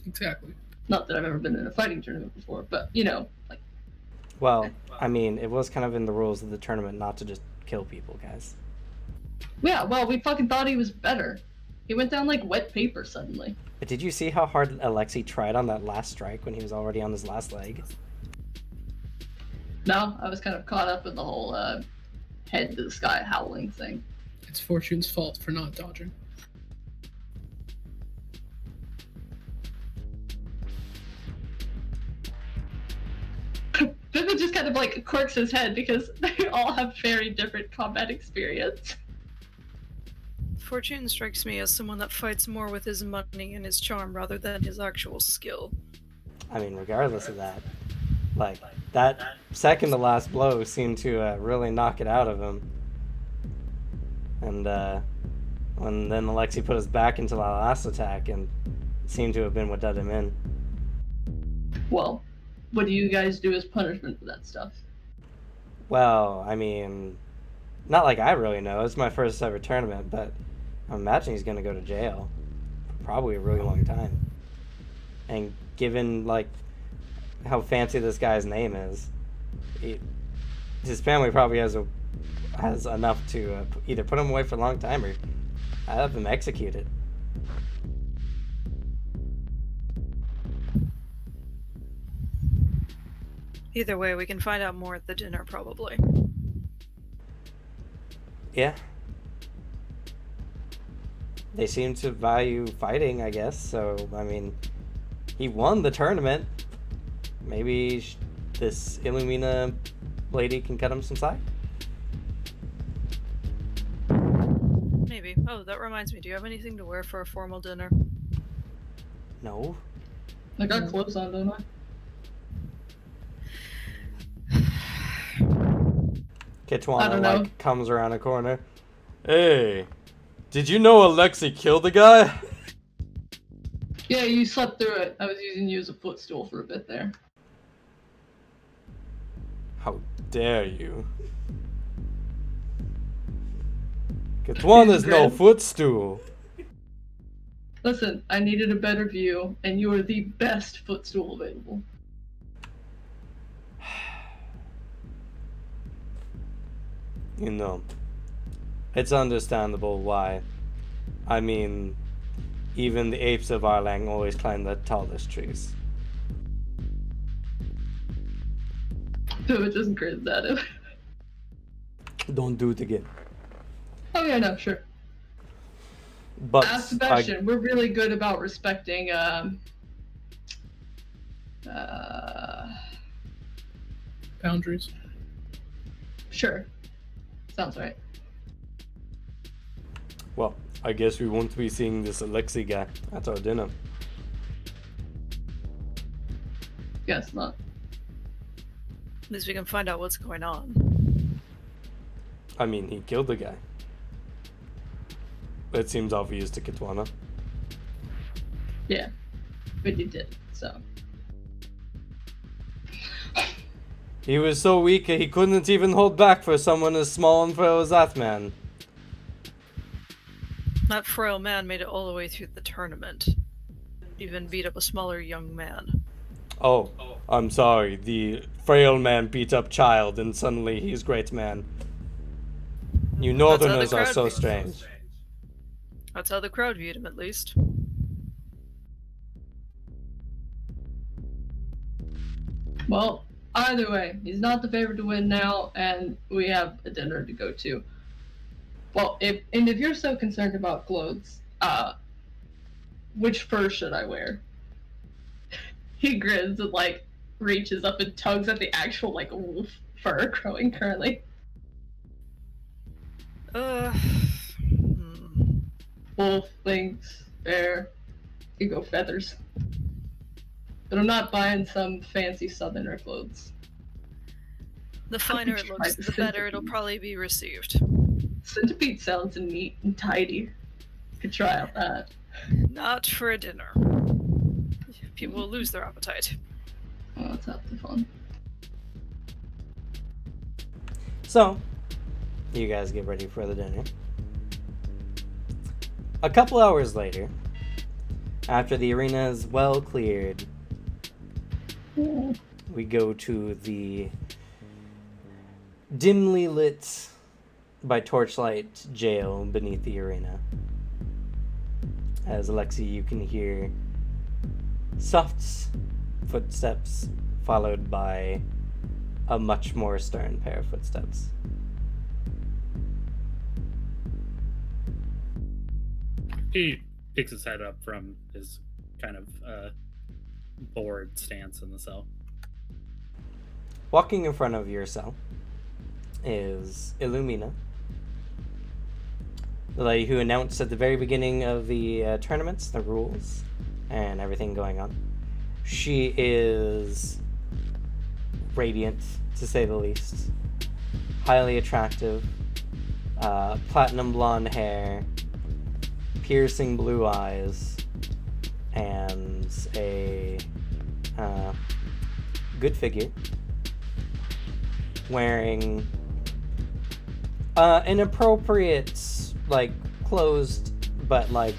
A: Exactly.
B: Not that I've ever been in a fighting tournament before, but, like...
D: Well, I mean, it was kind of in the rules of the tournament not to just kill people, guys.
B: Yeah, well, we fucking thought he was better. He went down like wet paper suddenly.
D: But did you see how hard Alexei tried on that last strike when he was already on his last leg?
B: No, I was kind of caught up in the whole head to the sky howling thing.
A: It's Fortune's fault for not dodging.
B: Vivid just kind of like quirks his head because they all have very different combat experience.
E: Fortune strikes me as someone that fights more with his money and his charm rather than his actual skill.
D: I mean, regardless of that, like, that second to last blow seemed to really knock it out of him. And when then Alexei put his back into the last attack, and it seemed to have been what did him in.
B: Well, what do you guys do as punishment for that stuff?
D: Well, I mean, not like I really know. It's my first ever tournament, but I imagine he's going to go to jail for probably a really long time. And given, like, how fancy this guy's name is, his family probably has enough to either put him away for a long time or have him executed.
E: Either way, we can find out more at the dinner, probably.
D: Yeah. They seem to value fighting, I guess, so, I mean, he won the tournament. Maybe this Illumina lady can cut him some slack?
E: Maybe. Oh, that reminds me, do you have anything to wear for a formal dinner?
D: No.
B: I got clothes on, don't I?
D: Kitwana, like, comes around a corner. Hey, did you know Alexei killed the guy?
B: Yeah, you slept through it. I was using you as a footstool for a bit there.
D: How dare you? Kitwana's no footstool.
B: Listen, I needed a better view, and you are the best footstool available.
D: You know, it's understandable why. I mean, even the apes of Arlang always climb the tallest trees.
B: So it doesn't crazy that.
D: Don't do it again.
B: Oh yeah, no, sure.
D: But
B: Sebastian, we're really good about respecting
A: Boundaries.
B: sure. Sounds right.
D: well, I guess we won't be seeing this Alexei guy at our dinner.
B: Guess not.
E: At least we can find out what's going on.
D: I mean, he killed the guy. It seems obvious to Kitwana.
B: Yeah. But you did, so.
D: He was so weak he couldn't even hold back for someone as small and frail as that man.
E: That frail man made it all the way through the tournament. Even beat up a smaller young man.
D: Oh, I'm sorry. The frail man beat up child and suddenly he's great man. You northerners are so strange.
E: That's how the crowd viewed him, at least.
B: Well, either way, he's not the favorite to win now, and we have a dinner to go to. Well, if you're so concerned about clothes, which fur should I wear? He grins and like reaches up and tugs at the actual like wolf fur growing currently. Wolf, lynx, bear, you go feathers. But I'm not buying some fancy southerner clothes.
E: The finer it looks, the better it'll probably be received.
B: Centipede sounds neat and tidy. Could try out that.
E: Not for a dinner. People will lose their appetite.
B: Oh, that's half the fun.
D: So, you guys get ready for the dinner. A couple hours later, after the arena is well cleared, we go to the dimly lit by torchlight jail beneath the arena. As Alexei, you can hear soft footsteps followed by a much more stern pair of footsteps.
C: He picks his head up from his kind of bored stance in the cell.
D: Walking in front of your cell is Illumina, the lady who announced at the very beginning of the tournaments the rules and everything going on. She is radiant, to say the least. Highly attractive, platinum blonde hair, piercing blue eyes, and a good figure. Wearing an appropriate, like, closed, but like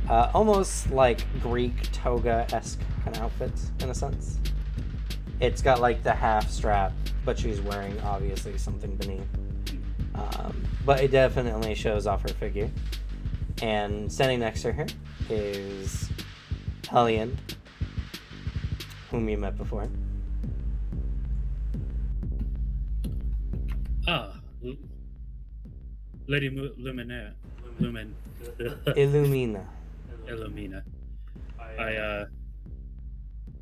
D: almost like Greek toga-esque kind of outfit in a sense. It's got like the half strap, but she's wearing obviously something beneath. But it definitely shows off her figure. And standing next to her is Hellion, whom you met before.
C: Ah, Lady Illumina. Illumina.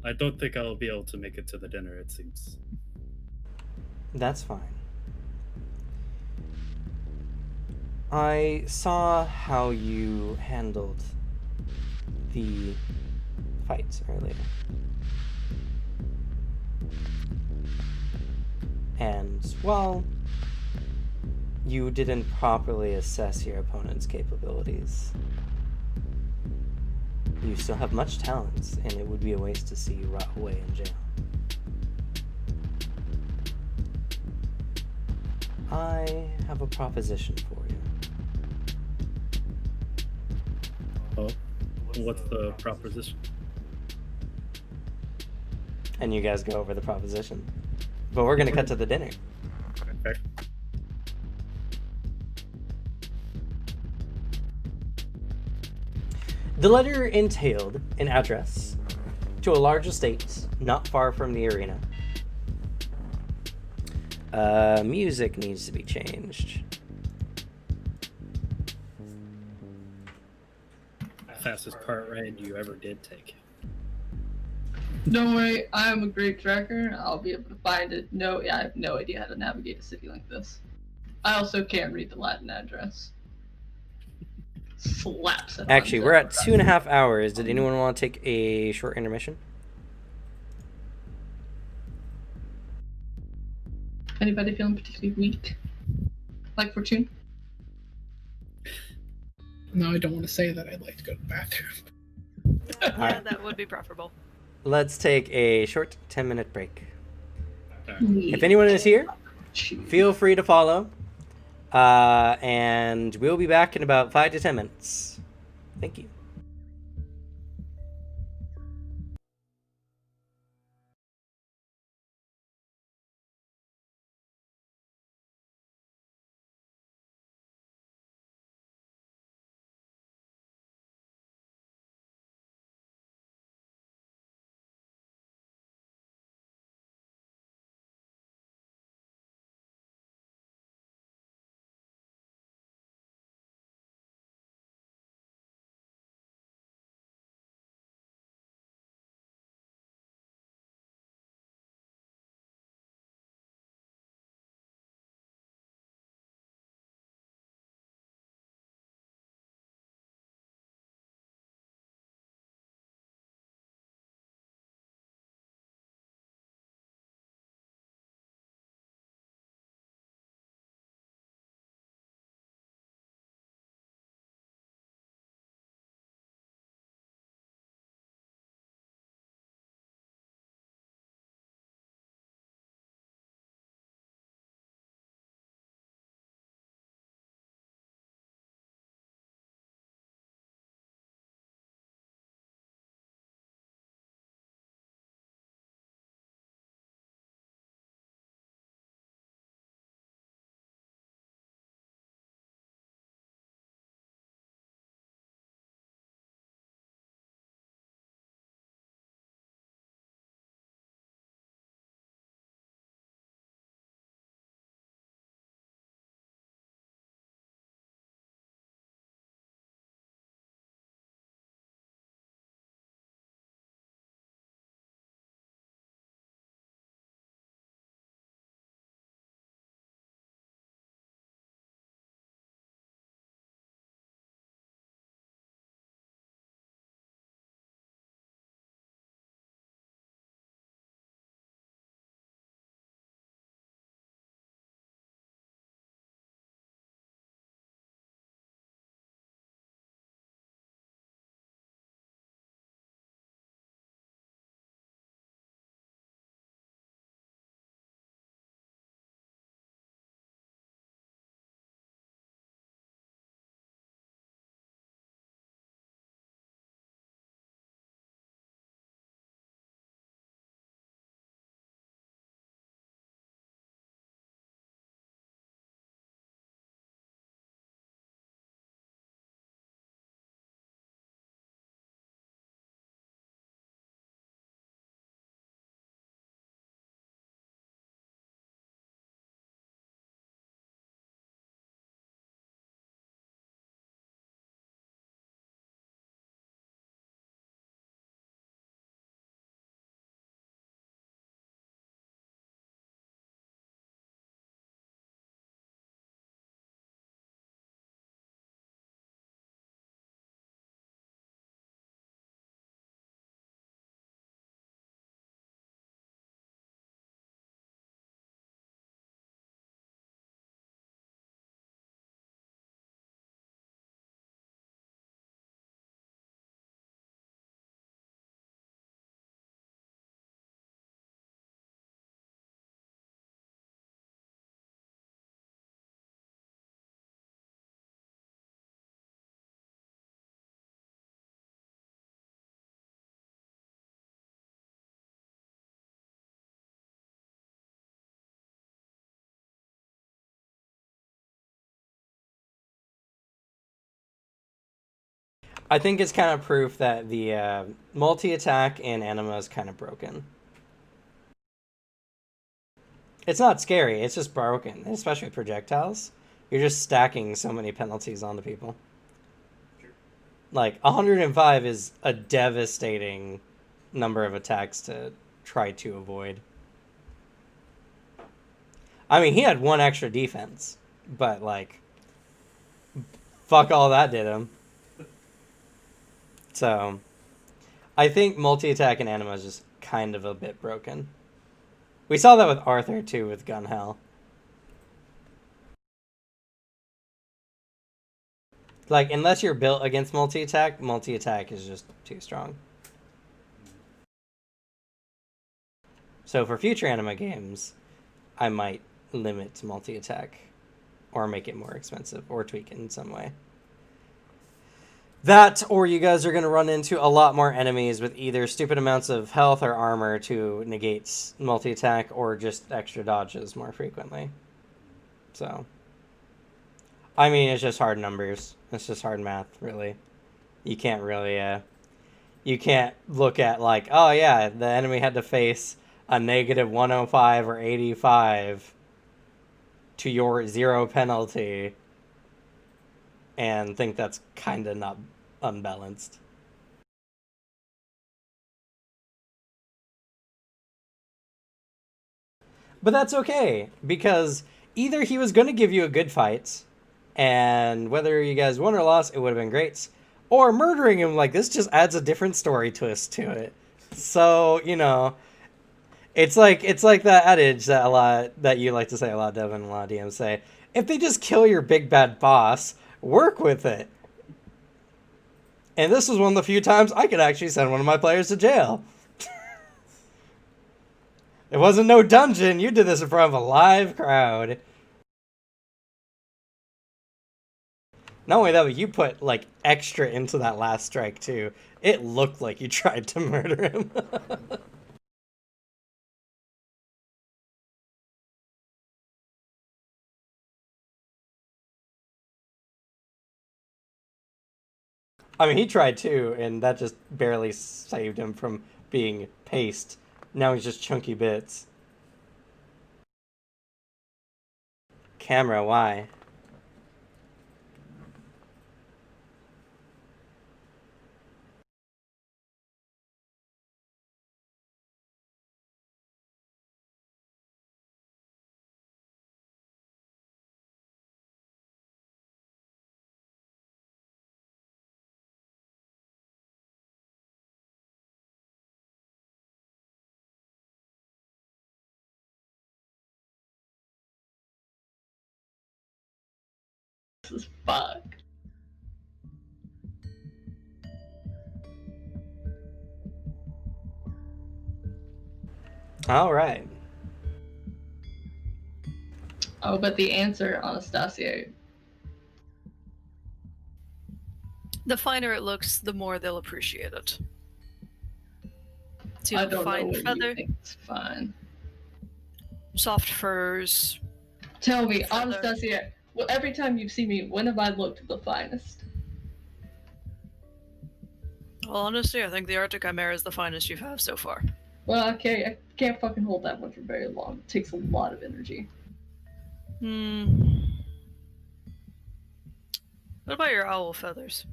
C: I don't think I'll be able to make it to the dinner, it seems.
D: That's fine. I saw how you handled the fights earlier. And while you didn't properly assess your opponent's capabilities, you still have much talent, and it would be a waste to see you rot away in jail. I have a proposition for you.
C: Oh, what's the proposition?
D: And you guys go over the proposition. But we're gonna cut to the dinner.
C: Okay.
D: The letter entailed an address to a large estate not far from the arena. Music needs to be changed.
C: fastest cart ride you ever did take?
B: Don't worry, I'm a great tracker. I'll be able to find it. No, I have no idea how to navigate a city like this. I also can't read the Latin address. Slaps it.
D: Actually, we're at 2.5 hours. Did anyone want to take a short intermission?
B: Anybody feeling particularly weak? Like Fortune?
A: No, I don't want to say that. I'd like to go to the bathroom.
E: Yeah, that would be preferable.
D: Let's take a short 10-minute break.
B: Yeah.
D: If anyone is here, feel free to follow. And we'll be back in about 5 to 10 minutes. Thank you. I think it's kind of proof that the multi-attack in Anima is kind of broken. It's not scary, it's just broken, especially with projectiles. You're just stacking so many penalties onto people. Like 105 is a devastating number of attacks to try to avoid. I mean, he had 1 extra defense, but like, fuck all that did him. So, I think multi-attack in Anima is just kind of a bit broken. We saw that with Arthur too, with Gun Hell. Like, unless you're built against multi-attack is just too strong. So for future Anima games, I might limit multi-attack, or make it more expensive, or tweak it in some way. That, or you guys are going to run into a lot more enemies with either stupid amounts of health or armor to negate multi-attack, or just extra dodges more frequently. So, I mean, it's just hard numbers. It's just hard math, really. You can't really, you can't look at like, oh yeah, the enemy had to face a negative 105 or 85 to your 0 penalty and think that's kind of not unbalanced. But that's okay, because either he was going to give you a good fight, and whether you guys won or lost, it would have been great, or murdering him like this just adds a different story twist to it. So, you know, it's like that adage that you like to say a lot, Devin, a lot of DMs say, if they just kill your big bad boss, work with it. And this was one of the few times I could actually send one of my players to jail. It wasn't no dungeon, you did this in front of a live crowd. Not only that, but you put like extra into that last strike too. It looked like you tried to murder him. I mean, he tried too, and that just barely saved him from being paste. Now he's just chunky bits. Camera, why?
B: This is fuck.
D: All right.
B: Oh, but the answer, Anastasia.
E: The finer it looks, the more they'll appreciate it. So you
B: I
E: have a
B: don't know
E: fine
B: what
E: feather,
B: you think is fine.
E: soft furs.
B: Tell me,
E: Feather.
B: Anastasia, well, every time you've seen me, when have I looked the finest?
E: Well, honestly, I think the Arctic Chimera is the finest you've had so far.
B: Well, okay, I can't fucking hold that one for very long. It takes a lot of energy.
E: What about your owl feathers?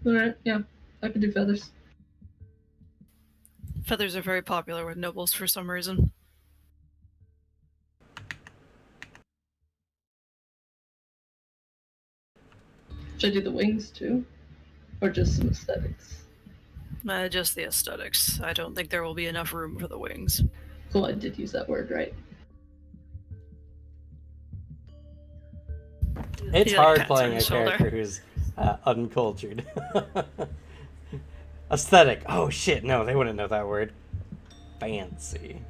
B: Alright, yeah, I can do feathers.
E: Feathers are very popular with nobles for some reason.
B: Should I do the wings too? Or just some aesthetics?
E: Just the aesthetics. I don't think there will be enough room for the wings.
B: Cool, I did use that word right.
D: It's
E: He, like,
D: hard
E: pats
D: playing
E: on
D: a
E: his shoulder.
D: character who's uncultured. Aesthetic. Oh shit, no, they wouldn't know that word. Fancy.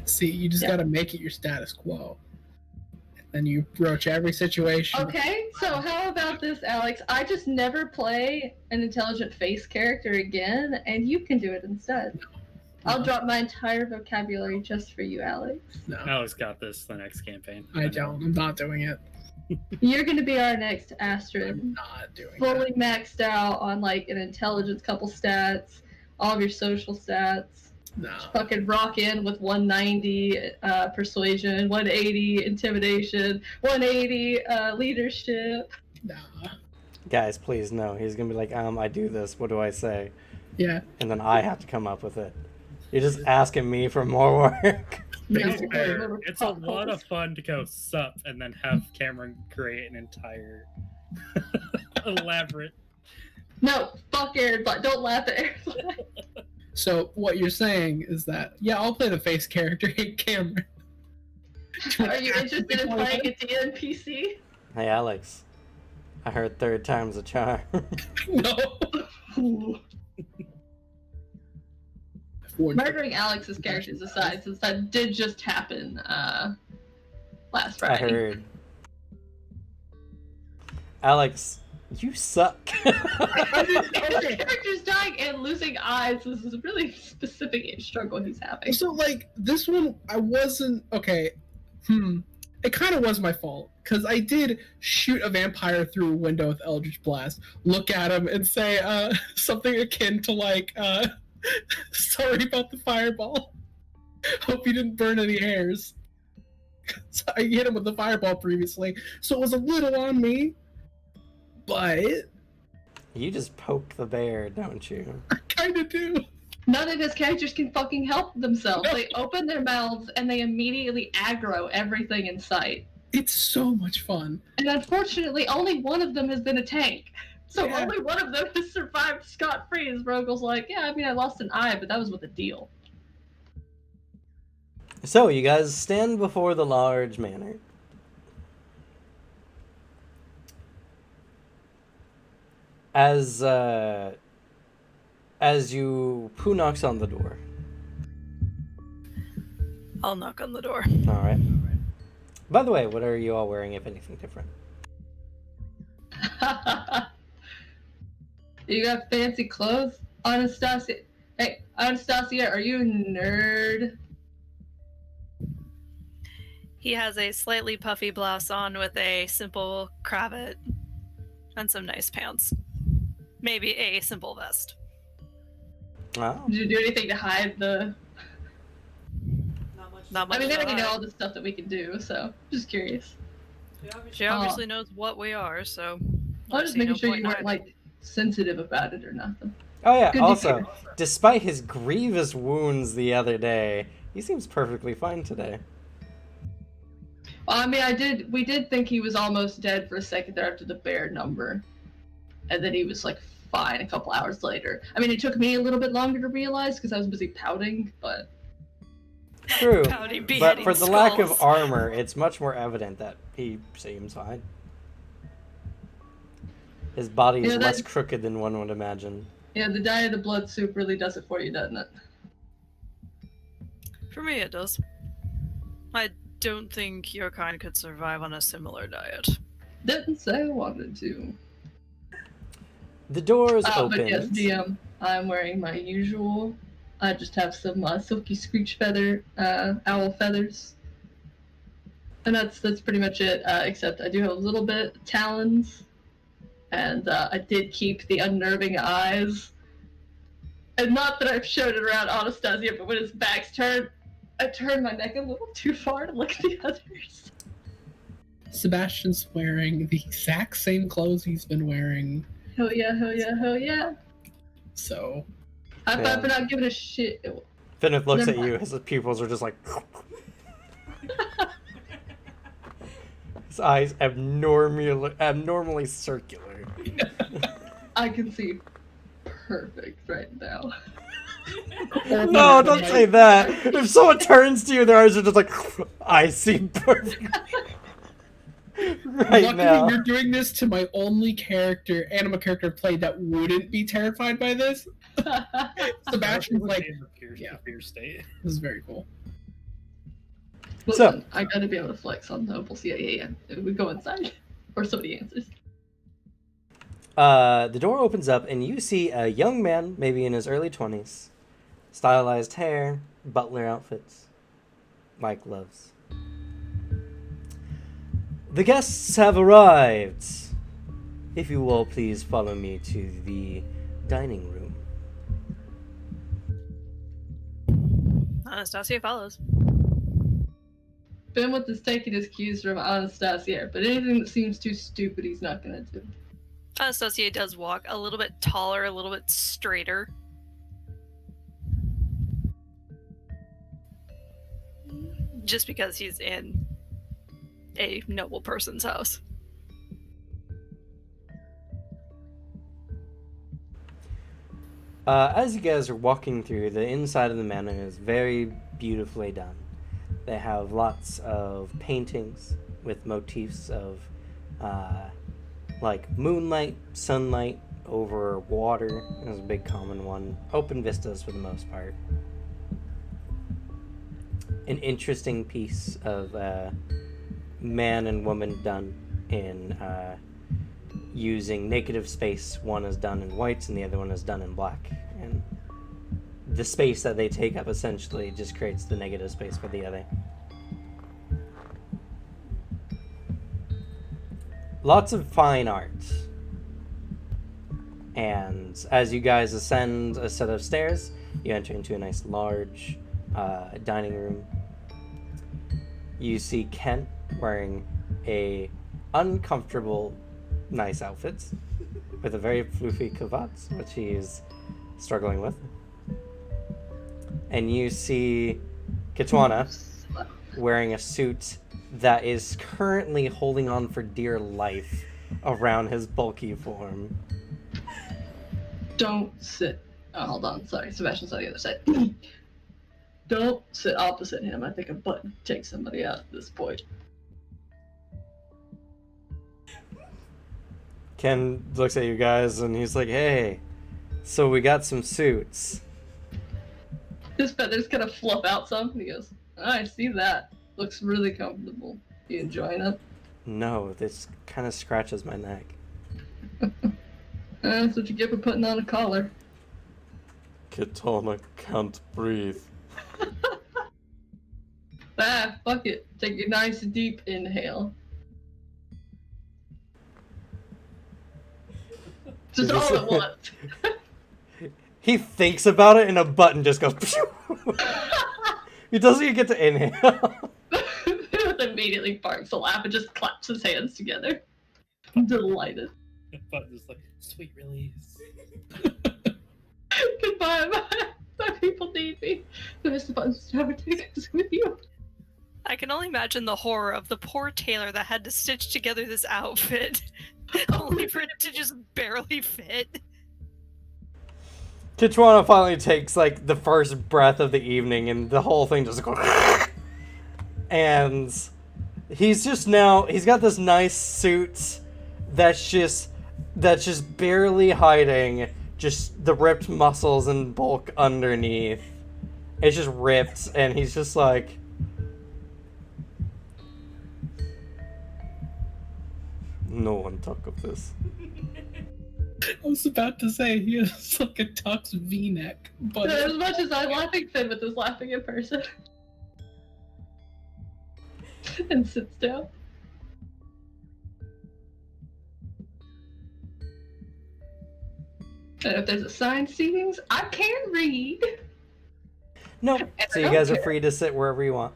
A: See, you just
B: Yeah.
A: gotta make it your status quo. And you broach every situation.
B: Okay, so how about this, Alex? I just never play an intelligent face character again, and you can do it instead. I'll drop my entire vocabulary just for you, Alex.
A: No,
C: Alex got this the next campaign.
A: I don't. I'm not doing it.
B: You're gonna be our next
A: I'm
B: Astrid.
A: not doing it.
B: Fully maxed out on like an intelligence couple stats, all of your social stats.
A: No.
B: Fucking rock in with 190 persuasion, 180 intimidation, 180 leadership.
A: Nah.
D: Guys, please, no. He's gonna be like, I do this. What do I say?
A: Yeah.
D: And then I have to come up with it. You're just asking me for more work.
C: To be
A: Basically.
C: fair, it's a lot of fun to go sup and then have Cameron create an entire elaborate.
B: No, fuck Airfly. Don't laugh at Airfly.
A: So what you're saying is that, yeah, I'll play the face character, Cameron.
B: Are you interested in playing a DNPC?
D: Hey, Alex. I heard third time's a charm.
A: No.
B: Murdering Alex's characters aside, since that did just happen last
D: I
B: Friday.
D: heard. Alex, you suck.
B: His character's dying and losing eyes. This is a really specific struggle he's having.
A: So, like, this one, I wasn't... Okay. It kind of was my fault, because I did shoot a vampire through a window with Eldritch Blast, look at him, and say something akin to, like, sorry about the fireball. Hope you didn't burn any hairs. So I hit him with the fireball previously, so it was a little on me, but...
D: You just poke the bear, don't you?
A: I kind of do.
B: None of his characters can fucking help themselves. They open their mouths and they immediately aggro everything in sight.
A: It's so much fun.
B: And unfortunately, only one of them has been a tank. So
A: Yeah.
B: only one of them has survived scot-free. As Rogel's like, yeah, I mean, I lost an eye, but that was with a deal.
D: So, you guys stand before the large manor. Who knocks on the door?
E: I'll knock on the door.
D: Alright. By the way, what are you all wearing, if anything different?
B: You got fancy clothes? Anastasia. Hey, Anastasia, are you a nerd?
E: He has a slightly puffy blouse on with a simple cravat and some nice pants. Maybe a simple vest.
D: Oh.
B: Did you do anything to hide the...
E: Not much.
B: I mean, they
E: to
B: already know
E: hide.
B: all the stuff that we can do, so just curious.
E: She obviously knows what we are, so.
B: I'm just
E: see
B: making
E: no
B: sure
E: point
B: you weren't,
E: in
B: like, sensitive about it or nothing.
D: Oh yeah,
B: Good to
D: also,
B: hear.
D: despite his grievous wounds the other day, he seems perfectly fine today.
B: Well, I mean, we did think he was almost dead for a second there after the bear number. And then he was, like, fine a couple hours later. I mean, it took me a little bit longer to realize because I was busy pouting, but...
D: True,
E: Pouty,
D: but
E: beheading
D: for the lack of
E: skulls.
D: armor, it's much more evident that he seems fine. His body is
B: Yeah,
D: less
B: that-
D: crooked than one would imagine.
B: Yeah, the dye of the blood soup really does it for you, doesn't it?
E: For me, it does. I don't think your kind could survive on a similar diet.
B: Didn't say I wanted to.
D: The door is
B: But
D: open.
B: yes, DM, I'm wearing my usual. I just have some silky screech feather, owl feathers. And that's pretty much it, except I do have a little bit of talons. And I did keep the unnerving eyes. And not that I've showed it around Anastasia, but when his back's turned, I turned my neck a little too far to look at the others.
A: Sebastian's wearing the exact same clothes he's been wearing,
B: Hell yeah, hell yeah, hell yeah.
A: so...
B: High
D: Yeah.
B: five for not giving a shit.
D: Finnith looks
B: Never
D: at you, his pupils are just like... His eyes abnormally circular.
B: I can see perfect right now.
D: No, don't say that. If someone turns to you, their eyes are just like, I see perfect. Right
A: Luckily,
D: now.
A: you're doing this to my only Anima character played that wouldn't be terrified by this. Sebastian's like, yeah.
C: Fear state.
A: this is very cool.
B: Listen, I gotta be able to flex on nobles. Yeah. We go inside. Or somebody answers.
D: The door opens up, and you see a young man, maybe in his early 20s. Stylized hair, butler outfits, like gloves. The guests have arrived. If you will, please follow me to the dining room.
E: Anastasia follows.
B: Finn is taking his cues from Anastasia, but anything that seems too stupid, he's not gonna do.
E: Anastasia does walk a little bit taller, a little bit straighter. Just because he's in a noble person's house.
D: As you guys are walking through, the inside of the manor is very beautifully done. They have lots of paintings with motifs of like moonlight, sunlight over water is a big common one. Open vistas for the most part. An interesting piece of man and woman done in using negative space. One is done in white and the other one is done in black. And the space that they take up essentially just creates the negative space for the other. Lots of fine art. And as you guys ascend a set of stairs, you enter into a nice large dining room. You see Kent wearing a uncomfortable nice outfit with a very floofy cravat, which he is struggling with. And you see Kitwana wearing a suit that is currently holding on for dear life around his bulky form.
B: Don't sit. Oh, hold on. Sorry. Sebastian's on the other side. Don't sit opposite him. I think a button takes somebody out at this point.
D: Ken looks at you guys and he's like, hey, so we got some suits.
B: His feathers kind of fluff out some, and he goes, I see that. Looks really comfortable. You enjoying it?
D: No, this kind of scratches my neck.
B: That's what you get for putting on a collar.
D: Kitana can't breathe.
B: Fuck it. Take a nice deep inhale. Just all at once.
D: He thinks about it and a button just goes. He doesn't even get to inhale.
B: Immediately barks a laugh and just claps his hands together. I'm delighted.
C: But just like, sweet release.
B: Goodbye, my people need me. The rest of us never take us with you.
E: I can only imagine the horror of the poor tailor that had to stitch together this outfit, only for it to just barely fit.
D: Kitwana finally takes like the first breath of the evening and the whole thing just goes. And he's got this nice suit that's just barely hiding just the ripped muscles and bulk underneath. It's just ripped, and he's just like, no one talk of this.
A: I was about to say he has like a tux V-neck, but
B: As much as I'm laughing, Finn with his laughing in person. And sits down. And if there's assigned seatings, I can read.
D: No, so you guys are free to sit wherever you want.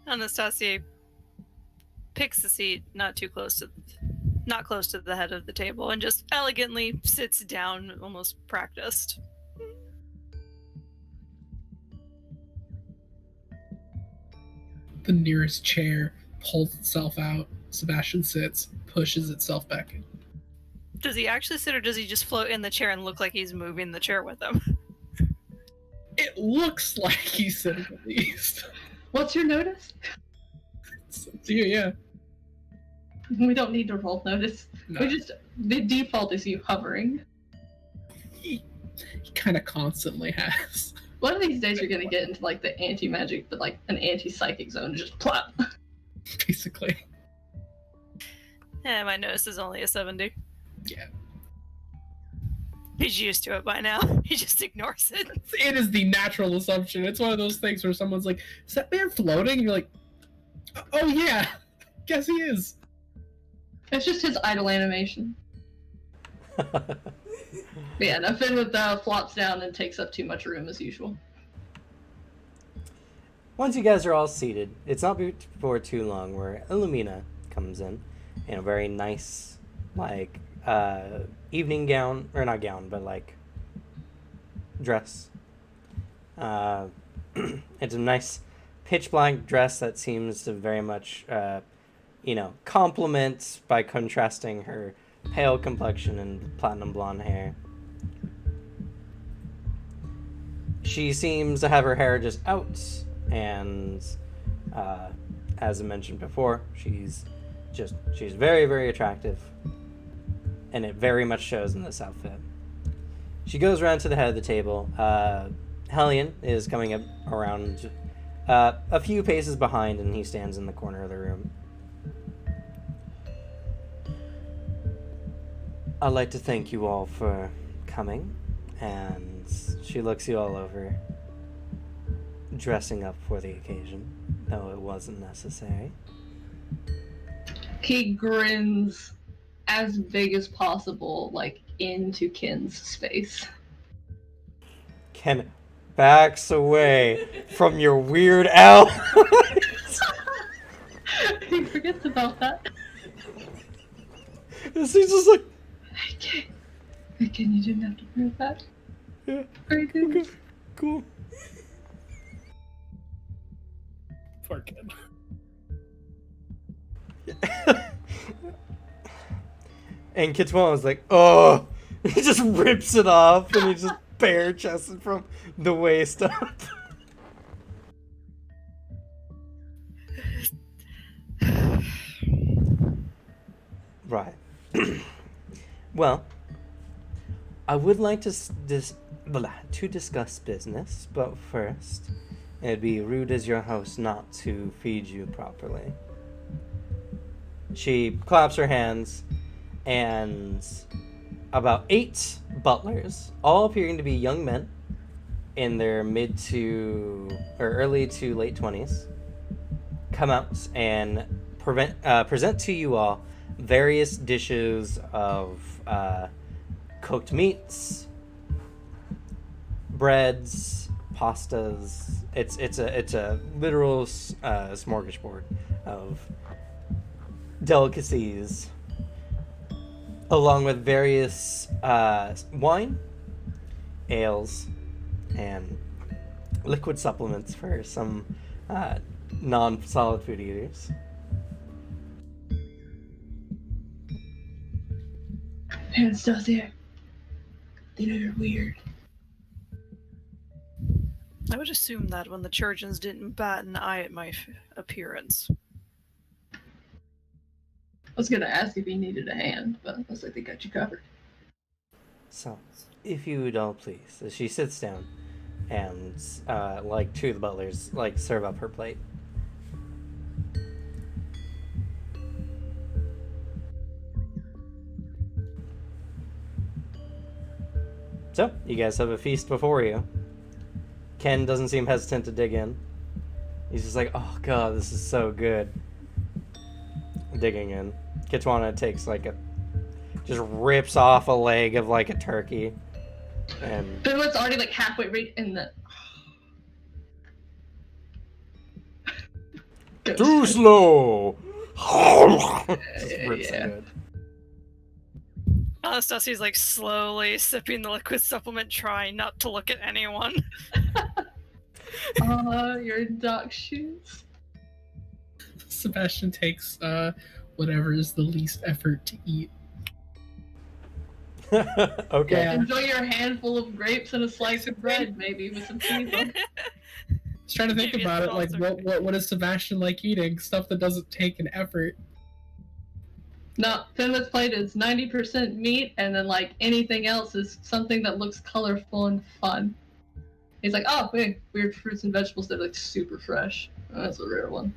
E: Anastasia picks a seat not close to the head of the table and just elegantly sits down, almost practiced.
A: the nearest chair pulls itself out. Sebastian sits, pushes itself back in.
E: Does he actually sit, or does he just float in the chair and look like he's moving the chair with him?
A: It looks like he's sitting at least.
B: What's your notice?
A: Yeah.
B: We don't need to roll notice.
A: No.
B: The default is you hovering.
A: He kind of constantly has.
B: One of these days you're gonna get into like the anti-magic, but like an anti-psychic zone and just plop.
A: Basically.
E: Yeah, my notice is only a 70.
A: Yeah.
E: He's used to it by now. He just ignores it.
A: It is the natural assumption. It's one of those things where someone's like, is that man floating? And you're like, oh yeah, guess he is.
B: It's just his idle animation. But yeah, nothing with flops down and takes up too much room as usual.
D: Once you guys are all seated, it's not before too long where Illumina comes in a very nice, like, evening gown, or not gown, but like dress. It's a nice pitch black dress that seems to very much, complement by contrasting her pale complexion and platinum blonde hair. She seems to have her hair just out, and as I mentioned before, she's very, very attractive, and it very much shows in this outfit. She goes around to the head of the table. Hellion is coming up around a few paces behind, and he stands in the corner of the room. I'd like to thank you all for coming, and she looks you all over, dressing up for the occasion, though it wasn't necessary.
B: He grins as big as possible, like into Ken's space.
D: Ken backs away from your weird owl.
B: He forgets about that.
D: He's just like,
B: Hey, Ken, you didn't have to wear that.
D: yeah,
B: Very good.
D: okay, cool.
C: Poor kid.
D: And Kitsuo's like, oh, he just rips it off, and he's just bare chested from the waist up. Right. Well, I would like to discuss business, but first, it'd be rude as your host not to feed you properly. She claps her hands, and about 8 butlers, all appearing to be young men in their mid to or early to late 20s, come out and present to you all various dishes of cooked meats, breads, pastas. It's a literal smorgasbord of delicacies, along with various wine, ales, and liquid supplements for some non-solid food eaters.
B: Parents does here. They know you're weird.
E: I would assume that when the Trojans didn't bat an eye at my appearance.
B: I was gonna ask if you needed a hand, but looks like they got you covered.
D: So, if you would all please, as she sits down, and like 2 of the butlers like serve up her plate. So, you guys have a feast before you. Ken doesn't seem hesitant to dig in. He's just like, oh god, this is so good. Digging in. Kitwana takes just rips off a leg of like a turkey. And
B: Finland's already like halfway right in the...
D: too slow! Just rips
B: Yeah.
D: it.
E: Anastasia's like slowly sipping the liquid supplement, trying not to look at anyone.
B: Your duck shoes.
A: Sebastian takes whatever is the least effort to eat.
D: Okay.
A: Yeah.
B: Enjoy your handful of grapes and a slice of bread, maybe, with some cheese on.
A: I was trying to think
E: Maybe
A: about
E: it's
A: it, like
E: also-
A: what is Sebastian like eating? Stuff that doesn't take an effort.
B: No, Finland's plate is 90% meat, and then like anything else is something that looks colorful and fun. He's like, oh, wait, weird fruits and vegetables that are like super fresh. Oh, that's a rare one.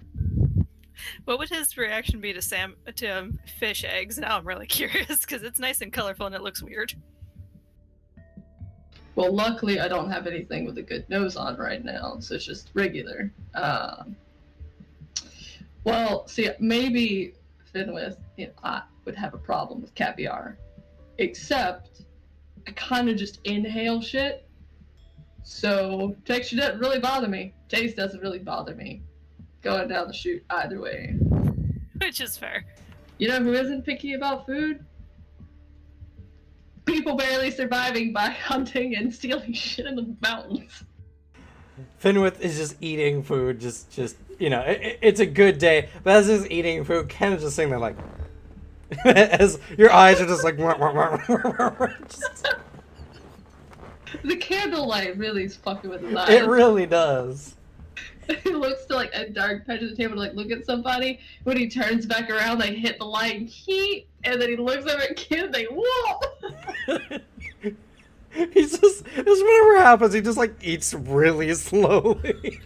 E: What would his reaction be to fish eggs? Now I'm really curious because it's nice and colorful and it looks weird.
B: Well, luckily I don't have anything with a good nose on right now, so it's just regular. Well, see, maybe Finwith, I would have a problem with caviar, except I kind of just inhale shit. So texture doesn't really bother me. Taste doesn't really bother me. Going down the chute either way.
E: Which is fair.
B: You know who isn't picky about food? People barely surviving by hunting and stealing shit in the mountains.
D: Finwith is just eating food, just it's a good day, but as he's eating food, Ken is just sitting there like, as your eyes are just like, just,
B: The candlelight really is fucking with his eyes.
D: it really does.
B: He looks to like a dark patch of the table to like look at somebody. When he turns back around, they hit the light and heat, and then he looks over at Kid and they whoop.
D: He's just whatever happens, he just like eats really slowly.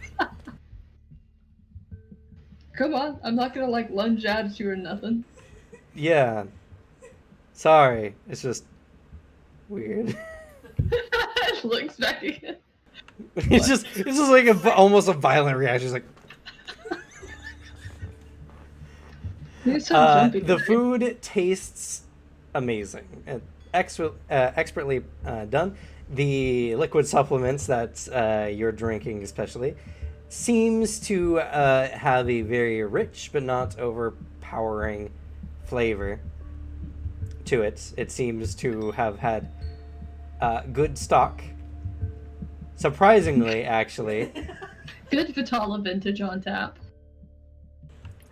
B: Come on, I'm not gonna like lunge at you or nothing.
D: Yeah. Sorry, it's just weird.
B: Looks back again.
D: It's just like almost a violent reaction. It's like
B: You're so jumpy
D: the
B: today.
D: food tastes amazing and expertly done. The liquid supplements that you're drinking, especially, seems to have a very rich but not overpowering flavor to it. It seems to have had good stock. Surprisingly, actually.
B: Good Vitala vintage on tap.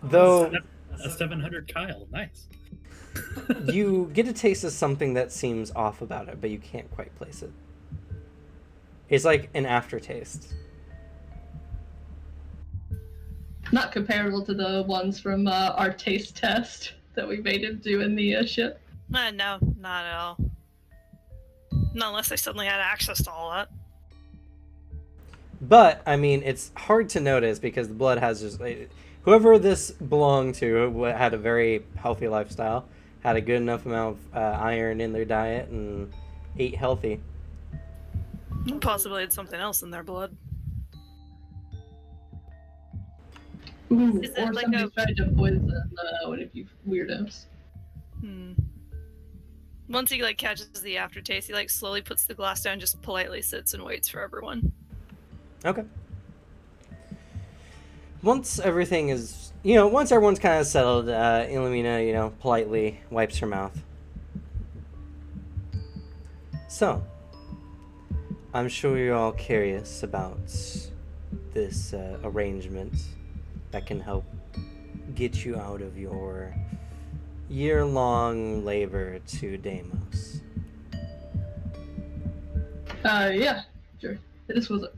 D: Though
C: A 700 Kyle, nice.
D: you get a taste of something that seems off about it, but you can't quite place it. It's like an aftertaste.
B: Not comparable to the ones from our taste test that we made him do in the ship.
E: No, not at all. Not unless they suddenly had access to all that.
D: But, I mean, it's hard to notice because the blood has just... Whoever this belonged to had a very healthy lifestyle, had a good enough amount of iron in their diet, and ate healthy.
E: Possibly had something else in their blood.
B: Ooh,
E: Is it
B: or
E: like
B: somebody's trying to poison one of you weirdos.
E: Once he like catches the aftertaste, he like slowly puts the glass down, just politely sits and waits for everyone.
D: Okay. Once everything is... once everyone's kind of settled, Ilumina, politely wipes her mouth. So, I'm sure you're all curious about this arrangement that can help get you out of your year-long labor to Deimos.
B: Yeah, sure. This was it.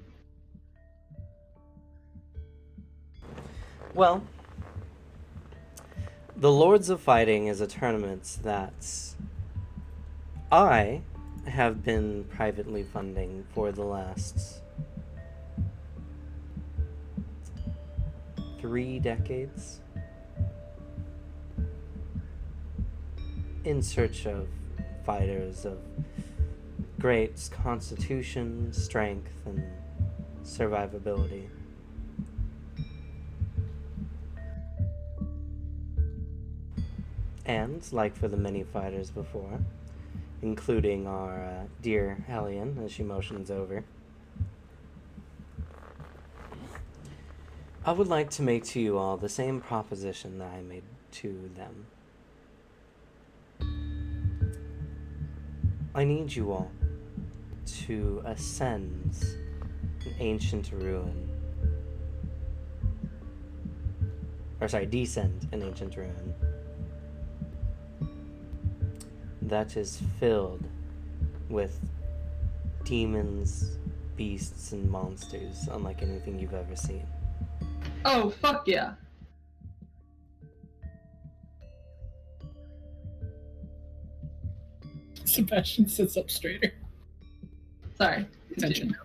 D: Well, the Lords of Fighting is a tournament that I have been privately funding for the last 3 decades in search of fighters of great constitution, strength, and survivability. And, like for the many fighters before, including our dear Hellion, as she motions over, I would like to make to you all the same proposition that I made to them. I need you all to ascend an ancient ruin. Descend an ancient ruin that is filled with demons, beasts, and monsters unlike anything you've ever seen.
B: Oh, fuck yeah.
A: Sebastian sits up straighter.
B: Sorry.
A: Attention.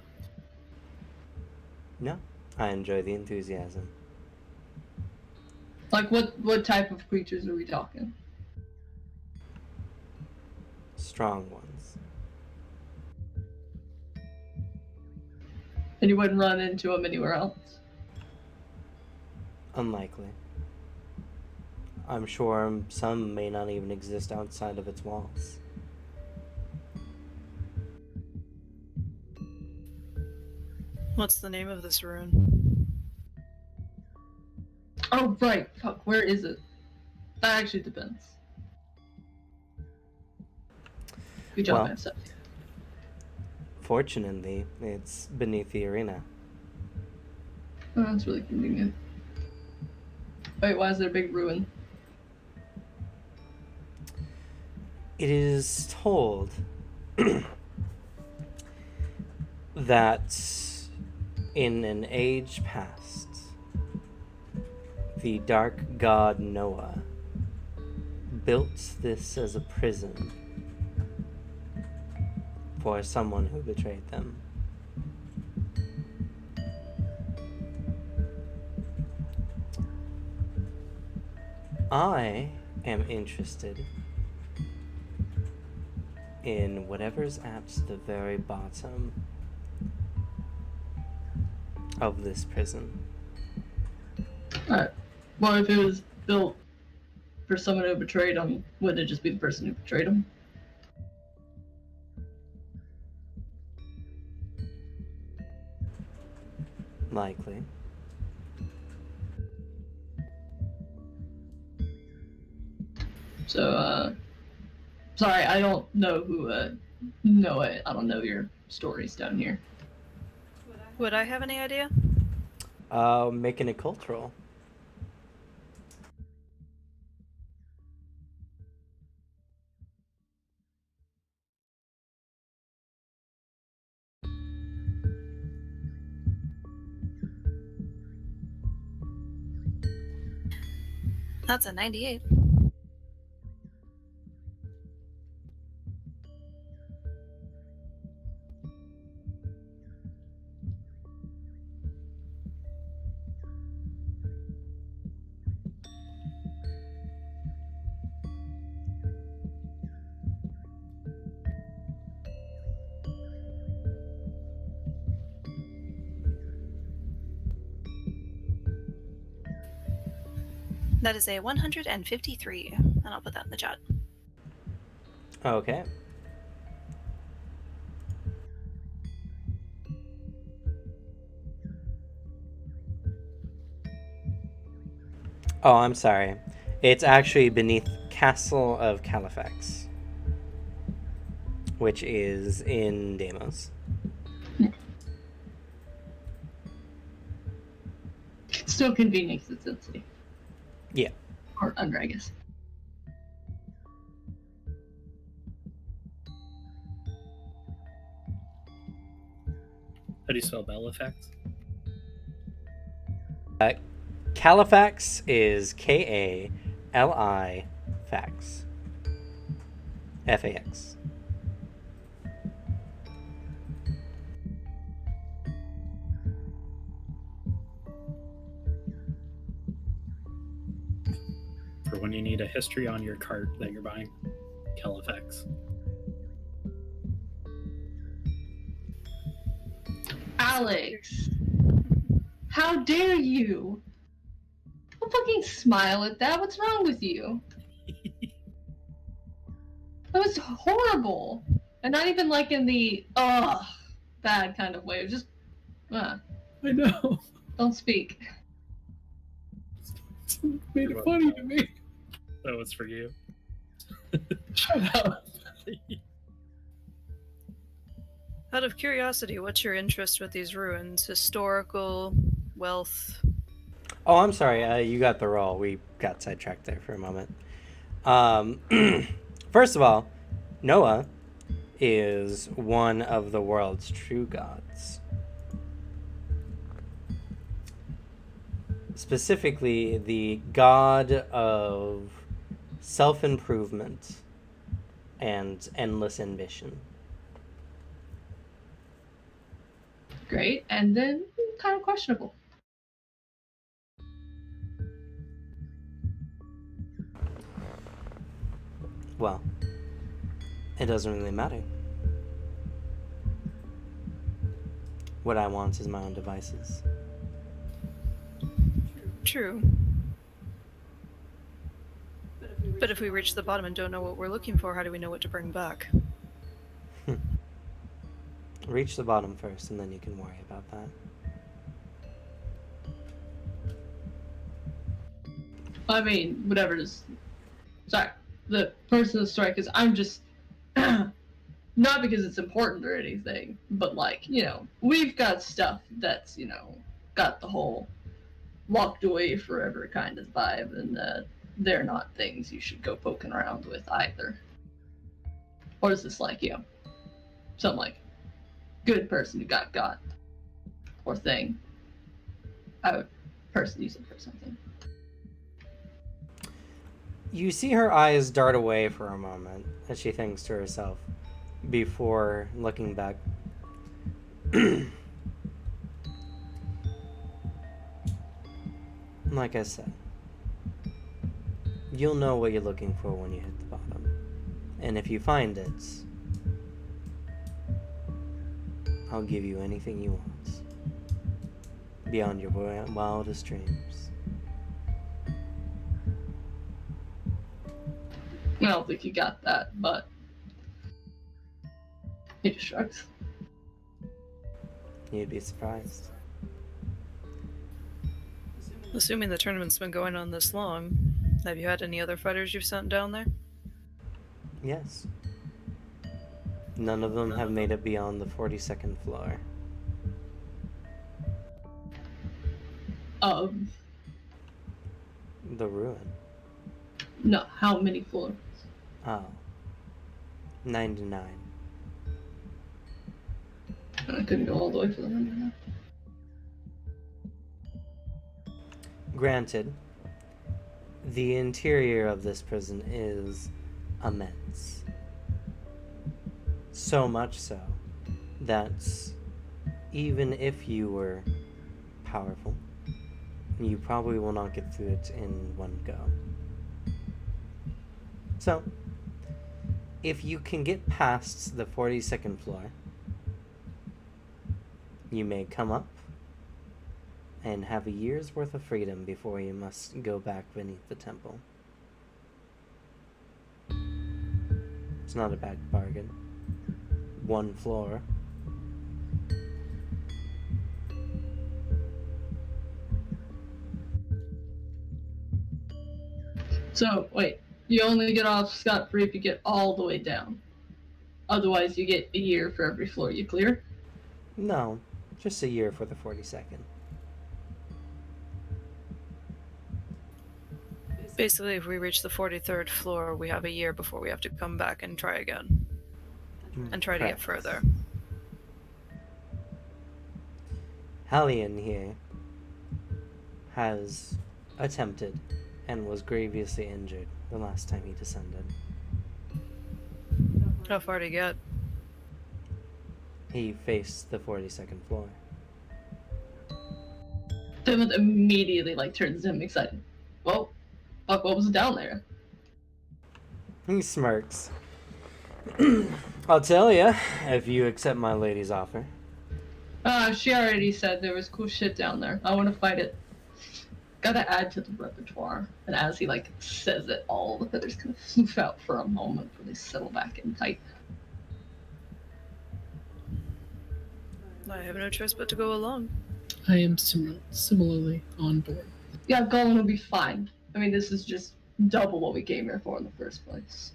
D: No, I enjoy the enthusiasm.
B: Like, what type of creatures are we talking?
D: Strong ones.
B: And you wouldn't run into them anywhere else?
D: Unlikely. I'm sure some may not even exist outside of its walls.
E: What's the name of this ruin?
B: Oh, right. Fuck, where is it? That actually depends. Good job,
D: Well,
B: man. So,
D: Fortunately, it's beneath the arena.
B: oh, that's really convenient. Wait, why is there a big ruin?
D: It is told that in an age past, the dark god Noah built this as a prison for someone who betrayed them. I am interested in whatever's at the very bottom of this prison.
B: Alright. Well, if it was built for someone who betrayed him, wouldn't it just be the person who betrayed him?
D: Likely.
B: So, sorry, I don't know who, Noah. I don't know your stories down here.
E: Would I have any idea?
D: Making it cultural.
E: That's a 98. That is a 153, and I'll put that in the chat.
D: Okay. Oh, I'm sorry. It's actually beneath Castle of Califax, which is in Deimos.
B: It's still convenient because it's in city.
D: Yeah.
B: Or under, I guess.
C: How do you spell Belifax?
D: Califax is K-A-L-I fax. F-A-X.
C: For when you need a history on your cart that you're buying. Califax.
B: Alex! How dare you? Don't fucking smile at that. What's wrong with you? That was horrible. And not even like in the, bad kind of way. It was just,
A: I know.
B: don't speak.
A: It's made it funny to me.
C: That was for you.
A: Shut up.
E: Out of curiosity, what's your interest with these ruins? Historical, wealth?
D: Oh, I'm sorry. You got the roll. We got sidetracked there for a moment. First of all, Noah is one of the world's true gods. Specifically, the god of self-improvement and endless ambition.
B: Great. And then, kind of questionable.
D: Well, it doesn't really matter. What I want is my own devices.
E: True. But if we reach the bottom and don't know what we're looking for, how do we know what to bring back?
D: Reach the bottom first, and then you can worry about that.
B: I mean, whatever it is. Sorry, the person of strike is. I'm just not because it's important or anything, but like, you know, we've got stuff that's, you know, got the whole locked away forever kind of vibe, and they're not things you should go poking around with either. Or is this like, you know, some like good person who got or thing? I would personally use it for something.
D: You see her eyes dart away for a moment as she thinks to herself before looking back. Like I said, you'll know what you're looking for when you hit the bottom. And if you find it, I'll give you anything you want. Beyond your wildest dreams.
B: I don't think you got that, but he just shrugs.
D: You'd be surprised.
E: Assuming the tournament's been going on this long, have you had any other fighters you've sent down there?
D: Yes. None of them have made it beyond the 42nd floor. The ruin.
B: No, how many floors?
D: Oh. 99.
B: I couldn't go all the way for the 100.
D: Granted, the interior of this prison is immense. So much so that even if you were powerful, you probably will not get through it in one go. So, if you can get past the 42nd floor, you may come up and have a year's worth of freedom before you must go back beneath the temple. It's not a bad bargain. One floor.
B: So, wait, you only get off scot-free if you get all the way down. Otherwise, you get a year for every floor you clear?
D: No, just a year for the 42nd.
E: Basically, if we reach the 43rd floor, we have a year before we have to come back and try again. And try to get
D: Correct.
E: further.
D: Hallian here has attempted and was grievously injured the last time he descended.
E: How far to get?
D: He faced the 42nd floor.
B: Timothy immediately turns to him excited. Well, fuck, what was down there?
D: He smirks. I'll tell ya, if you accept my lady's offer.
B: She already said there was cool shit down there. I want to fight it. Gotta add to the repertoire. And as he says it, all the feathers kind of floof out for a moment before they settle back in tight.
E: I have no choice but to go along.
A: I am similarly on board.
B: Yeah, Golan will be fine. I mean, this is just double what we came here for in the first place.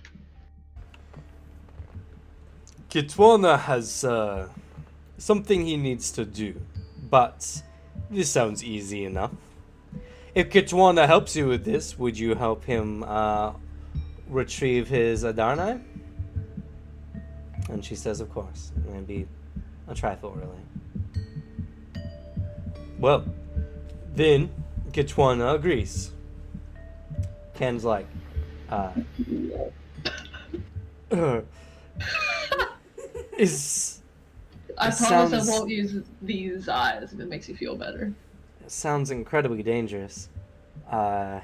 D: Kitwana has something he needs to do, but this sounds easy enough. If Kitwana helps you with this, would you help him retrieve his Adarnai? And she says, of course. Maybe a trifle early. Well, then Kitwana agrees. Ken's like, is...
B: I
D: It
B: promise
D: sounds-
B: I won't use these eyes if it makes you feel better.
D: It sounds incredibly dangerous. I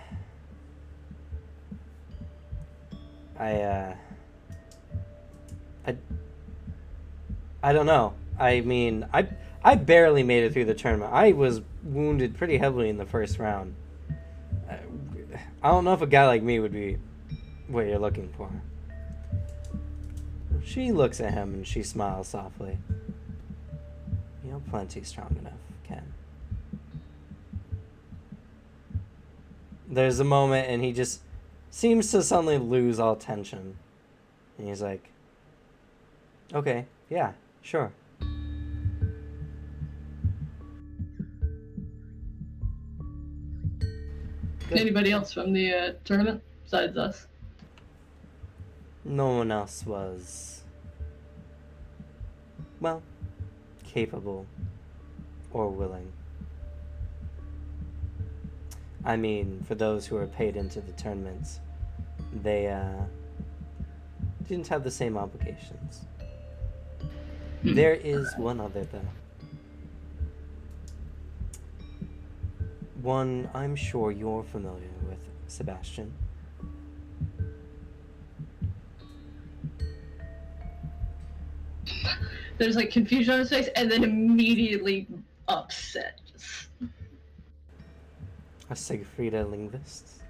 D: don't know. I mean, I barely made it through the tournament. I was wounded pretty heavily in the first round. I don't know if a guy like me would be what you're looking for. She looks at him and she smiles softly. You're plenty strong enough, Ken. There's a moment and he just seems to suddenly lose all tension. And he's like, okay, yeah, sure. Good.
B: Anybody else from the tournament besides us?
D: No one else was, well, capable or willing. I mean, for those who are paid into the tournaments, they didn't have the same obligations. There is one other, though. One I'm sure you're familiar with, Sebastian.
B: There's like confusion on his face, and then immediately upset.
D: A Siegfrieda linguist.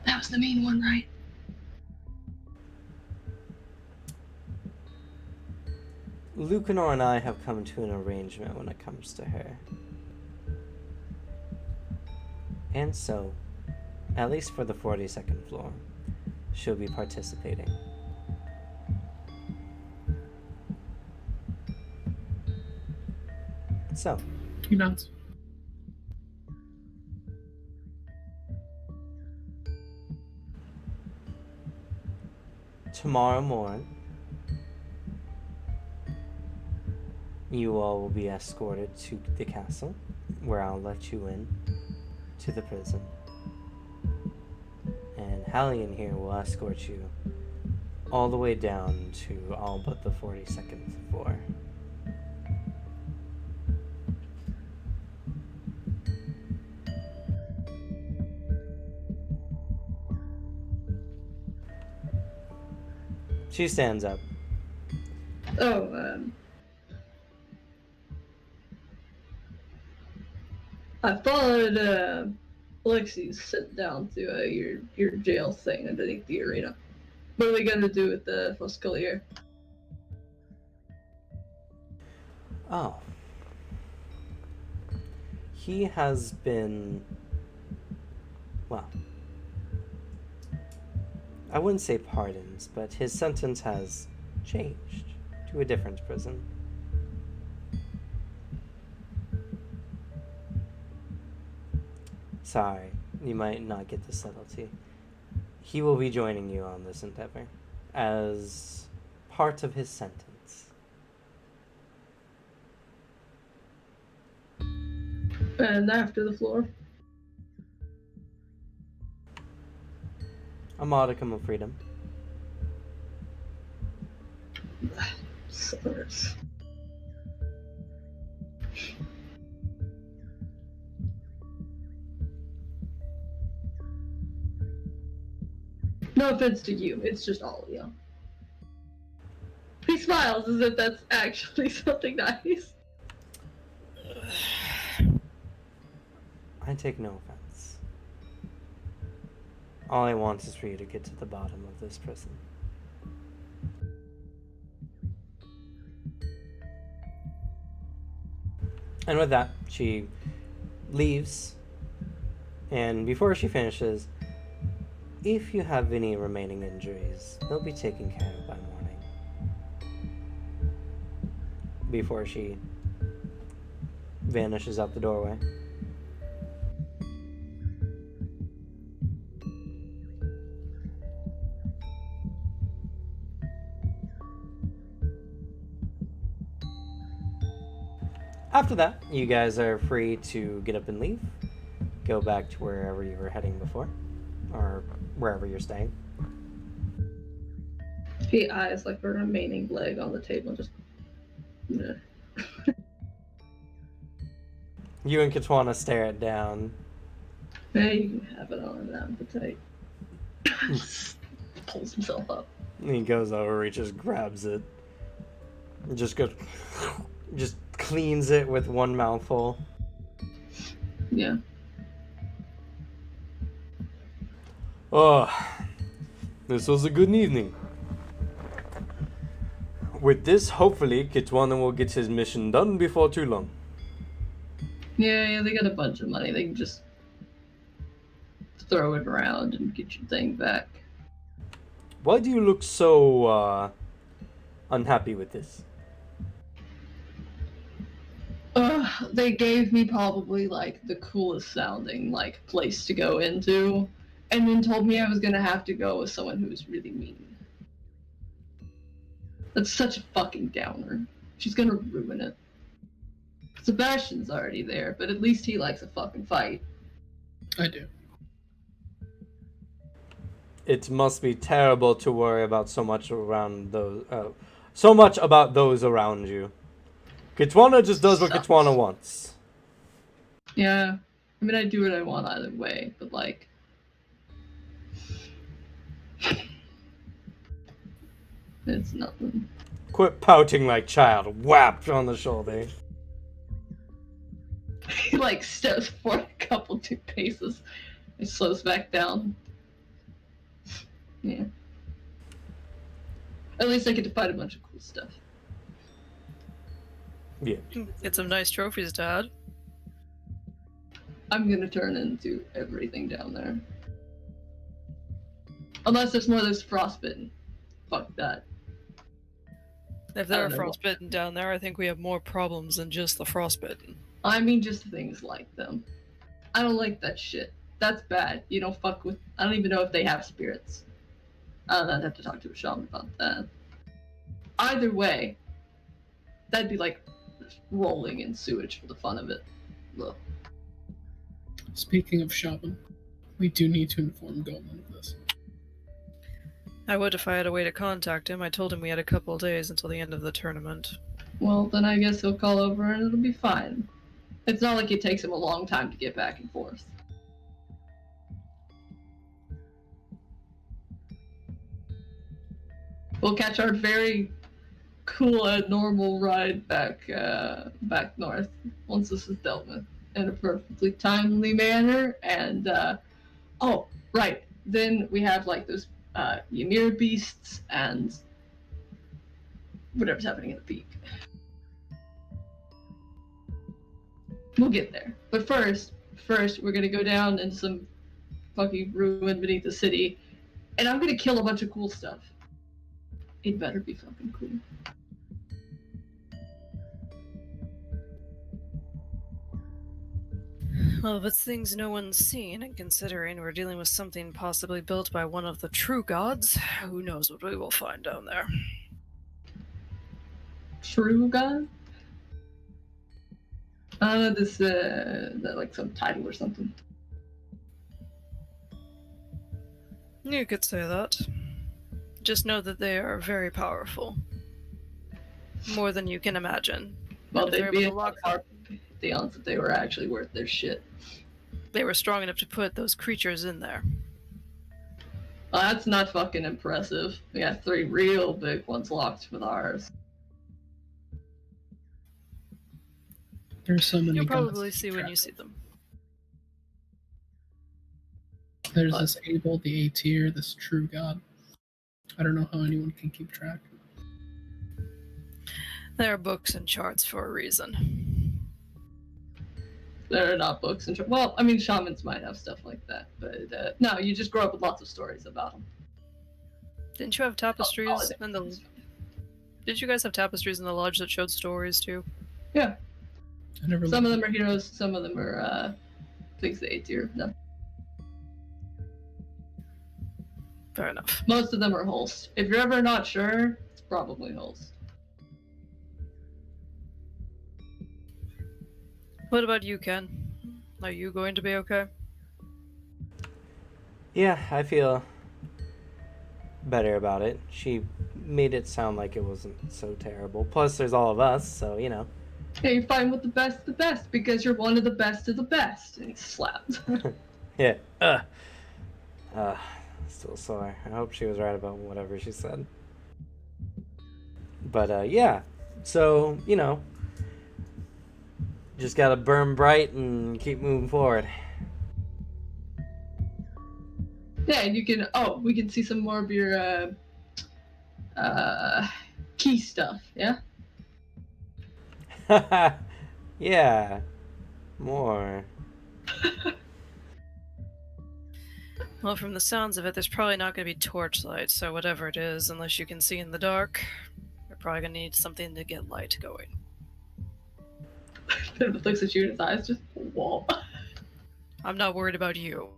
B: That was the main one, right?
D: Lucanor and I have come to an arrangement when it comes to her. And so, at least for the 42nd floor, she'll be participating. So,
A: He nods.
D: tomorrow morning, you all will be escorted to the castle, where I'll let you in to the prison. And Hallian here will escort you all the way down to all but the 42nd floor. She stands up.
B: Oh, I followed Alexi's sit down to your jail thing underneath the arena. What are we gonna do with the Foscolier?
D: Oh. He has been, well, I wouldn't say pardoned, but his sentence has changed to a different prison. Sorry, you might not get the subtlety. He will be joining you on this endeavor as part of his sentence.
B: And after the floor?
D: A modicum of freedom.
B: Suckers. No offense to you, it's just all of you. He smiles as if that's actually something nice.
D: I take no offense. All I want is for you to get to the bottom of this prison. And with that, she leaves. And before she finishes, if you have any remaining injuries, they'll be taken care of by morning. Before she vanishes out the doorway. After that, you guys are free to get up and leave. Go back to wherever you were heading before. Or wherever you're staying.
B: He eyes like a remaining leg on the table and just... Nah.
D: You and Katwana stare it down.
B: Hey, you can have it on that appetite. Pulls himself up.
D: And he goes over, he just grabs it. Just goes... Just cleans it with one mouthful.
B: Yeah.
D: Oh, this was a good evening. With this, hopefully, Kitwana will get his mission done before too long.
B: Yeah, they got a bunch of money. They can just throw it around and get your thing back.
D: Why do you look so, unhappy with this?
B: They gave me probably, like, the coolest sounding, like, place to go into, and then told me I was gonna have to go with someone who was really mean. That's such a fucking downer. She's gonna ruin it. Sebastian's already there, but at least he likes a fucking fight.
A: I do.
D: It must be terrible to worry about so much about those around you. Kitwana just does what
B: Sucks.
D: Kitwana wants.
B: Yeah. I mean, I do what I want either way, but, like... It's nothing.
D: Quit pouting like child. Whapped on the shoulder.
B: He, like, steps forward a couple, 2 paces, and slows back down. Yeah. At least I get to fight a bunch of cool stuff.
D: Yeah.
E: Get some nice trophies, Dad.
B: I'm gonna turn into everything down there. Unless there's more of those frostbitten. Fuck that.
E: If there are frostbitten down there, I think we have more problems than just the frostbitten.
B: I mean just things like them. I don't like that shit. That's bad. You don't fuck with... I don't even know if they have spirits. I'd have to talk to a shaman about that. Either way, that'd be like rolling in sewage for the fun of it. Ugh.
A: Speaking of shaman, we do need to inform Goldman of this.
E: I would if I had a way to contact him. I told him we had a couple of days until the end of the tournament.
B: Well, then I guess he'll call over and it'll be fine. It's not like it takes him a long time to get back and forth. We'll catch our very cool normal ride back north once this is dealt with in a perfectly timely manner. And oh right, then we have like those Ymir beasts and whatever's happening at the peak. We'll get there, but first we're gonna go down into some fucking ruin beneath the city, and I'm gonna kill a bunch of cool stuff. It better be fucking cool.
E: Well, if it's things no one's seen, and considering we're dealing with something possibly built by one of the true gods, who knows what we will find down there.
B: True god? That like some title or something.
E: You could say that. Just know that they are very powerful. More than you can imagine.
B: Well,
E: And if
B: they'd
E: they're
B: be
E: able to lock
B: our the odds that they were actually worth their shit.
E: They were strong enough to put those creatures in there.
B: Well, that's not fucking impressive. We got 3 real big ones locked with ours.
A: There's so many
E: You'll
A: gods
E: probably
A: to
E: see
A: keep
E: when
A: track
E: you see them.
A: of. There's this Abel, the A-tier, this true god. I don't know how anyone can keep track.
E: There are books and charts for a reason.
B: There are not books and well, I mean, shamans might have stuff like that, but no, you just grow up with lots of stories about them.
E: Didn't you have tapestries
B: Oh,
E: in the... Did you guys have tapestries in the lodge that showed stories too?
B: Yeah.
A: I never
B: Some of
A: looked
B: them are heroes, some of them are things the A-tier. No.
E: Fair enough.
B: Most of them are Holst. If you're ever not sure, it's probably Holst.
E: What about you, Ken? Are you going to be okay?
D: Yeah, I feel better about it. She made it sound like it wasn't so terrible. Plus, there's all of us, so, you know.
B: Yeah, you're fighting with the best, because you're one of the best of the best. And he slapped.
D: Yeah. Still sore. I hope she was right about whatever she said. But, yeah. So, you know. Just gotta burn bright and keep moving forward.
B: Yeah, and you can, we can see some more of your, key stuff, yeah?
D: Yeah. More.
E: Well, from the sounds of it, there's probably not going to be torchlight, so whatever it is, unless you can see in the dark, you're probably going to need something to get light going.
B: It looks at you and his eyes just, whoa.
E: I'm not worried about you.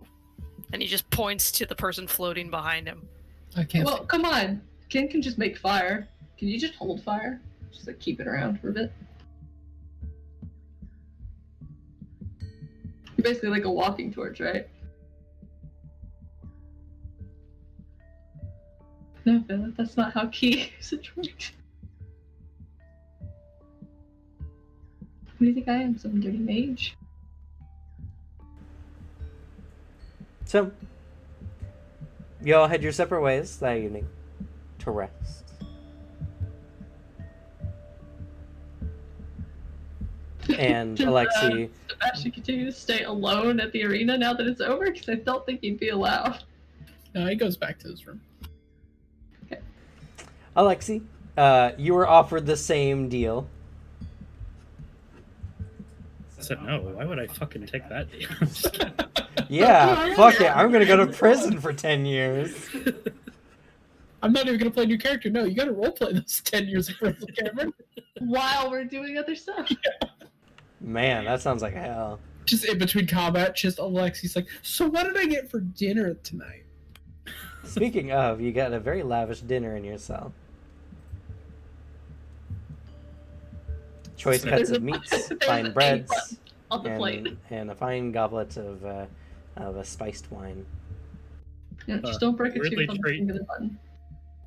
E: And he just points to the person floating behind him.
A: I can't.
B: Well, come on. Ken can just make fire. Can you just hold fire? Just like keep it around for a bit. You're basically like a walking torch, right? No, Philip, that's not how key usage works. Who do you think I am? Some dirty mage?
D: So, you all head your separate ways that evening to rest. And
B: Does,
D: Alexi,
B: Sebastian continue to stay alone at the arena now that it's over? Because I don't think he'd be allowed.
A: No, he goes back to his room.
D: Alexi, you were offered the same deal.
C: I said no. Why would I fucking take that deal? I'm just kidding.
D: Yeah, fuck it. I'm gonna go to prison for 10 years.
A: I'm not even gonna play a new character. No, you gotta roleplay those 10 years of prison, Cameron.
B: While we're doing other stuff.
D: Man, that sounds like hell.
A: Just in between combat, just Alexi's like, so what did I get for dinner tonight?
D: Speaking of, you got a very lavish dinner in your cell. Choice cuts of meats, fine breads,
B: On the plate.
D: and a fine goblet of a spiced wine.
B: Yeah, just don't break a
C: weirdly
B: tooth on the
C: treat-
B: finger of the button.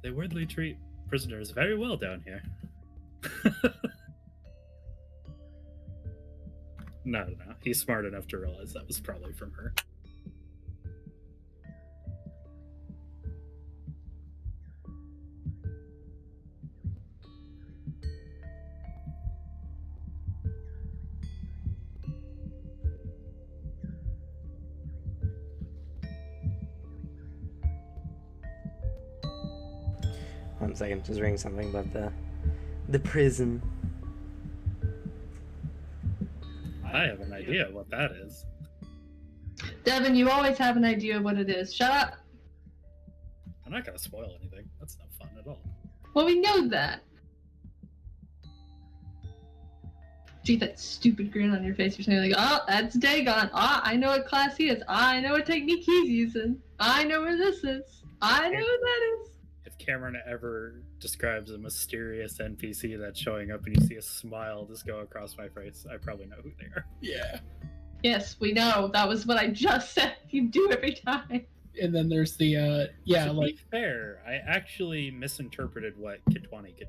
C: They weirdly treat prisoners very well down here. No. He's smart enough to realize that was probably from her.
D: One second, just reading something about the prison.
C: I have an idea what that is.
B: Devin, you always have an idea of what it is. Shut up.
C: I'm not gonna spoil anything. That's no fun at all.
B: Well, we know that. See that stupid grin on your face. You're saying like, oh, that's Dagon. Ah, I know what class he is. I know what technique he's using. I know where this is. I know what that is.
C: If Cameron ever describes a mysterious NPC that's showing up and you see a smile just go across my face, I probably know who they are.
A: Yeah.
B: Yes, we know. That was what I just said. You do every time.
A: And then there's the
C: To
A: like
C: be fair, I actually misinterpreted what Kitwani could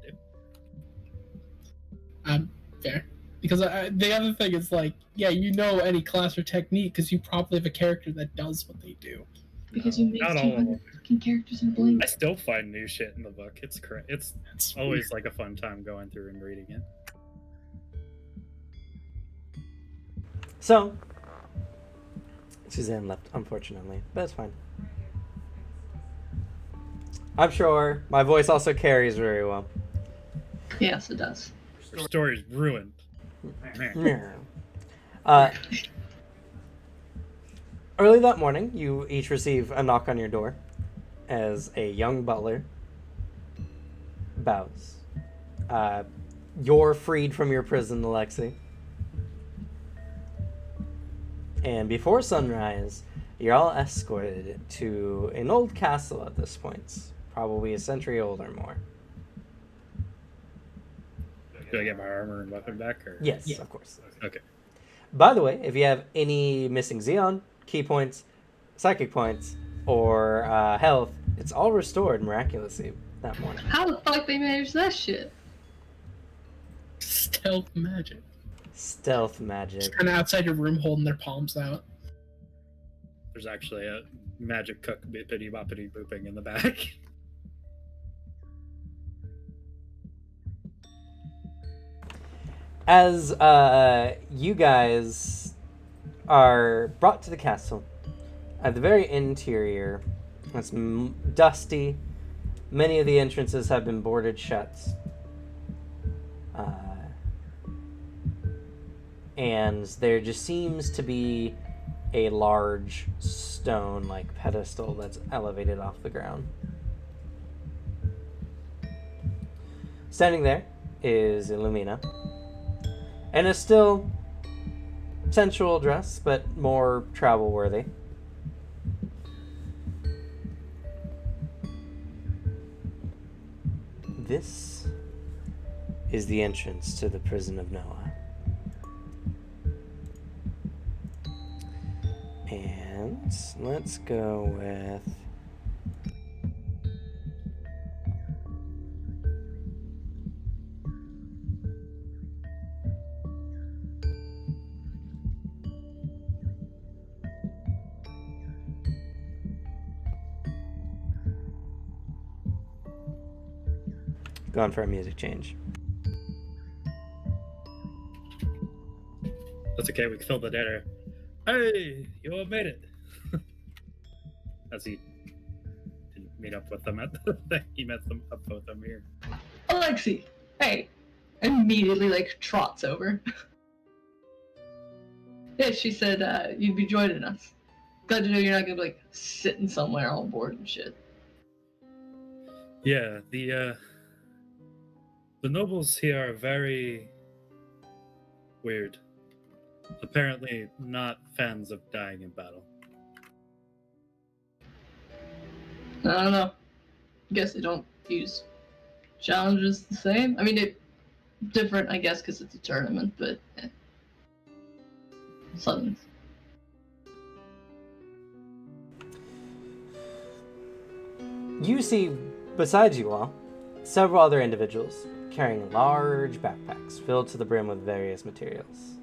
C: do.
A: fair. Because the other thing is like, yeah, you know any class or technique because you probably have a character that does what they do.
B: Because you made
C: Not all of
B: 200
C: them.
B: fucking characters in a blink.
C: I still find new shit in the book. It's
A: That's
C: always like a fun time going through and reading it.
D: So, Suzanne left, unfortunately, but it's fine. I'm sure my voice also carries very well.
B: Yes, it does.
C: Her story's ruined.
D: Early that morning, you each receive a knock on your door as a young butler bows. You're freed from your prison, Alexi. And before sunrise, you're all escorted to an old castle at this point, probably a century old or more.
C: Do I get my armor and weapon back? Or?
D: Yes,
A: Yeah.
D: of course.
C: Okay.
D: By the way, if you have any missing Xeon, key points, psychic points, or health, it's all restored miraculously that morning.
B: How the fuck they manage that shit?
A: stealth magic.
D: Stealth magic.
A: Just kind of outside your room holding their palms out.
C: There's actually a magic cook bippity boppity booping in the back.
D: As you guys are brought to the castle, at the very interior, it's dusty. Many of the entrances have been boarded shut. And there just seems to be a large stone like pedestal that's elevated off the ground. Standing there is Illumina, and is still sensual dress, but more travel worthy. This is the entrance to the prison of Noah. And let's go with... going for a music change.
C: That's okay, we filled the dead air. Hey, you all made it. As he didn't meet up with them at the he met them up with them here.
B: Alexi, hey. Immediately, like, trots over. Yeah, she said you'd be joining us. Glad to know you're not gonna be, like, sitting somewhere all bored and shit.
C: Yeah, the nobles here are very weird. Apparently not fans of dying in battle.
B: I don't know. Guess they don't use challenges the same. I mean, it different, I guess, because it's a tournament, but Summons.
D: You see, besides you all, several other individuals carrying large backpacks filled to the brim with various materials.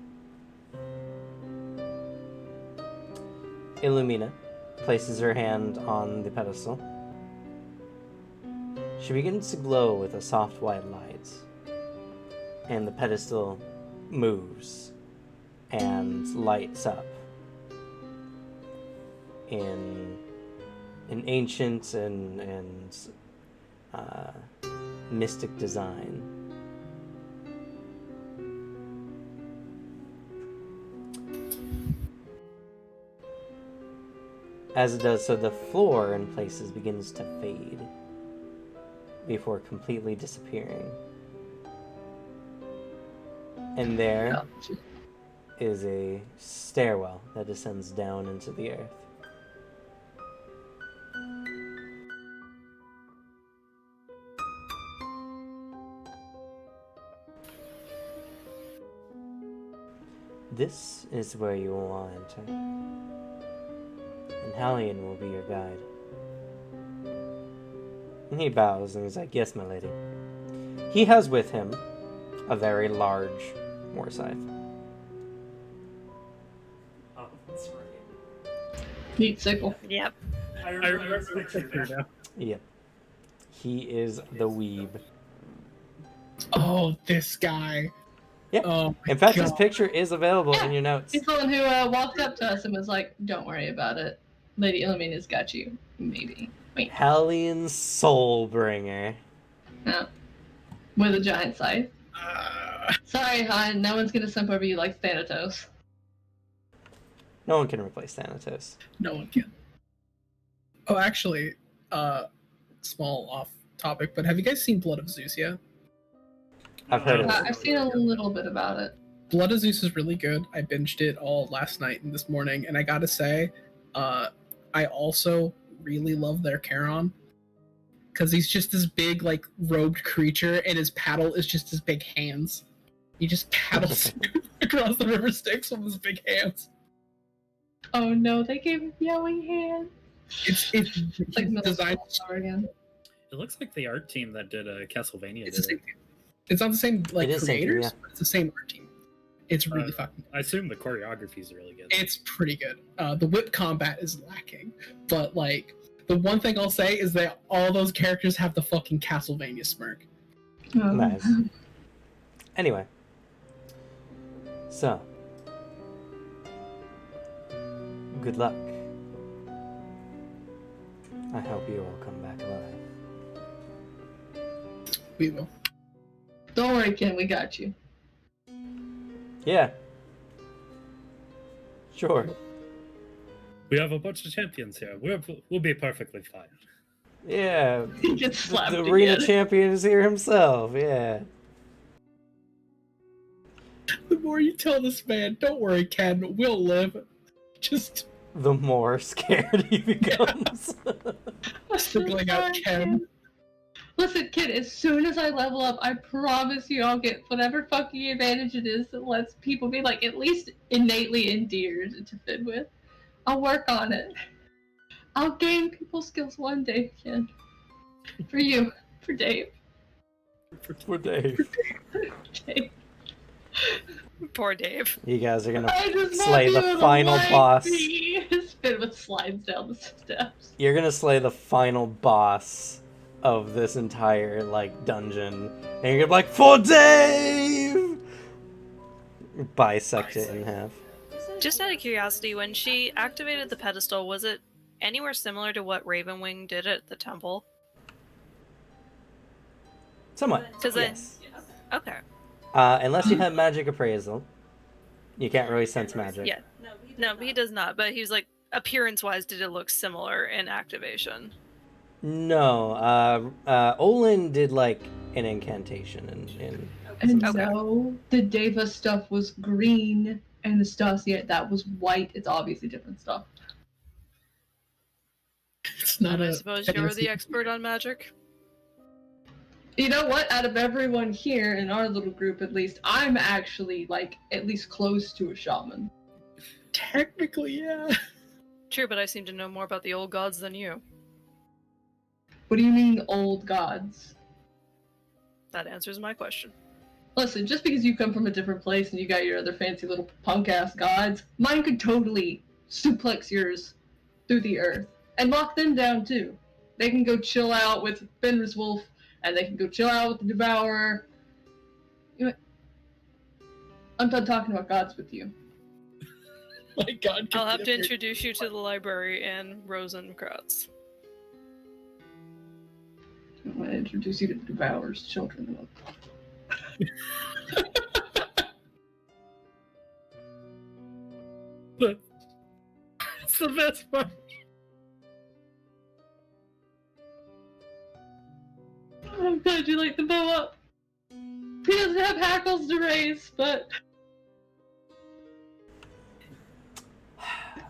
D: Illumina places her hand on the pedestal. She begins to glow with a soft white light, and the pedestal moves and lights up in an ancient and mystic design. As it does so, the floor in places begins to fade before completely disappearing. And there is a stairwell that descends down into the earth. This is where you will all enter, and Hallian will be your guide. And he bows and he's like, "Yes, my lady." He has with him a very large war scythe.
C: Oh, that's right.
B: Neat sickle.
E: Yep.
C: I remember the picture now.
D: Yep. He is the weeb.
A: Oh, this guy.
D: Yep.
A: Oh,
D: In fact,
A: God.
D: his picture is available in your notes.
B: He's the one who walked up to us and was like, "Don't worry about it. Lady Illumina's got you. Maybe." Wait.
D: Hallian Soulbringer.
B: No. With a giant scythe.
A: Uh,
B: Sorry, hon. No one's gonna simp over you like Thanatos.
D: No one can replace Thanatos.
A: no one can. Oh, actually, small off topic, but have you guys seen Blood of Zeus yet?
D: I've heard of it.
B: I've seen a little bit about it.
A: Blood of Zeus is really good. I binged it all last night and this morning, and I gotta say, I also really love their Charon, because he's just this big, like, robed creature, and his paddle is just his big hands. He just paddles across the river Styx with his big hands.
B: Oh no, they gave him yelling hands.
A: It's
B: Like
A: designed.
B: again.
C: It looks like the art team that did Castlevania
A: It's the
C: did
A: same
C: it.
A: team. It's not the same like
D: It is same team,
A: creators,
D: yeah.
A: but it's the same art team. It's really fucking.
C: I assume the choreography is really good.
A: It's pretty good. The whip combat is lacking, but like the one thing I'll say is that all those characters have the fucking Castlevania smirk.
B: Oh.
D: Nice. Anyway. So. Good luck. I hope you all come back alive.
A: We will.
B: Don't worry, Ken, we got you.
D: Yeah. Sure.
C: We have a bunch of champions here. We'll be perfectly fine.
D: Yeah.
B: He gets slapped
D: The arena
B: again.
D: champion is here himself. Yeah.
A: The more you tell this man, don't worry, Ken, we'll live. Just
D: The more scared he becomes.
A: singling out Ken.
B: Listen, kid, as soon as I level up, I promise you I'll get whatever fucking advantage it is that lets people be, like, at least innately endeared to fit with. I'll work on it. I'll gain people skills one day, kid. For you. For Dave.
D: For Dave.
B: Dave.
E: Poor Dave.
D: You guys are gonna
B: I just
D: slay
B: want
D: the
B: you to
D: final
B: like
D: boss.
B: me. Spin with slides down the steps.
D: You're gonna slay the final boss of this entire, like, dungeon. And you're gonna be like, for Dave! Bisect it in half.
E: Just out of curiosity, when she activated the pedestal, was it anywhere similar to what Ravenwing did at the temple?
D: Somewhat.
E: 'Cause
D: Yes.
E: Okay.
D: Unless you have magic appraisal. You can't really sense magic.
E: Yeah. No, he does not, but he was like, appearance-wise, did it look similar in activation?
D: No. Olin did, like, an incantation in
B: And
E: Okay.
B: so the Deva stuff was green, and the Stasia that was white. It's obviously different stuff.
A: It's not
E: And I
A: a
E: suppose you're
A: fancy-
E: the expert on magic?
B: You know what? Out of everyone here, in our little group at least, I'm actually, like, at least close to a shaman.
A: Technically, yeah.
E: True, but I seem to know more about the old gods than you.
B: What do you mean, old gods?
E: That answers my question.
B: Listen, just because you come from a different place and you got your other fancy little punk-ass gods, mine could totally suplex yours through the earth. And lock them down, too. They can go chill out with Fenris Wolf, and they can go chill out with the Devourer. You know, I'm done talking about gods with you.
A: My God.
E: I'll have to introduce you to the library in Rosencrantz.
B: I want to introduce you to the Devourer's children.
C: It's the best part.
B: I'm glad you like the bow up. He doesn't have hackles to raise, but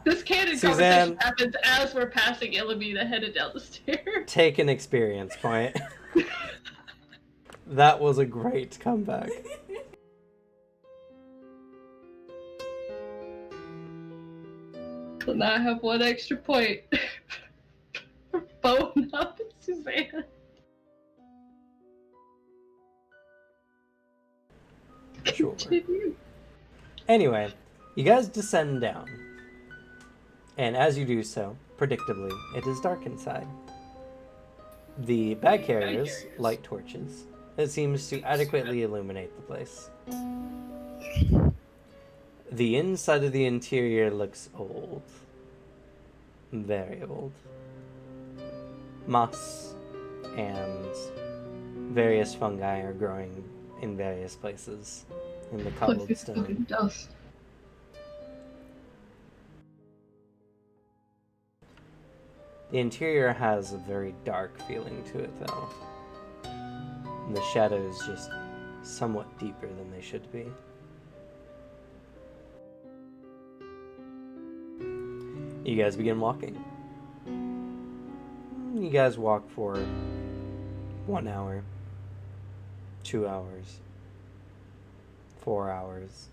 B: this canon
D: Suzanne.
B: conversation happens as we're passing Illamina headed down the stairs.
D: Take an experience point. That was a great comeback.
B: So now I have one extra point for bowing up Suzanne.
D: Sure.
B: Continue.
D: Anyway, you guys descend down. And as you do so, predictably, it is dark inside. The bag carriers light torches. It seems to adequately illuminate the place. The inside of the interior looks old. Very old. Moss and various fungi are growing in various places in the
B: Plus
D: cobbled
B: it's fucking
D: stone.
B: dust.
D: The interior has a very dark feeling to it, though. And the shadows just somewhat deeper than they should be. You guys begin walking. You guys walk for 1 hour, 2 hours, 4 hours,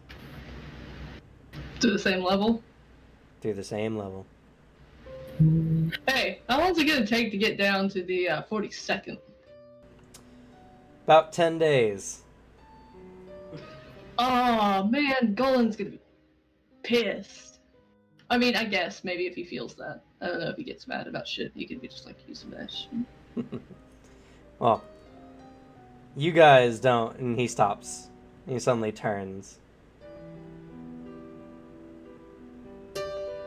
B: To the same level.
D: through the same level.
B: Hey, how long's it gonna take to get down to the 42nd?
D: About 10 days.
B: Oh man, Golan's gonna be pissed. I mean, I guess maybe if he feels that. I don't know if he gets mad about shit. He could be just like, use some mesh.
D: Well, you guys don't, and he stops. He suddenly turns.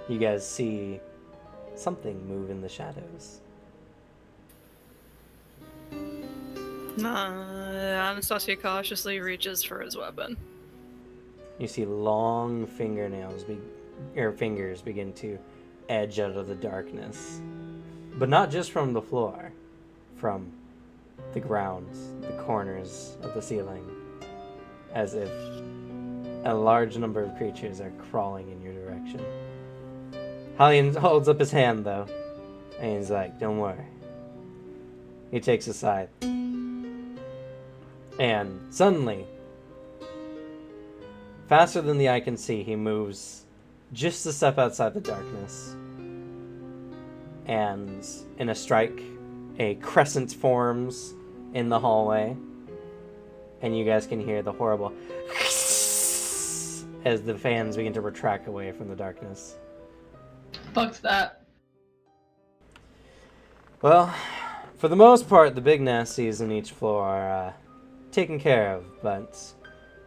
D: You guys see something move in the shadows.
E: Anastasia cautiously reaches for his weapon.
D: You see long fingers begin to edge out of the darkness. But not just from the floor, from the ground, the corners of the ceiling, as if a large number of creatures are crawling in your direction. Hallian holds up his hand, though, and he's like, don't worry. He takes a side. And suddenly, faster than the eye can see, he moves just a step outside the darkness. And in a strike, a crescent forms in the hallway. And you guys can hear the horrible as the fans begin to retract away from the darkness.
B: Fuck's that.
D: Well, for the most part, the big nasties in each floor are taken care of, but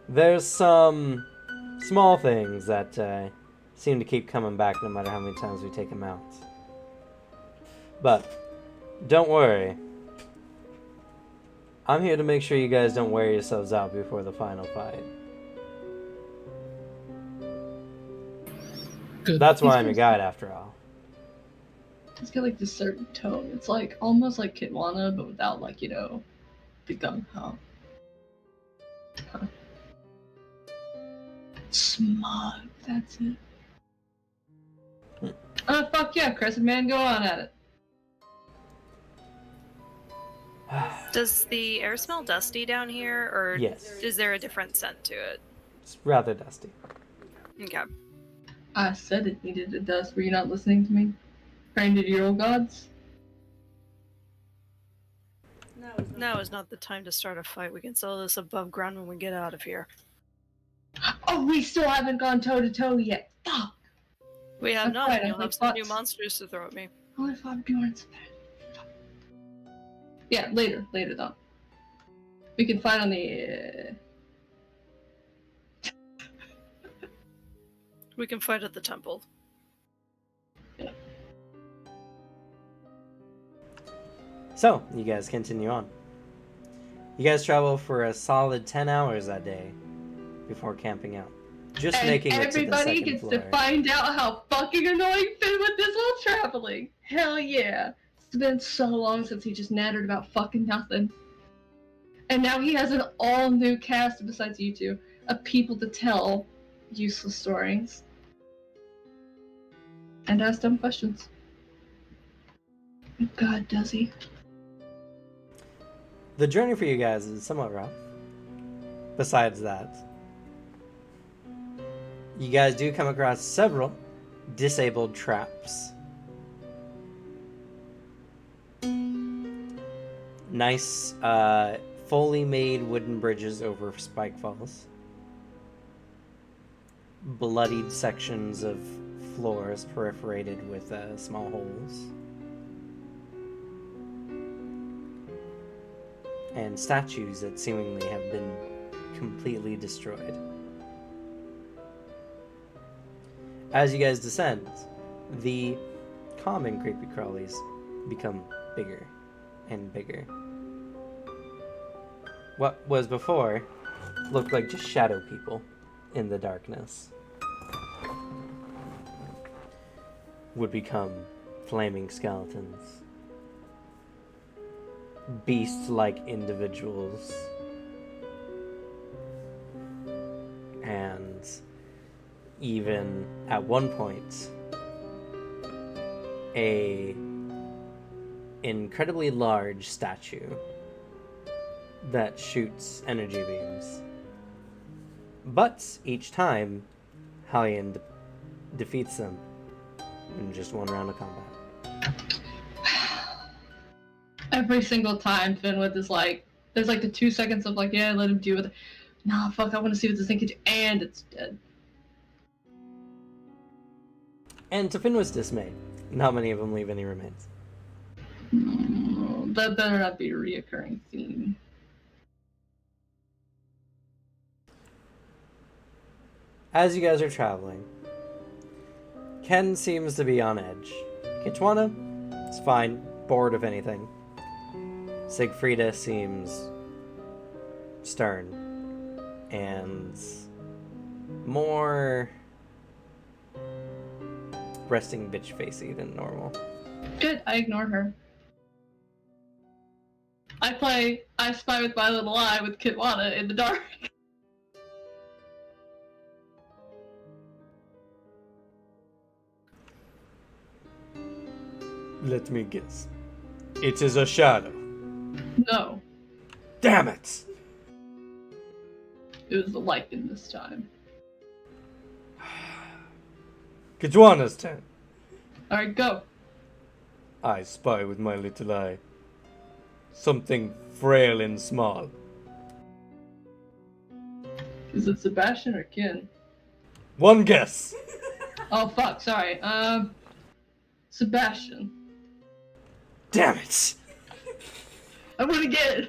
D: there's some small things that seem to keep coming back no matter how many times we take them out. But don't worry. I'm here to make sure you guys don't wear yourselves out before the final fight.
A: Good.
D: That's why I'm your guide, after all.
B: It's got like this certain tone. It's like almost like Kitwana, but without like, you know, the gung-ho. Huh. Smug, that's it. Fuck yeah, Crescent Man, go on at it.
E: Does the air smell dusty down here, or
D: Yes.
E: is there a different scent to it?
D: It's rather dusty.
E: Okay.
B: I said it needed a dust. Were you not listening to me? Praying to your old gods?
E: Now is not the time to start a fight. We can settle this above ground when we get out of here.
B: Oh, we still haven't gone toe to toe yet. Fuck!
E: We have
B: That's
E: not.
B: right,
E: You'll
B: I'm
E: have
B: like,
E: some new
B: "Fuck."
E: monsters to throw at me.
B: Only 5 Bjorns. Yeah, later though. We can fight on the.
E: We can fight at the temple.
D: So, you guys continue on. You guys travel for a solid 10 hours that day before camping out. Just
B: And
D: making it to the
B: everybody
D: second
B: gets
D: floor.
B: to find out how fucking annoying Finn with this whole traveling. Hell yeah. It's been so long since he just nattered about fucking nothing. And now he has an all new cast besides you two of people to tell useless stories. And ask dumb questions. God, does he?
D: The journey for you guys is somewhat rough. Besides that, you guys do come across several disabled traps. Nice, fully made wooden bridges over spike falls. Bloodied sections of floors perforated with small holes. And statues that seemingly have been completely destroyed. As you guys descend, the common creepy crawlies become bigger and bigger. What was before looked like just shadow people in the darkness would become flaming skeletons. Beast-like individuals. And even at one point, a incredibly large statue that shoots energy beams. But each time, Hallian defeats them in just one round of combat.
B: Every single time Finwith is like, there's like the 2 seconds of like, yeah, let him deal with it. Nah, fuck, I want to see what this thing can do. And it's dead.
D: And to Finwith's dismay, not many of them leave any remains.
B: That better not be a reoccurring theme.
D: As you guys are traveling, Ken seems to be on edge. Kitwana is fine, bored of anything. Sigfrida seems stern and more resting bitch facey than normal.
B: Good, I ignore her. I play I Spy with My Little Eye with Kitwana in the dark.
D: Let me guess. It is a shadow.
B: No,
D: Damn it!
B: it was the lichen this time.
D: Kitwana's turn.
B: Alright, go.
D: I spy with my little eye. Something frail and small.
B: Is it Sebastian or Kin?
D: One guess.
B: Oh fuck, sorry. Sebastian.
D: Damn it!
B: I win again!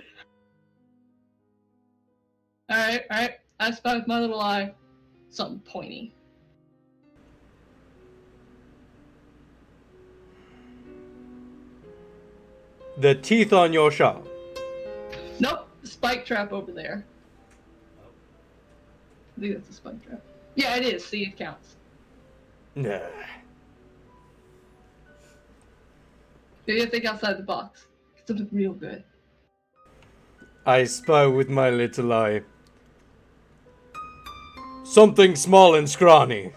B: Alright. I Spy with My Little Eye. Something pointy.
D: The teeth on your shawl.
B: Nope, spike trap over there. I think that's a spike trap. Yeah, it is. See, it counts.
D: Nah.
B: You gotta think outside the box. Get something real good.
D: I spy with my little eye. Something small and scrawny.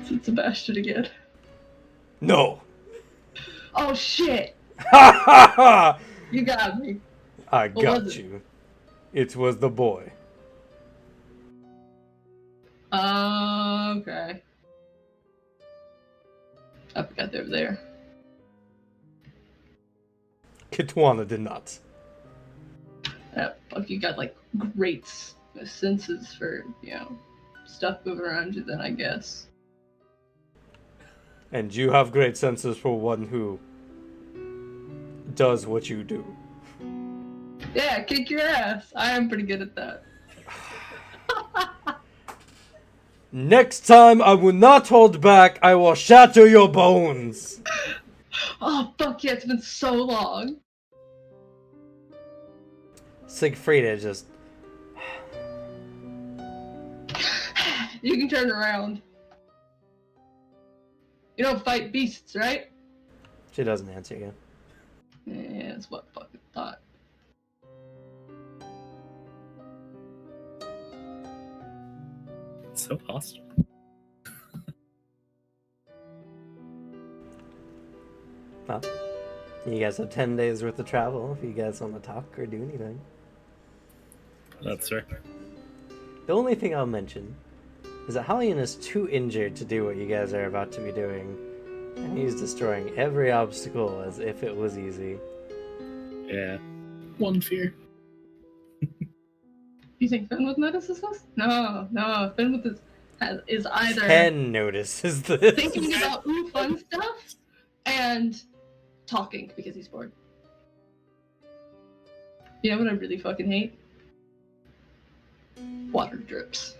B: Is it Sebastian again?
D: No.
B: Oh shit!
D: Ha ha ha!
B: You got me.
D: I
B: What
D: got
B: was it?
D: you. It was the boy.
B: Okay. I forgot they were there.
D: Kitwana did not.
B: Fuck, you got like great senses for, stuff moving around you then, I guess.
D: And you have great senses for one who does what you do.
B: Yeah, kick your ass. I am pretty good at that.
D: Next time I will not hold back. I will shatter your bones.
B: Oh, fuck yeah, it's been so long.
D: Siegfrieda just...
B: You can turn around. You don't fight beasts, right?
D: She doesn't answer you.
B: Yeah, that's what I fucking thought.
C: So hostile.
D: Well, you guys have 10 days worth of travel if you guys want to talk or do anything.
C: That's right.
D: The only thing I'll mention is that Hallian is too injured to do what you guys are about to be doing. And he's destroying every obstacle as if it was easy.
C: Yeah.
A: One fear.
B: You think Fenwith notices this? No. Fenwith is either
D: Ken notices this.
B: thinking about fun stuff and talking because he's bored. You know what I really fucking hate? Water drips.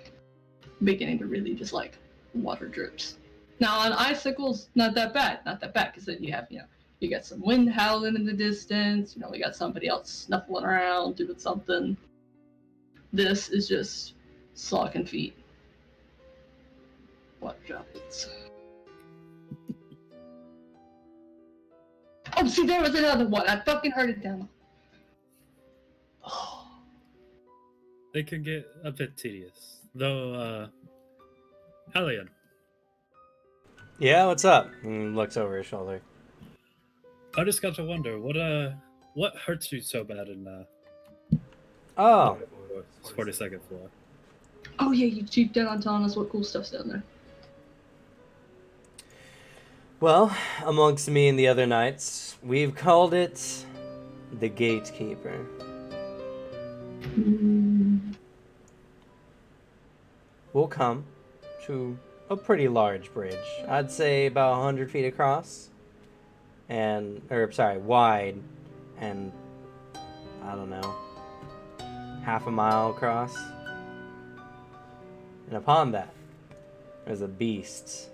B: Beginning to really dislike water drips. Now on icicles, not that bad, because then you have, you got some wind howling in the distance, we got somebody else snuffling around, doing something. This is just slocking feet. Water droplets. Oh, see, there was another one. I fucking heard it down. Oh.
C: They can get a bit tedious. Though, Hallian.
D: Yeah, what's up? And he looks over his shoulder.
C: I just got to wonder, what hurts you so bad in,
D: Oh,
C: 42nd floor?
B: Oh yeah, you cheaped out on telling us what cool stuff's down there.
D: well, amongst me and the other knights, we've called it the Gatekeeper. We'll come to a pretty large bridge. I'd say about 100 feet across. Wide. And, I don't know, half a mile across. And upon that, there's a beast.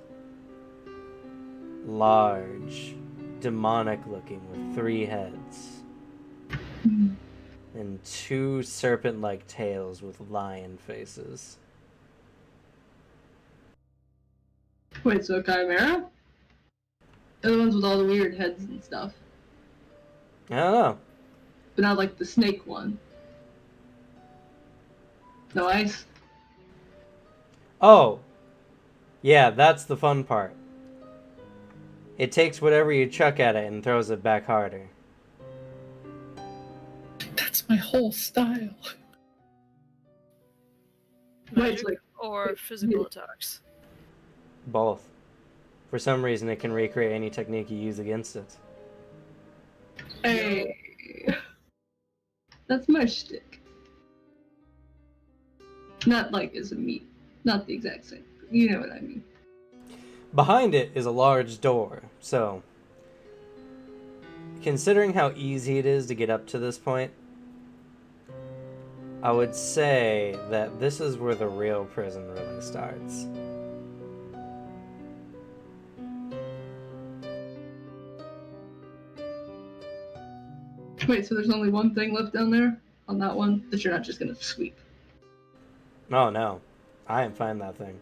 D: Large, demonic looking with 3 heads
B: Hmm.
D: and 2 serpent-like tails with lion faces.
B: Wait, so Chimera? They're the ones with all the weird heads and stuff.
D: I don't know.
B: But not like the snake one. No ice?
D: Oh! Yeah, that's the fun part. It takes whatever you chuck at it and throws it back harder.
A: That's my whole style.
B: Wait,
E: Magic
B: like,
E: or physical attacks?
D: Both. For some reason, it can recreate any technique you use against it.
B: hey. That's my shtick. Not like as a meat. Not the exact same. You know what I mean.
D: Behind it is a large door, so considering how easy it is to get up to this point, I would say that this is where the real prison really starts.
B: Wait, so there's only one thing left down there? On that one? That you're not just gonna sweep?
D: Oh no, I am fine that thing.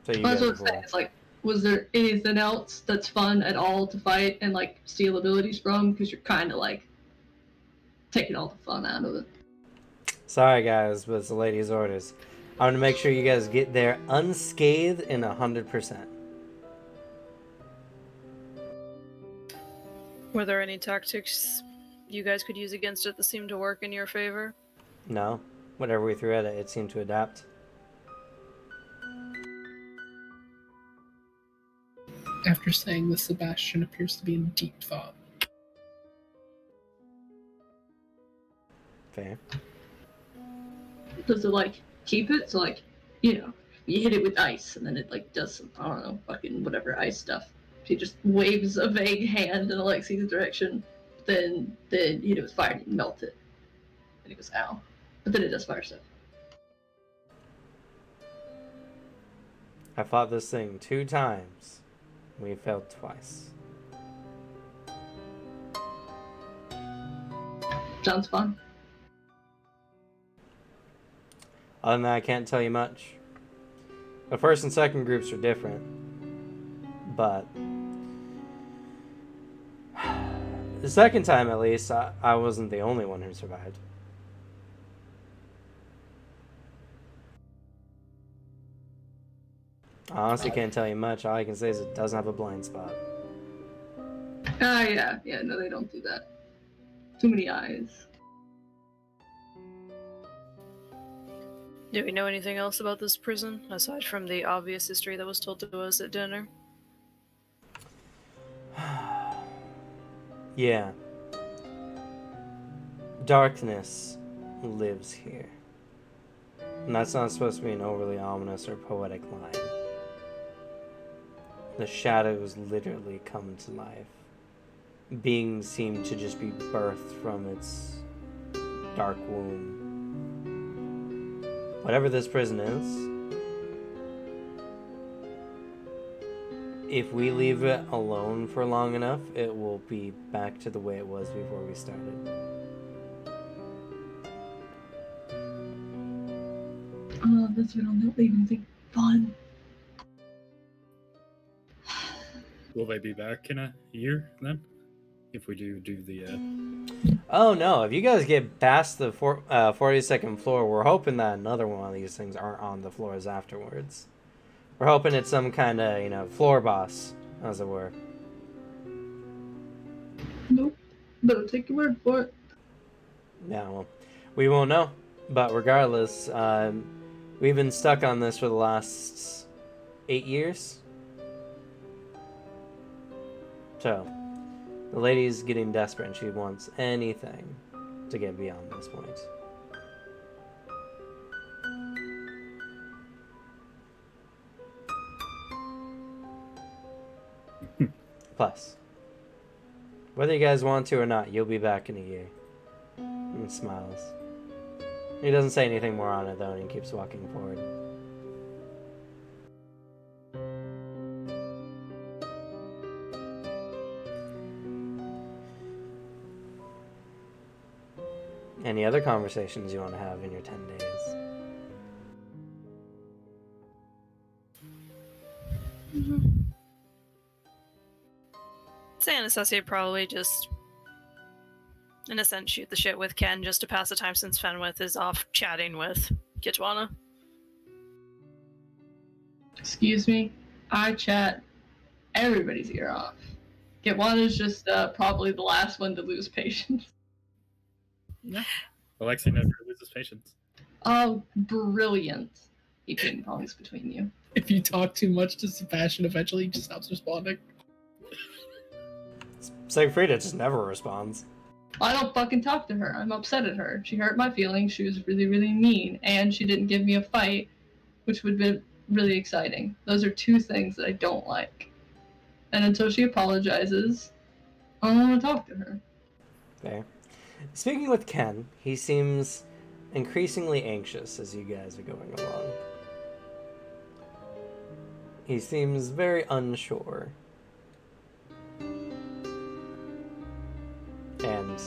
D: So you
B: That's
D: guys
B: what I'm saying. It's like, was there anything else that's fun at all to fight and like steal abilities from? Because you're kind of like taking all the fun out of it.
D: Sorry guys, but it's the lady's orders. I'm gonna make sure you guys get there unscathed and 100%.
E: Were there any tactics you guys could use against it that seemed to work in your favor?
D: No, whatever we threw at it, it seemed to adapt.
A: After saying this, Sebastian appears to be in deep thought.
D: Fair.
B: Does it like keep it? So like, you know, you hit it with ice and then it like does some, I don't know, fucking whatever ice stuff. He just waves a vague hand in Alexi's direction. Then you hit it with fire and you melt it. And he goes, ow. But then it does fire stuff.
D: I fought this thing 2 times. We failed twice.
B: Sounds fun.
D: Other than that, I can't tell you much. The first and second groups are different. But the second time, at least, I wasn't the only one who survived. I honestly can't tell you much. All I can say is it doesn't have a blind spot.
B: Ah, yeah. Yeah, no, they don't do that. Too many eyes.
E: Do we know anything else about this prison, aside from the obvious history that was told to us at dinner?
D: Yeah. Darkness lives here. And that's not supposed to be an overly ominous or poetic line. The shadows literally come to life. Beings seem to just be birthed from its dark womb. Whatever this prison is, if we leave it alone for long enough, it will be back to the way it was before we started.
B: Oh, that's what I'm not even think fun.
C: Will they be back in a year then? If we do the
D: Oh no, if you guys get past the 42nd floor, we're hoping that another one of these things aren't on the floors afterwards. We're hoping it's some kind of, floor boss, as it were.
B: Nope. But I'll take your word for it.
D: Yeah, well, we won't know. But regardless, we've been stuck on this for the last 8 years. So, the lady's getting desperate and she wants anything to get beyond this point. Plus, whether you guys want to or not, you'll be back in a year. And smiles. He doesn't say anything more on it though, and he keeps walking forward. any other conversations you want to have in your 10 days?
E: Say Anastasia probably just, in a sense, shoot the shit with Ken just to pass the time since Fenwith is off chatting with Kitwana.
B: Excuse me. I chat everybody's ear off. Kitwana's just probably the last one to lose patience.
C: Yeah. Alexei never loses patience.
B: Oh, brilliant. He ping pongs between you.
A: If you talk too much to Sebastian, eventually he just stops responding.
D: Siegfrieda just never responds.
B: I don't fucking talk to her. I'm upset at her. She hurt my feelings. She was really, really mean. And she didn't give me a fight, which would be really exciting. Those are two things that I don't like. And until she apologizes, I don't want to talk to her.
D: Okay. Speaking with Ken, he seems increasingly anxious as you guys are going along. He seems very unsure. And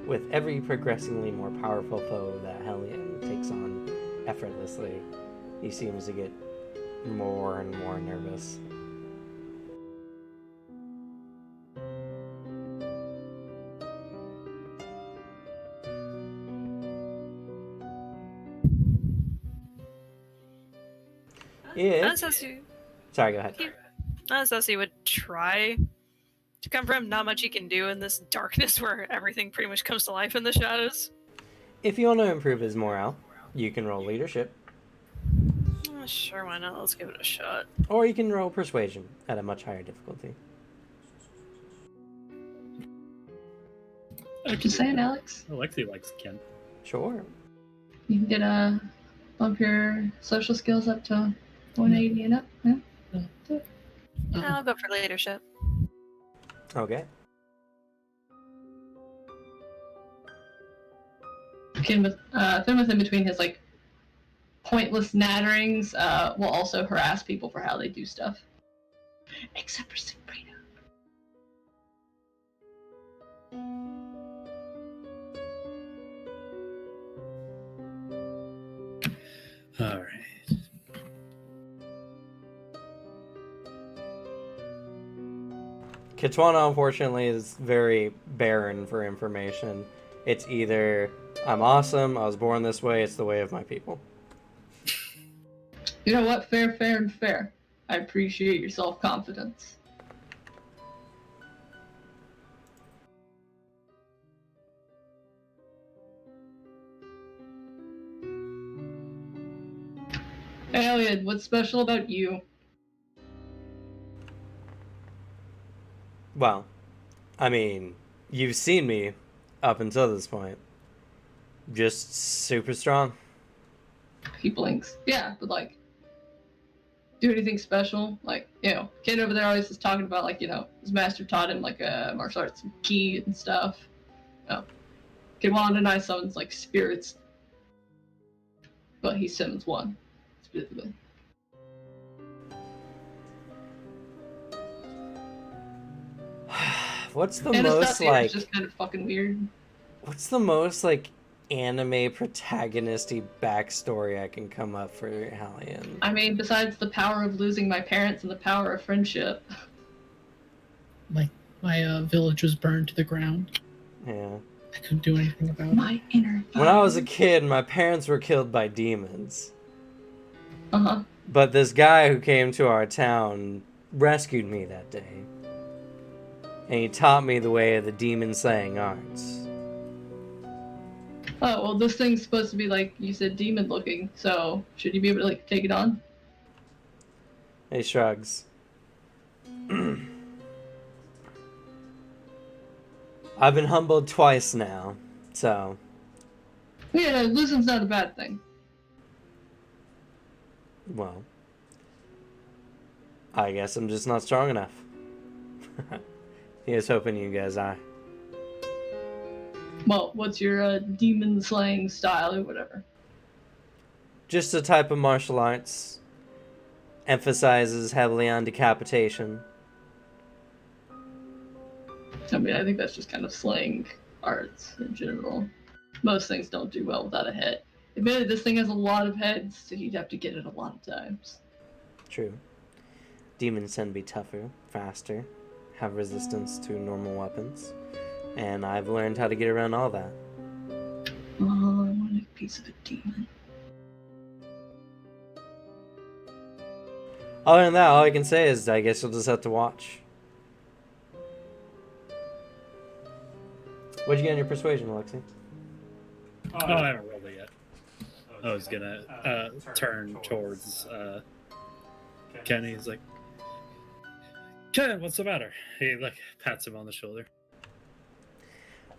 D: with every progressively more powerful foe that Hellion takes on effortlessly, he seems to get more and more nervous. Yeah.
E: Anastasia
D: Sorry, go ahead.
E: Anastasia would try to comfort him. Not much he can do in this darkness where everything pretty much comes to life in the shadows.
D: If you want to improve his morale, you can roll leadership.
E: Sure, why not? Let's give it a shot.
D: Or you can roll persuasion at a much higher difficulty.
B: What you saying, Alex?
C: Alexei likes Ken.
D: Sure.
B: You can get bump your social skills up to 180 and up. Yeah?
E: I'll go for leadership.
D: Okay.
B: Fenwith in between his like pointless natterings will also harass people for how they do stuff. Except for Sabrina.
C: All right.
D: Kitwana, unfortunately, is very barren for information. It's either, I'm awesome, I was born this way, it's the way of my people.
B: You know what? Fair, fair, and fair. I appreciate your self-confidence. Alien, what's special about you?
D: Well, I mean, you've seen me up until this point. Just super strong.
B: He blinks. Yeah, but like, do anything special? Like, kid over there always is talking about like, his master taught him like martial arts ki and stuff. Kid wanted to deny someone's like spirits, but he summons one specifically.
D: What's the
B: And
D: most
B: his stuff
D: like?
B: is just kind of fucking weird.
D: What's the most like anime protagonisty backstory I can come up for Hellion?
B: I mean, besides the power of losing my parents and the power of friendship.
A: My village was burned to the ground.
D: Yeah.
A: I couldn't do anything about it.
B: My inner
D: When I was a kid, my parents were killed by demons.
B: Uh-huh.
D: But this guy who came to our town rescued me that day. And he taught me the way of the demon-slaying arts.
B: Oh, well, this thing's supposed to be, like, you said demon-looking, so should you be able to, like, take it on?
D: He shrugs. I've been humbled twice now, so...
B: Yeah, no, losing's not a bad thing.
D: Well... I guess I'm just not strong enough. He was hoping you guys are.
B: Well, what's your demon-slaying style or whatever?
D: Just a type of martial arts. Emphasizes heavily on decapitation.
B: I mean, I think that's just kind of slaying arts in general. Most things don't do well without a head. Admittedly, this thing has a lot of heads, so you'd have to get it a lot of times.
D: True. Demons tend to be tougher, faster, have resistance to normal weapons, and I've learned how to get around all that.
B: Oh, I want a piece of a demon.
D: Other than that, all I can say is I guess you'll just have to watch. What'd you get on your persuasion, Alexi?
C: Oh, I haven't rolled it yet. I was gonna turn towards Kenny. He's like, Ken, what's the matter? He like pats him on the shoulder.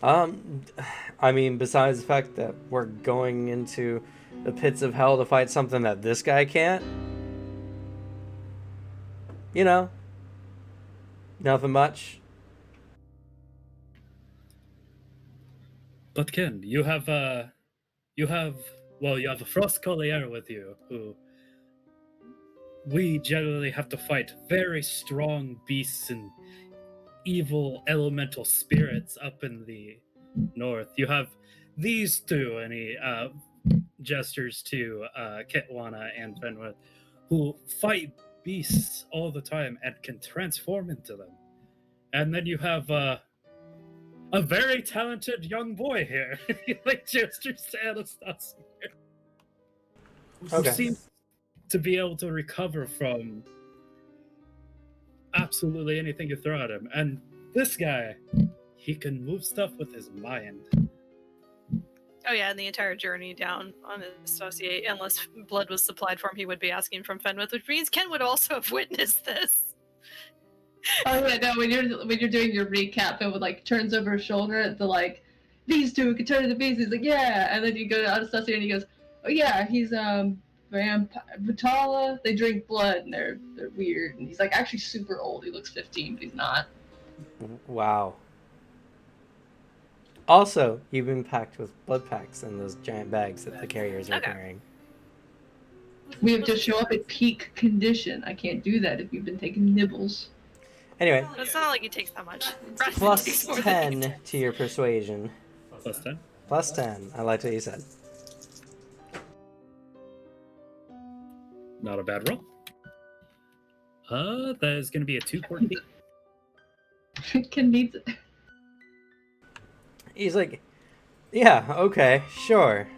D: I mean, besides the fact that we're going into the pits of hell to fight something that this guy can't, you know, nothing much.
C: But Ken, you have a frost collier with you, who we generally have to fight very strong beasts and evil elemental spirits up in the north. You have these two, and he gestures to Kitwana and Fenwith, who fight beasts all the time and can transform into them. And then you have a very talented young boy here. He like gestures to Anastasia, who
D: Okay.
C: seems to be able to recover from absolutely anything you throw at him. And this guy, he can move stuff with his mind.
E: Oh yeah, and the entire journey down on Associate, unless blood was supplied for him, he would be asking from Fenwith, which means Ken would also have witnessed this.
B: Oh yeah, no. When you're doing your recap, it would like turns over his shoulder at the like, these two could turn into beasts. He's like, yeah, and then you go to Anastasia and he goes, oh yeah, he's Vitala. They drink blood and they're weird. And he's like actually super old. He looks 15, but he's not.
D: Wow. Also, you've been packed with blood packs in those giant bags that the carriers are
E: Okay.
D: carrying.
B: We have to show up at peak condition. I can't do that if you've been taking nibbles.
D: Anyway,
E: It's not like he takes that much.
D: plus
E: Takes more than he
D: 10 to your persuasion.
C: Plus 10.
D: Plus 10. I liked what you said.
C: Not a bad roll. That is going to be a 214.
B: Ken needs it.
D: He's like, yeah, okay, sure.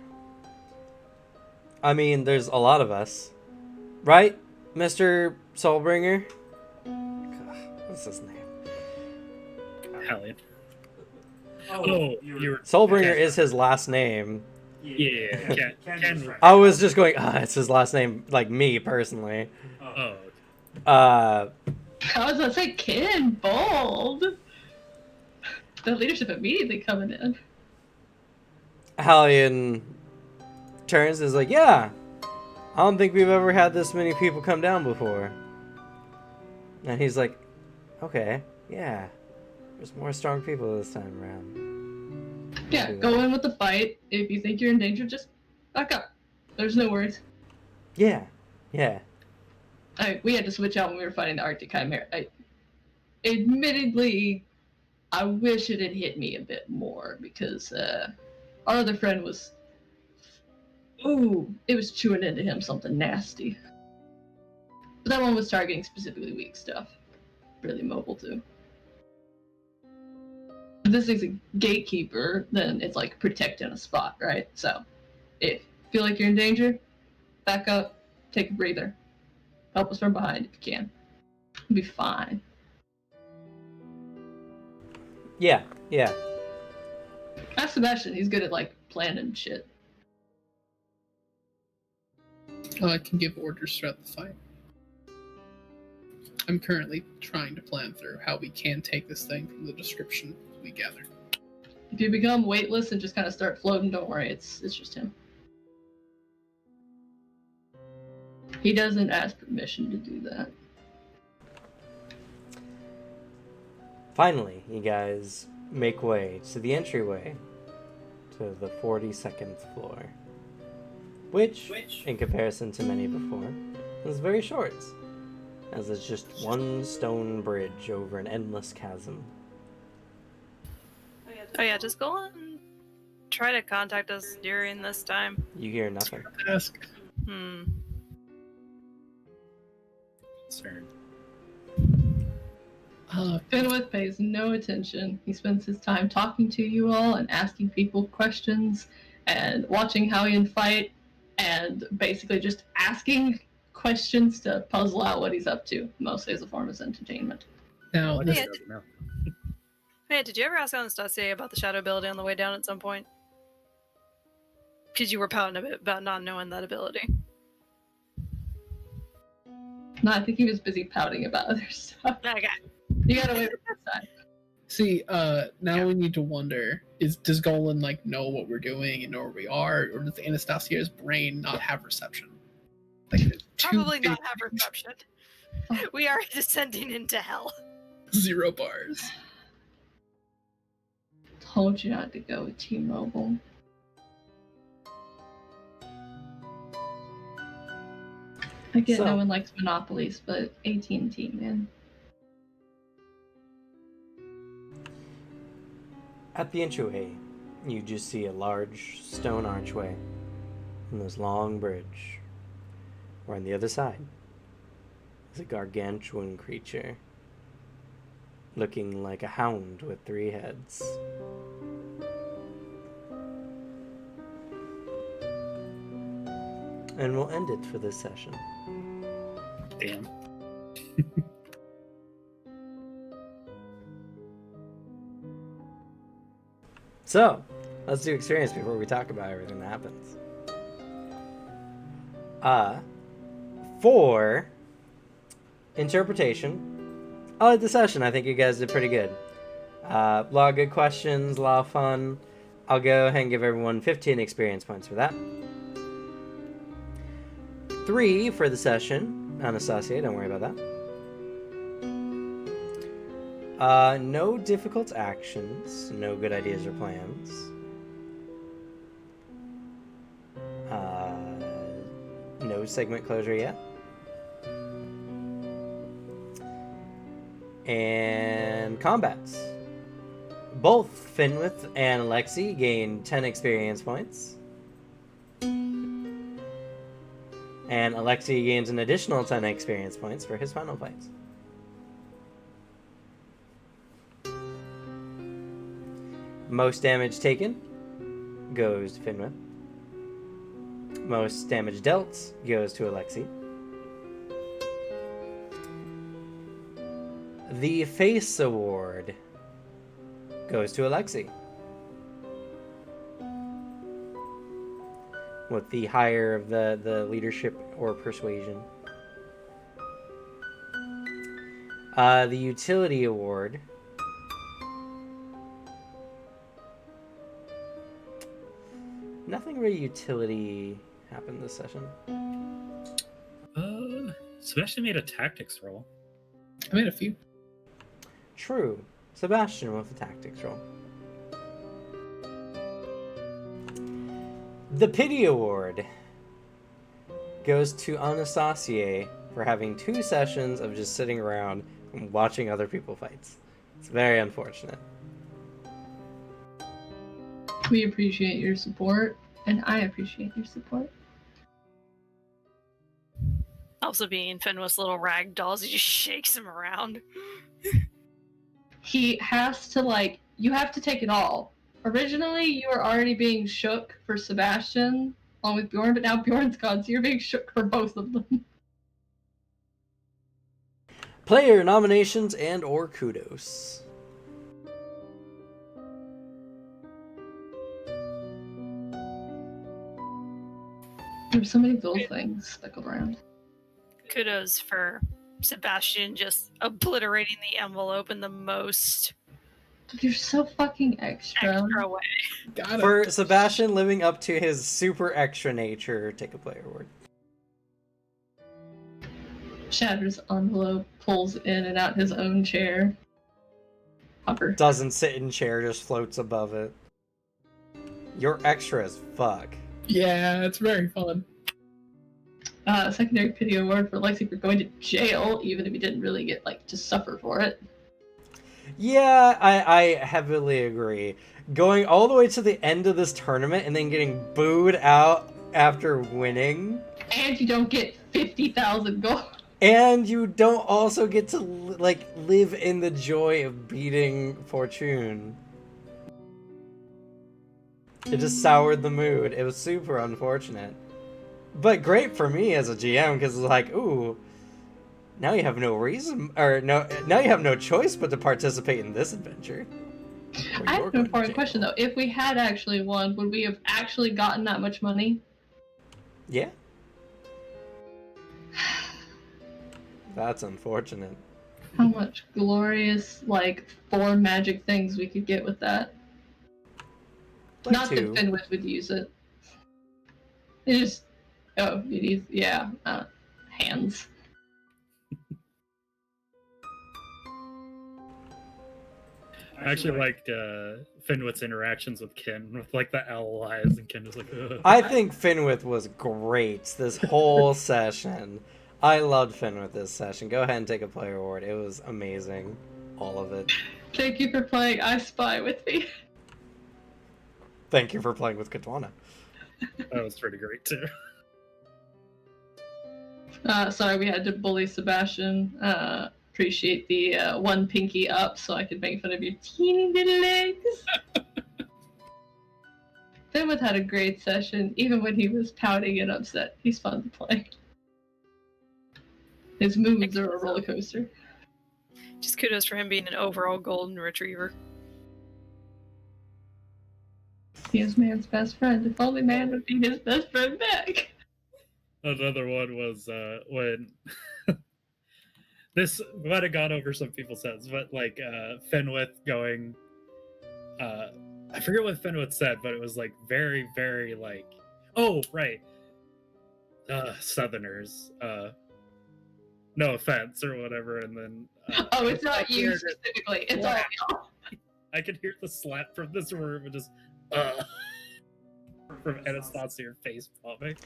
D: I mean, there's a lot of us. Right, Mr. Soulbringer? What's his name?
C: Hallion. Oh, you're
D: Soulbringer is his last name.
C: Yeah, Ken.
D: I was just going, it's his last name, like me, personally.
C: Oh,
B: I was gonna say Ken, bold. The leadership immediately coming in.
D: Hallion turns and is like, yeah, I don't think we've ever had this many people come down before. And he's like, okay, yeah, there's more strong people this time around.
B: Yeah, go in with the fight. If you think you're in danger, just back up. There's no worries.
D: Yeah.
B: We had to switch out when we were fighting the Arctic Chimera. Admittedly, I wish it had hit me a bit more because our other friend was... Ooh, it was chewing into him something nasty. But that one was targeting specifically weak stuff. Really mobile too. If this thing's a gatekeeper, then it's like protecting a spot, right? So, if you feel like you're in danger, back up, take a breather. Help us from behind if you can. You'll be fine.
D: Yeah.
B: Ask Sebastian, he's good at like planning shit.
A: I can give orders throughout the fight. I'm currently trying to plan through how we can take this thing from the description we gather.
B: If you become weightless and just kind of start floating, don't worry, it's just him. He doesn't ask permission to do that.
D: Finally, you guys make way to the entryway to the 42nd floor. Which, in comparison to many before, is very short, as it's just one stone bridge over an endless chasm.
E: Oh yeah, just go on try to contact us during this time?
D: You hear nothing.
A: Ask.
E: Hmm.
C: Concerned.
B: Fenwick pays no attention. He spends his time talking to you all and asking people questions and watching Hallian fight and basically just asking questions to puzzle out what he's up to, mostly as a form of entertainment.
A: Now,
C: Like
A: this,
C: I don't know.
E: Hey, did you ever ask Anastasia about the shadow ability on the way down at some point? Because you were pouting a bit about not knowing that ability.
B: No, I think he was busy pouting about other stuff.
E: Okay.
B: You gotta wait for the side.
A: see, now we need to wonder: does Golan like know what we're doing and know where we are, or does Anastasia's brain not have reception? Like, two
E: Probably
A: big
E: not have reception. We are descending into hell.
A: 0 bars.
B: Told you not to go with T-Mobile. I get
D: So-
B: no one likes monopolies, but AT&T, man.
D: At the entryway, you just see a large stone archway and this long bridge. Where on the other side is a gargantuan creature looking like a hound with 3 heads. And we'll end it for this session.
C: Damn.
D: So, let's do experience before we talk about everything that happens. For interpretation, I like the session. I think you guys did pretty good. A lot of good questions, a lot of fun. I'll go ahead and give everyone 15 experience points for that. 3 for the session. Anastasia, don't worry about that. No difficult actions, no good ideas or plans. No segment closure yet. And combats. Both Finwith and Alexi gain 10 experience points. And Alexi gains an additional 10 experience points for his final fight. Most damage taken goes to Finwith. Most damage dealt goes to Alexi. The Face Award goes to Alexi. With the higher of the leadership or persuasion. The Utility Award nothing really utility happened this session.
C: Sebastian made a tactics roll.
A: I made a few.
D: True. Sebastian with the tactics roll. The Pity Award goes to Anastasia for having 2 sessions of just sitting around and watching other people fight. It's very unfortunate.
B: We appreciate your support, and I appreciate your support.
E: Also being Fenwith's little rag dolls, he just shakes him around.
B: He has to, you have to take it all. Originally, you were already being shook for Sebastian, along with Bjorn, but now Bjorn's gone, so you're being shook for both of them.
D: Player nominations and or kudos.
B: There's so many little things speckled around.
E: Kudos for Sebastian just obliterating the envelope in the most
B: You're so fucking extra.
E: way.
A: Got it.
D: For Sebastian living up to his super extra nature, take a player award.
B: Shatters envelope, pulls in and out his own chair. Hopper.
D: Doesn't sit in chair, just floats above it. You're extra as fuck.
A: Yeah, it's very fun.
B: Secondary pity award for Lexi for going to jail, even if he didn't really get to suffer for it.
D: Yeah, I heavily agree. going all the way to the end of this tournament and then getting booed out after winning.
B: And you don't get 50,000 gold.
D: And you don't also get to like live in the joy of beating Fortune. It just soured the mood. It was super unfortunate. But great for me as a GM, because it's like, ooh, now you have no reason, or now you have no choice but to participate in this adventure.
B: I have an important question though. If we had actually won, would we have actually gotten that much money?
D: Yeah. That's unfortunate.
B: How much glorious, like, 4 magic things we could get with that.
D: Like
B: Not
D: 2.
B: that Fenwith would use it. It just... Oh, it is... Yeah. Hands.
C: I actually liked Finwit's interactions with Kin, with like the owl eyes, and Kin was like, ugh.
D: I think Finwith was great this whole session. I loved Finwith this session. Go ahead and take a player award. It was amazing. All of it.
B: Thank you for playing I Spy with me.
D: Thank you for playing with Katwana.
C: That was pretty great too.
B: Sorry, we had to bully Sebastian. Appreciate the 1 pinky up so I could make fun of your teeny little legs. Fenwith had a great session, even when he was pouting and upset. He's fun to play. His moods are a roller coaster.
E: Just kudos for him being an overall golden retriever.
B: He is man's best friend. If only man would be his best friend back.
C: Another one was when this might have gone over some people's heads, but like Fenwith going, I forget what Fenwith said, but it was like very, very like, oh right, Southerners, no offense or whatever, and then
B: Oh, it's not you specifically. It's all y'all.
C: I could hear the slap from this room and just from Anastasia face palming.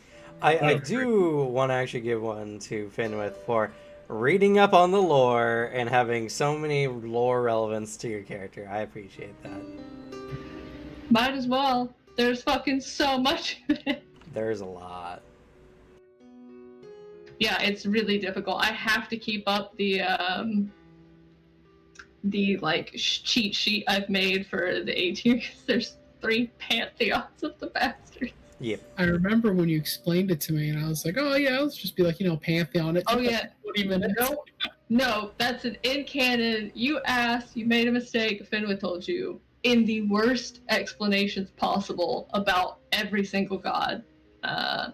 D: I do want to actually give one to Finwith for reading up on the lore and having so many lore relevance to your character. I appreciate that.
B: Might as well. There's fucking so much of it.
D: There's a lot.
B: Yeah, it's really difficult. I have to keep up the like cheat sheet I've made for the A tier because there's 3 pantheons of the bastards.
D: Yep.
A: I remember when you explained it to me, and I was like, "Oh yeah, let's just be like, Pantheon." It
B: Oh
A: took
B: yeah,
A: like 20 minutes.
B: no, that's an in canon. You asked, you made a mistake. Fenwith told you in the worst explanations possible about every single god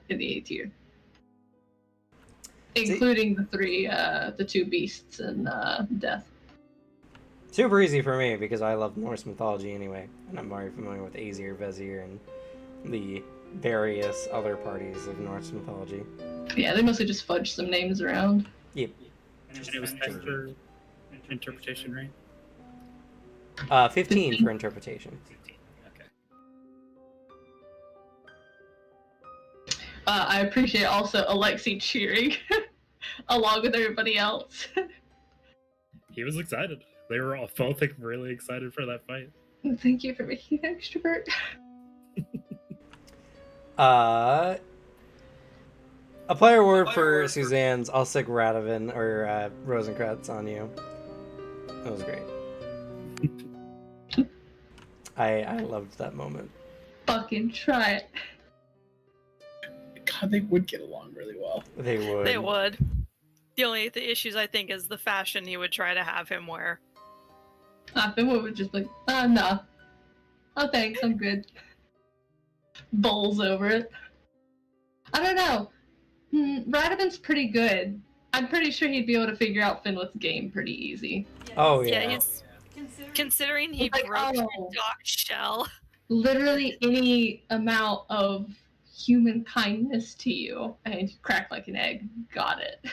B: in the A tier, including the 2 beasts and death.
D: Super easy for me because I love Norse mythology anyway, and I'm very familiar with Aesir, Vezir, and the various other parties of Norse mythology.
B: Yeah, they mostly just fudge some names around.
D: Yep.
C: And it was 10 for interpretation, right?
D: 15 for interpretation.
C: Okay.
B: I appreciate also Alexei cheering along with everybody else.
C: He was excited. They were all both like, really excited for that fight.
B: Thank you for making an extrovert.
D: A player award for Suzanne's. I'll stick Radovan or Rosencrantz on you. That was great. I loved that moment.
B: Fucking try it.
A: God, they would get along really well.
D: They would.
E: They would. The only issues I think is the fashion he would try to have him wear.
B: Fenwith would just like, no. Oh, thanks, I'm good. Bowls over it. I don't know. Radovan's pretty good. I'm pretty sure he'd be able to figure out Fenwith's game pretty easy.
D: Oh yeah.
E: Yeah, considering he
B: Like,
E: broke your
B: oh.
E: dog shell.
B: Literally any amount of human kindness to you, and crack like an egg. Got it.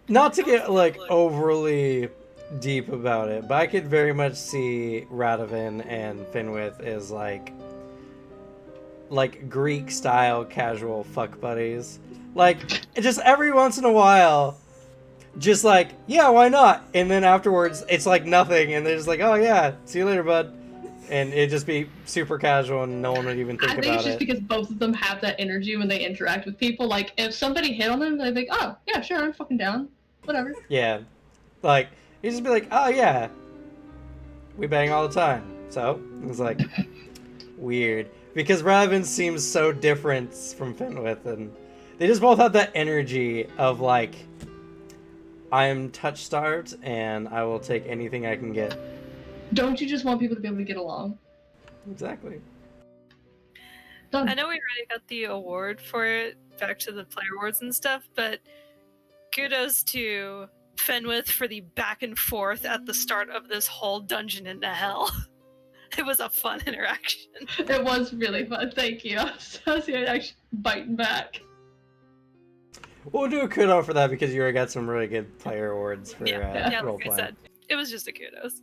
D: Not to get like overly deep about it, but I could very much see Radovan and Finwith as like Greek style casual fuck buddies. Like just every once in a while, just like, yeah, why not? And then afterwards it's like nothing, and they're just like, oh yeah, see you later, bud. and it'd just be super casual, and no one would even think
B: I think
D: about
B: it's just
D: it.
B: because both of them have that energy when they interact with people. Like, if somebody hit on them, they'd be like, oh, yeah, sure, I'm fucking down. Whatever.
D: Yeah, like he'd just be like, "Oh yeah, we bang all the time." So it was like weird because Raven seems so different from Fenwith, and they just both have that energy of like, I am touch starved and I will take anything I can get.
B: Don't you just want people to be able to get along?
D: Exactly.
B: Done.
E: I know we already got the award for it, back to the player awards and stuff, but kudos to Fenwith for the back and forth at the start of this whole dungeon into hell. It was a fun interaction.
B: It was really fun. Thank you. Associate actually biting back.
D: We'll do a kudo for that because you already got some really good player awards for
E: Yeah,
D: role
E: like I
D: playing.
E: said, it was just a kudos.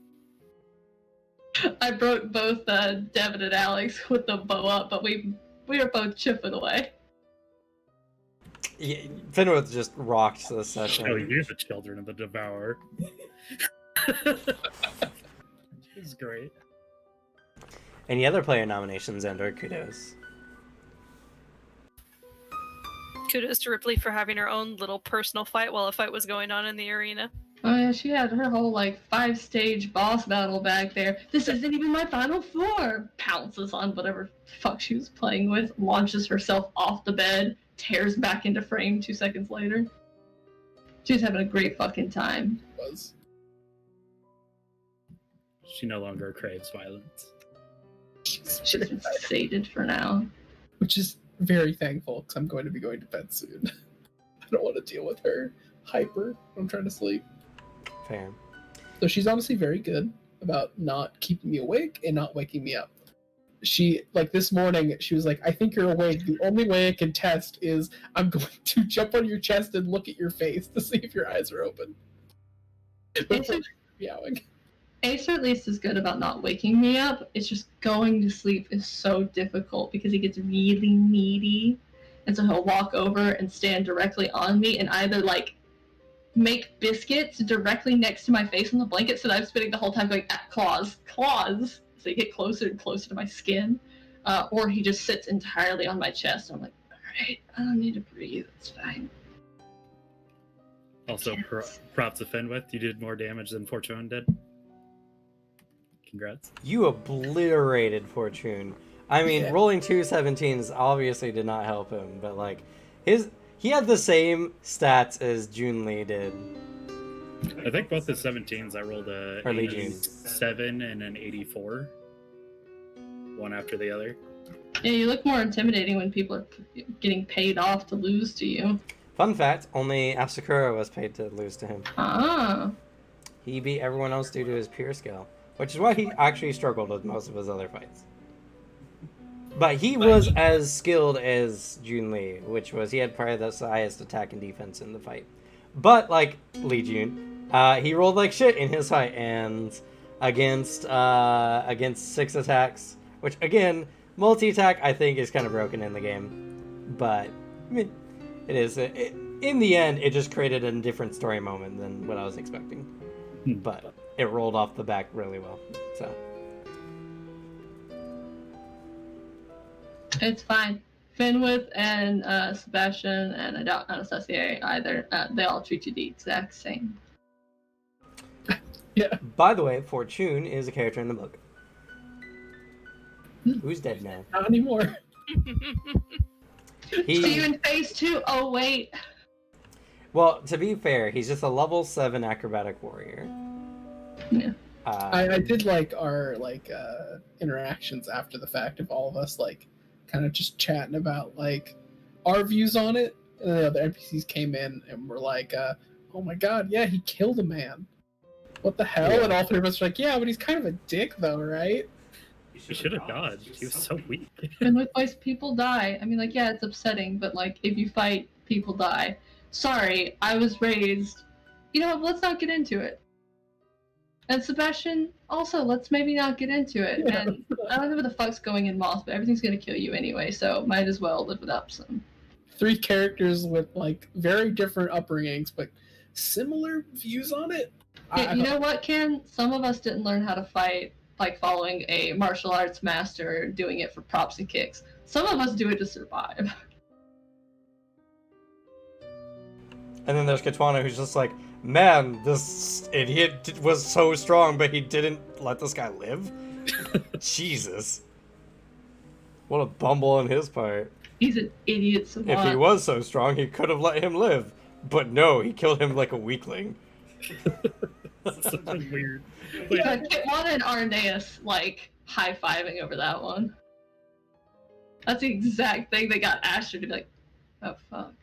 B: I broke both Devin and Alex with the bow up, but we were both chipping away.
D: Yeah, Fenwith just rocked the session.
C: Oh, you're the children of the Devourer. It's great.
D: Any other player nominations and/or kudos?
E: Kudos to Ripley for having her own little personal fight while a fight was going on in the arena.
B: Oh yeah, she had her whole like 5-stage boss battle back there. This isn't even my final form. Pounces on whatever fuck she was playing with, launches herself off the bed, tears back into frame 2 seconds later. She was having a great fucking time.
A: Was.
C: She no longer craves violence.
B: She's been sated for now.
A: Which is very thankful because I'm going to be going to bed soon. I don't want to deal with her hyper when I'm trying to sleep.
D: Fair.
A: So she's honestly very good about not keeping me awake and not waking me up. She, like this morning, she was like, I think you're awake. The only way I can test is I'm going to jump on your chest and look at your face to see if your eyes are open. Meowing.
B: Acer at least is good about not waking me up. It's just going to sleep is so difficult because he gets really needy. And so he'll walk over and stand directly on me and either like make biscuits directly next to my face on the blanket so that I'm spinning the whole time going, claws. So they get closer and closer to my skin. Or he just sits entirely on my chest. And I'm like, alright, I don't need to breathe. It's fine.
C: Also, props to Fenwith. You did more damage than Fortune did. Congrats.
D: You obliterated Fortune. I mean,
A: Yeah.
D: rolling 2 17s obviously did not help him, but like he had the same stats as Junli did.
C: I think both the 17s I rolled a
D: Early June.
C: 87 and an 84. One after the other.
B: Yeah, you look more intimidating when people are getting paid off to lose to you.
D: Fun fact, only Asakura was paid to lose to him.
B: Ah.
D: He beat everyone else due to his pure skill, which is why he actually struggled with most of his other fights. But he was as skilled as Junli, which was he had probably the highest attack and defense in the fight. But like Lee Jun, he rolled like shit in his fight, and against 6 attacks, which again, multi-attack I think is kind of broken in the game. But I mean, it is. In the end, it just created a different story moment than what I was expecting. But it rolled off the back really well. So.
B: It's fine. Fenwith and Sebastian and I doubt Anastasia either. They all treat you the exact same.
A: Yeah.
D: By the way, Fortune is a character in the book. Who's dead now?
A: Not anymore.
B: See you in phase 2. Oh wait.
D: Well, to be fair, he's just a level 7 acrobatic warrior.
B: Yeah.
A: I did like our interactions after the fact of all of us like kind of just chatting about like our views on it, and then the other NPCs came in and were like, "Oh my god, yeah, he killed a man. What the hell?"
D: Yeah.
A: And all 3 of us were like, "Yeah, but he's kind of a dick, though, right?"
C: He should have dodged. He was so weak.
B: Fenwith fights, people die. I mean, like, yeah, it's upsetting, but like, if you fight, people die. Sorry, I was raised. You know, let's not get into it. And Sebastian, also, let's maybe not get into it.
A: Yeah.
B: And I don't know what the fuck's going in Moss, but everything's gonna kill you anyway, so might as well live it up some.
A: 3 characters with like very different upbringings, but similar views on it.
B: You know what, Ken? Some of us didn't learn how to fight like following a martial arts master doing it for props and kicks. Some of us do it to survive.
D: And then there's Katwana, who's just like, man, this idiot was so strong, but he didn't let this guy live? Jesus. What a bumble on his part.
B: He's an idiot savant.
D: If he was so strong, he could have let him live. But no, he killed him like a weakling.
C: That's such a weird.
B: Yeah, Kitwana and Arneus like high-fiving over that one. That's the exact thing that got Asher to be like, oh fuck.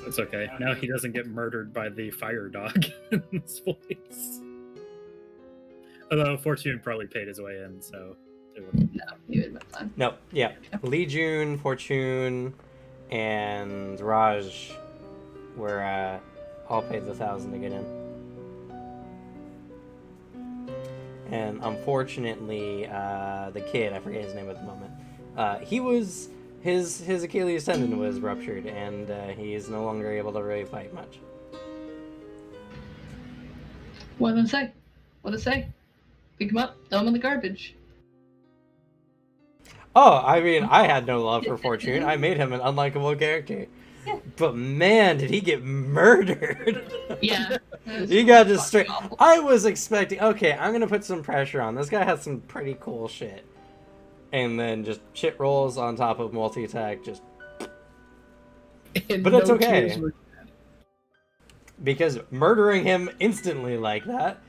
C: It's okay. Now he doesn't get murdered by the fire dog in this place. Although Fortune probably paid his way in, so it wouldn't.
B: No, he would have been fine.
D: No, yeah. Lee Jun, Fortune, and Raj were all paid the 1,000 to get in. And unfortunately, the kid, I forget his name at the moment, he was his Achilles tendon was ruptured, and he is no longer able to really fight much.
B: What did I say? What did I say? Pick him up, throw him in the garbage.
D: Oh, I mean, I had no love for Fortune. I made him an unlikable character.
B: Yeah.
D: But man, did he get murdered.
B: Yeah.
D: He got just straight.
B: Awful.
D: I was expecting, okay, I'm gonna put some pressure on. This guy has some pretty cool shit. And then just shit rolls on top of multi-attack, just.
A: And
D: But it's
A: no
D: okay.
A: tears were-
D: Because murdering him instantly like that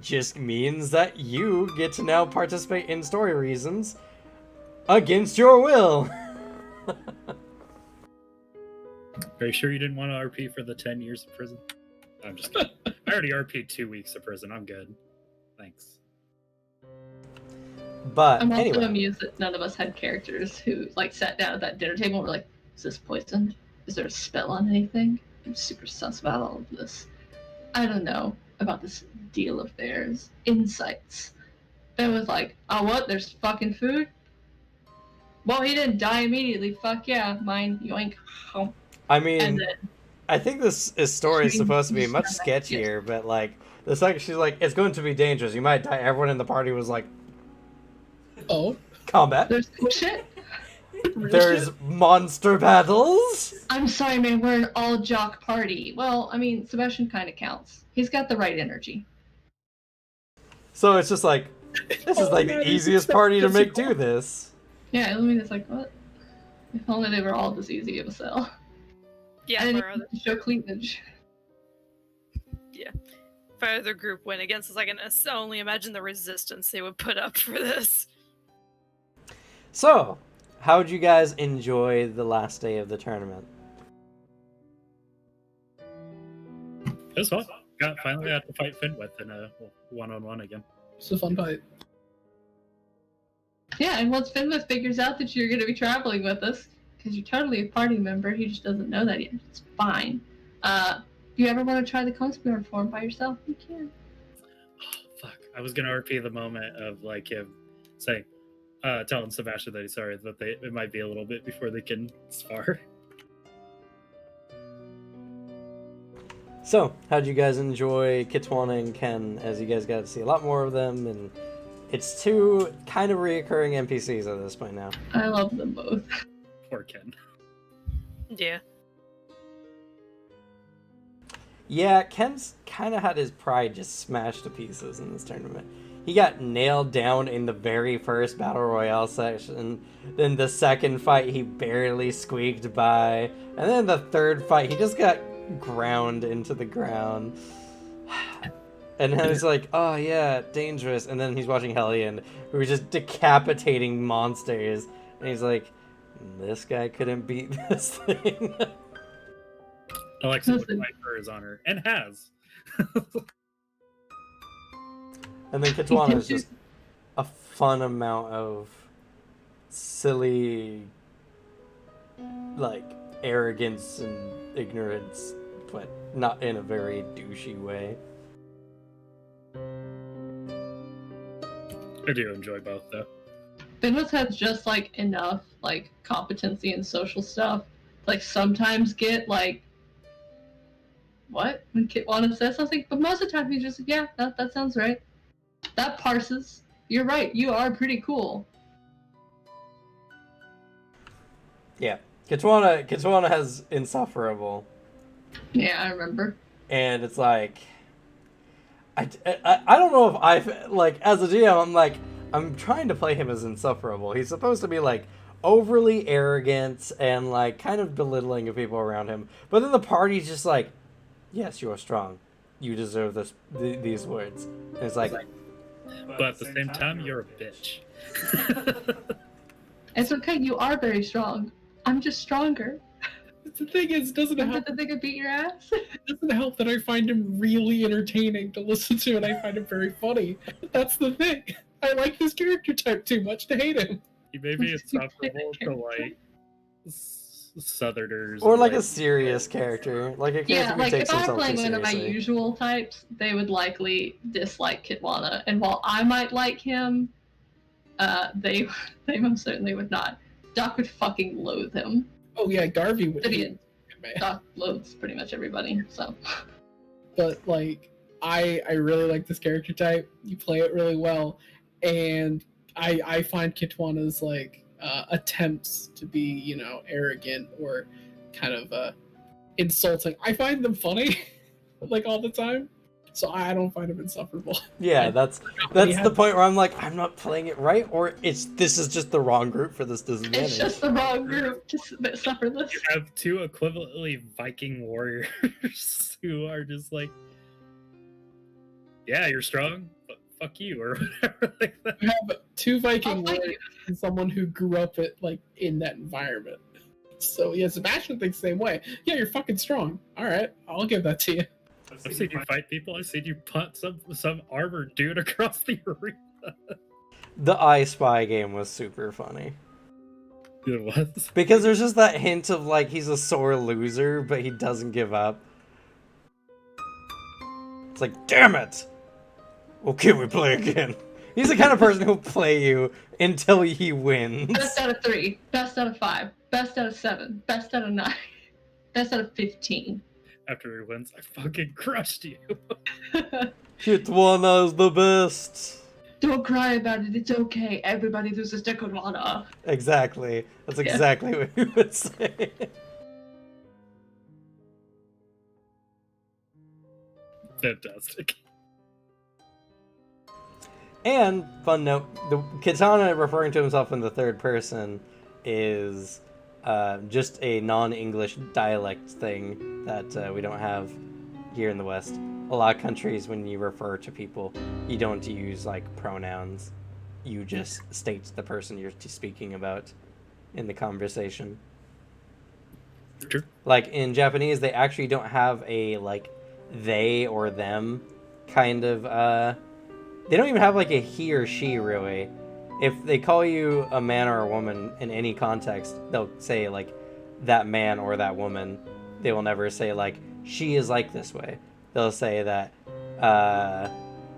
D: just means that you get to now participate in story reasons against your will.
C: Are you sure you didn't want to RP for the 10 years of prison? I'm just kidding. I already RP'd 2 weeks of prison. I'm good. Thanks.
D: But
B: I'm also
D: anyway,
B: amused that none of us had characters who like sat down at that dinner table and were like, is this poisoned? Is there a spell on anything? I'm super sus about all of this. I don't know about this deal of theirs. Insights. It was like, oh what? There's fucking food? Well, he didn't die immediately. Fuck yeah. Mine. Yoink.
D: I
B: And
D: mean,
B: then
D: I think this story is supposed to be much
B: Yes.
D: sketchier, but like the second she's like, it's going to be dangerous, you might die, everyone in the party was like,
A: Oh,
D: combat.
B: there's cool shit.
D: There's monster battles.
B: I'm sorry, man. We're an all jock party. Well, I mean, Sebastian kind of counts. He's got the right energy.
D: So it's just like, this is like
A: man,
D: the
A: it's
D: easiest
A: so
D: party to make
A: physical.
D: do this.
B: Yeah, I mean, it's like, what? If only they were all this easy of a sell.
E: Yeah,
B: I didn't
E: for
B: even have to show cleavage.
E: if our other group went against us, I can only imagine the resistance they would put up for this.
D: So, how'd you guys enjoy the last day of the tournament?
C: It was fun. Finally got to fight Finwith in a one-on-one again.
A: it's a fun fight.
B: Yeah, and once Finlith figures out that you're going to be traveling with us, because you're totally a party member, he just doesn't know that yet. It's fine. If you ever want to try the Conspirator form by yourself, you can.
C: Oh, fuck. I was gonna RP the moment of like him saying, telling Sebastian that he's sorry, that it might be a little bit before they can spar.
D: So, how'd you guys enjoy Kitwana and Ken, as you guys got to see a lot more of them, and it's two kind of reoccurring NPCs at this point now.
B: I love them both.
C: Poor Ken.
E: Yeah.
D: Yeah, Ken's kind of had his pride just smashed to pieces in this tournament. He got nailed down in the very first Battle Royale section. Then the second fight, he barely squeaked by. And then the third fight, he just got ground into the ground. And then he's like, oh yeah, dangerous. And then he's watching Hellion, who's just decapitating monsters. And he's like, this guy couldn't beat this thing.
C: Alexa would
B: Listen.
C: fight for his honor, and has.
D: And then Kitwana is just a fun amount of silly, like, arrogance and ignorance, but not in a very douchey way.
C: I do enjoy both, though.
B: Finlith has just like enough like competency and social stuff. Like sometimes get like what? When Kitwana says something, but most of the time he's just, yeah, that sounds right. That parses. You're right. You are pretty cool.
D: Yeah. Kitwana has insufferable.
B: Yeah, I remember.
D: And it's like, I don't know if I, like, as a GM, I'm like, I'm trying to play him as insufferable. He's supposed to be, like, overly arrogant and, like, kind of belittling of people around him. But then the party's just like, yes, you are strong. You deserve these words. And it's like,
C: But at the same time, you're a bitch.
B: It's okay. You are very strong. I'm just stronger.
A: The thing is, doesn't
B: Remember
A: help.
B: that they could beat your ass?
A: It doesn't help that I find him really entertaining to listen to, and I find him very funny. That's the thing. I like this character type too much to hate him.
C: He may be insufferable to like Southerners,
D: or
C: and,
D: like a serious character. Like a character
B: Yeah,
D: who
B: like
D: takes
B: if I'm
D: himself too
B: playing one of my
D: seriously.
B: usual types, they would likely dislike Kitwana. And while I might like him, they most certainly would not. Doc would fucking loathe him.
A: Oh yeah, Garvey would hate
B: Idiot.
A: him, man.
B: Doc loathes pretty much everybody, so.
A: But like, I really like this character type. You play it really well, and I find Kitwana's like attempts to be, you know, arrogant or kind of insulting. I find them funny, like all the time. So I don't find them insufferable.
D: Yeah, that's the point where I'm like, I'm not playing it right, or this is just the wrong group for this disadvantage.
B: It's just the wrong group to suffer this.
C: you have two equivalently Viking warriors who are just like, yeah, you're strong, but fuck you, or whatever like that.
A: You have two Viking
B: Oh,
A: warriors and someone who grew up in that environment. So yeah, Sebastian thinks the same way. Yeah, you're fucking strong. All right, I'll give that to you.
C: I've seen you fight people. I've seen you punt some armored dude across the arena.
D: The I Spy game was super funny.
C: It was.
D: Because there's just that hint of like he's a sore loser, but he doesn't give up. It's like, damn it! Okay, we play again. He's the kind of person who'll play you until he wins.
B: Best out of 3, best out of 5, best out of 7, best out of 9, best out of 15.
C: After he wins, I fucking crushed you.
D: Kitwana is the best.
B: Don't cry about it, it's okay. Everybody loses to Kitwana.
D: Exactly. That's exactly what he would say.
C: Fantastic.
D: And, fun note, the Kitana referring to himself in the third person is just a non-English dialect thing that we don't have here in the West. A lot of countries, when you refer to people, you don't use, like, pronouns. You just state the person you're speaking about in the conversation.
C: True.
D: Like, in Japanese, they actually don't have a, like, they or them kind of, they don't even have, like, a he or she, really. If they call you a man or a woman in any context, they'll say, like, that man or that woman. They will never say, like, she is like this way. They'll say that,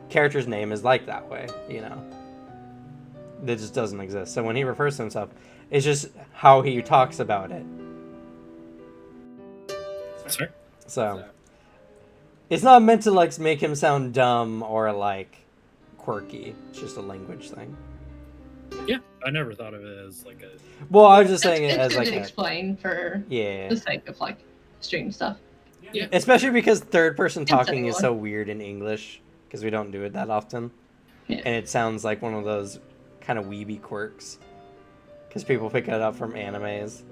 D: character's name is like that way, you know? That just doesn't exist. So when he refers to himself, it's just how he talks about it.
C: Sorry.
D: So, it's not meant to, like, make him sound dumb or, like, quirky. It's just a language thing.
C: Yeah, I never thought of it as like a.
D: Well, I was just saying it
B: It's
D: as,
B: good
D: like,
B: to
D: a,
B: explain for
D: yeah.
B: the sake of, like, stream stuff.
C: Yeah.
D: Especially because third person talking is
B: Exactly.
D: so weird in English, because we don't do it that often.
B: Yeah.
D: And it sounds like one of those kind of weeby quirks. Because people pick it up from animes.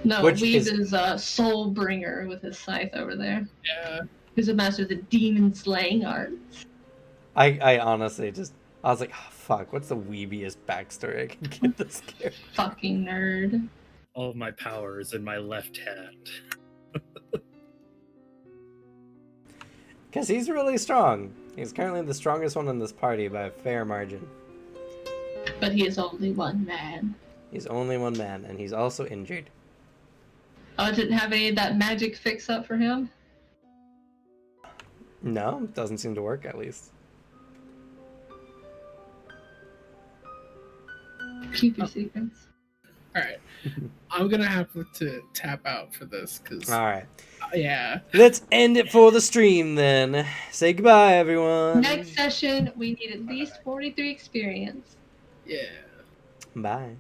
B: No,
D: Which
B: Weeb
D: is-
B: is Soul Bringer with his scythe over there.
A: Yeah.
B: Who's a master of the demon slaying art.
D: I honestly just, I was like, oh, fuck, what's the weebiest backstory I can give this character?
B: Fucking nerd.
C: All of my power is in my left hand.
D: Because he's really strong. He's currently the strongest one in this party by a fair margin.
B: But he is only one man.
D: He's only one man, and he's also injured.
B: Oh, didn't have any of that magic fix up for him?
D: No, doesn't seem to work, at least.
B: Keep your secrets.
A: All right. I'm gonna have to tap out for this because
D: All right.
A: yeah.
D: Let's end it for the stream then. Say goodbye, everyone.
B: Next session, we need at least 43 experience.
A: Yeah.
D: Bye.